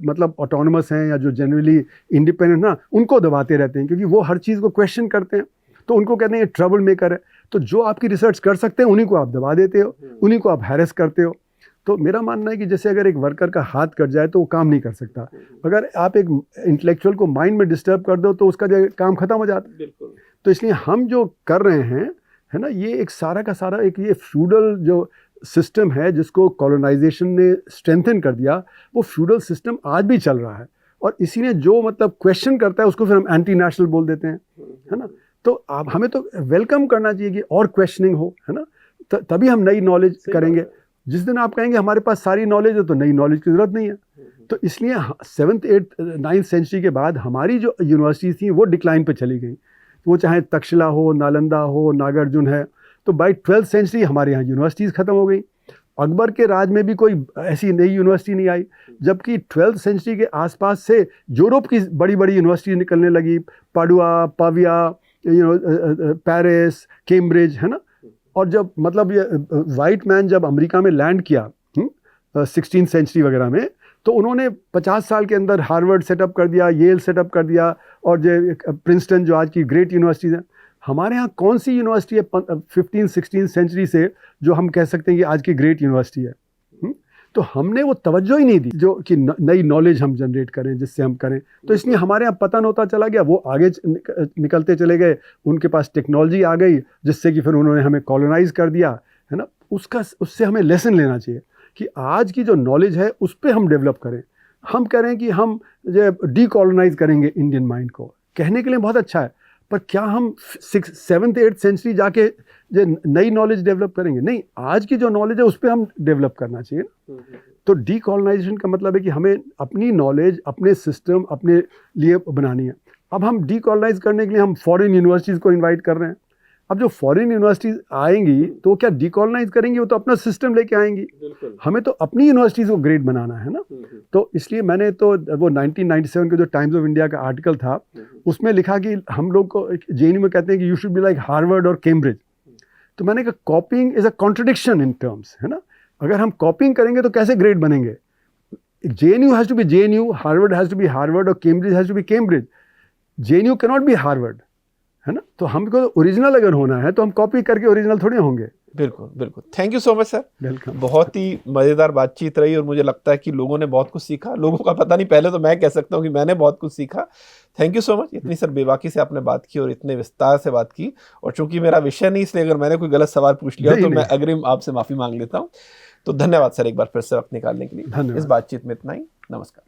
मतलब ऑटोनमस हैं या जो जेन्युइनली इंडिपेंडेंट ना, उनको दबाते रहते हैं, क्योंकि वो हर चीज़ को क्वेश्चन करते हैं। तो उनको कहते हैं ये ट्रबल मेकर है। तो जो आपकी रिसर्च कर सकते हैं उन्हीं को आप दबा देते हो, उन्हीं को आप हैरेस करते हो। तो मेरा मानना है कि जैसे अगर एक वर्कर का हाथ कट जाए तो वो काम नहीं कर सकता, अगर आप एक इंटेलेक्चुअल को माइंड में डिस्टर्ब कर दो तो उसका जो काम खत्म हो जाता है। तो इसलिए हम जो कर रहे हैं है ना, ये एक सारा का सारा एक ये फ्यूडल जो सिस्टम है जिसको कॉलोनाइजेशन ने स्ट्रेंथन कर दिया, वो फ्यूडल सिस्टम आज भी चल रहा है। और इसी ने जो मतलब क्वेश्चन करता है उसको फिर हम एंटी नेशनल बोल देते हैं, है ना। तो आप हमें तो वेलकम करना चाहिए कि और क्वेश्चनिंग हो, है ना, तभी हम नई नॉलेज करेंगे। जिस दिन आप कहेंगे हमारे पास सारी नॉलेज है तो नई नॉलेज की ज़रूरत नहीं है। तो इसलिए 7th 8th 9th सेंचुरी के बाद हमारी जो यूनिवर्सिटीज़ थी वो डिक्लाइन पे चली गई, वो चाहे तक्षशिला हो, नालंदा हो, नागार्जुन है। तो बाय 12th सेंचुरी हमारे यहाँ यूनिवर्सिटीज़ ख़त्म हो गई। अकबर के राज में भी कोई ऐसी नई यूनिवर्सिटी नहीं आई, जबकि 12th सेंचुरी के आसपास से यूरोप की बड़ी बड़ी यूनिवर्सिटी निकलने लगी, पाडुआ, पाविया, पेरिस, कैम्ब्रिज, है ना। और जब मतलब ये वाइट मैन जब अमेरिका में लैंड किया 16th सेंचुरी वगैरह में, तो उन्होंने 50 साल के अंदर हार्वर्ड सेटअप कर दिया, येल सेटअप कर दिया, और जो प्रिंसटन जो आज की ग्रेट यूनिवर्सिटीज़ हैं। हमारे यहाँ कौन सी यूनिवर्सिटी है 15th-16th सेंचुरी से जो हम कह सकते हैं कि आज की ग्रेट यूनिवर्सिटी है? तो हमने वो तवज्जो ही नहीं दी जो कि नई नॉलेज हम जनरेट करें, जिससे हम करें। तो इसलिए हमारे यहाँ पतन होता चला गया, वो आगे निकलते चले गए, उनके पास टेक्नोलॉजी आ गई जिससे कि फिर उन्होंने हमें कॉलोनाइज कर दिया, है ना। उससे हमें लेसन लेना चाहिए कि आज की जो नॉलेज है उस पर हम डेवलप करें। हम कह रहे हैं कि हम जो डीकॉलोनाइज करेंगे इंडियन माइंड को, कहने के लिए बहुत अच्छा है, पर क्या हम 7th 8th सेंचुरी जाके जो नई नॉलेज डेवलप करेंगे? नहीं, आज की जो नॉलेज है उस पर हम डेवलप करना चाहिए। तो डीकॉलोनाइजेशन का मतलब है कि हमें अपनी नॉलेज, अपने सिस्टम अपने लिए बनानी है। अब हम डीकॉलोनाइज करने के लिए हम फॉरेन यूनिवर्सिटीज़ को इनवाइट कर रहे हैं। अब जो फॉरेन यूनिवर्सिटीज़ आएंगी तो क्या डीकॉलोनाइज करेंगी? वो तो अपना सिस्टम लेके आएंगी। हमें तो अपनी यूनिवर्सिटीज़ को ग्रेड बनाना है ना। तो इसलिए मैंने तो वो 1997 के जो टाइम्स ऑफ इंडिया का आर्टिकल था उसमें लिखा कि हम लोग को जेएनयू में कहते हैं कि you should be like Harvard और कैम्ब्रिज। तो मैंने कहा कॉपिंग is a contradiction in terms, है ना। अगर हम कॉपिंग करेंगे तो कैसे ग्रेड बनेंगे? JNU has to be JNU, Harvard has to be Harvard और Cambridge has to be Cambridge. JNU can not be Harvard, है ना। तो हमको ओरिजिनल अगर होना है तो हम कॉपी करके ओरिजिनल थोड़े होंगे। बिल्कुल बिल्कुल। Thank you so much sir, welcome. बहुत ही मज़ेदार बातचीत रही और मुझे लगता है कि लोगों ने बहुत कुछ सीखा। लोगों का पता नहीं, पहले तो मैं कह सकता हूँ कि मैंने बहुत कुछ सीखा। थैंक यू सो मच, इतनी सर बेबाकी से आपने बात की और इतने विस्तार से बात की। और चूंकि मेरा विषय नहीं, इसलिए अगर मैंने कोई गलत सवाल पूछ लिया तो मैं अग्रिम आपसे माफ़ी मांग लेता हूँ। तो धन्यवाद सर एक बार फिर से वक्त निकालने के लिए। इस बातचीत में इतना ही, नमस्कार।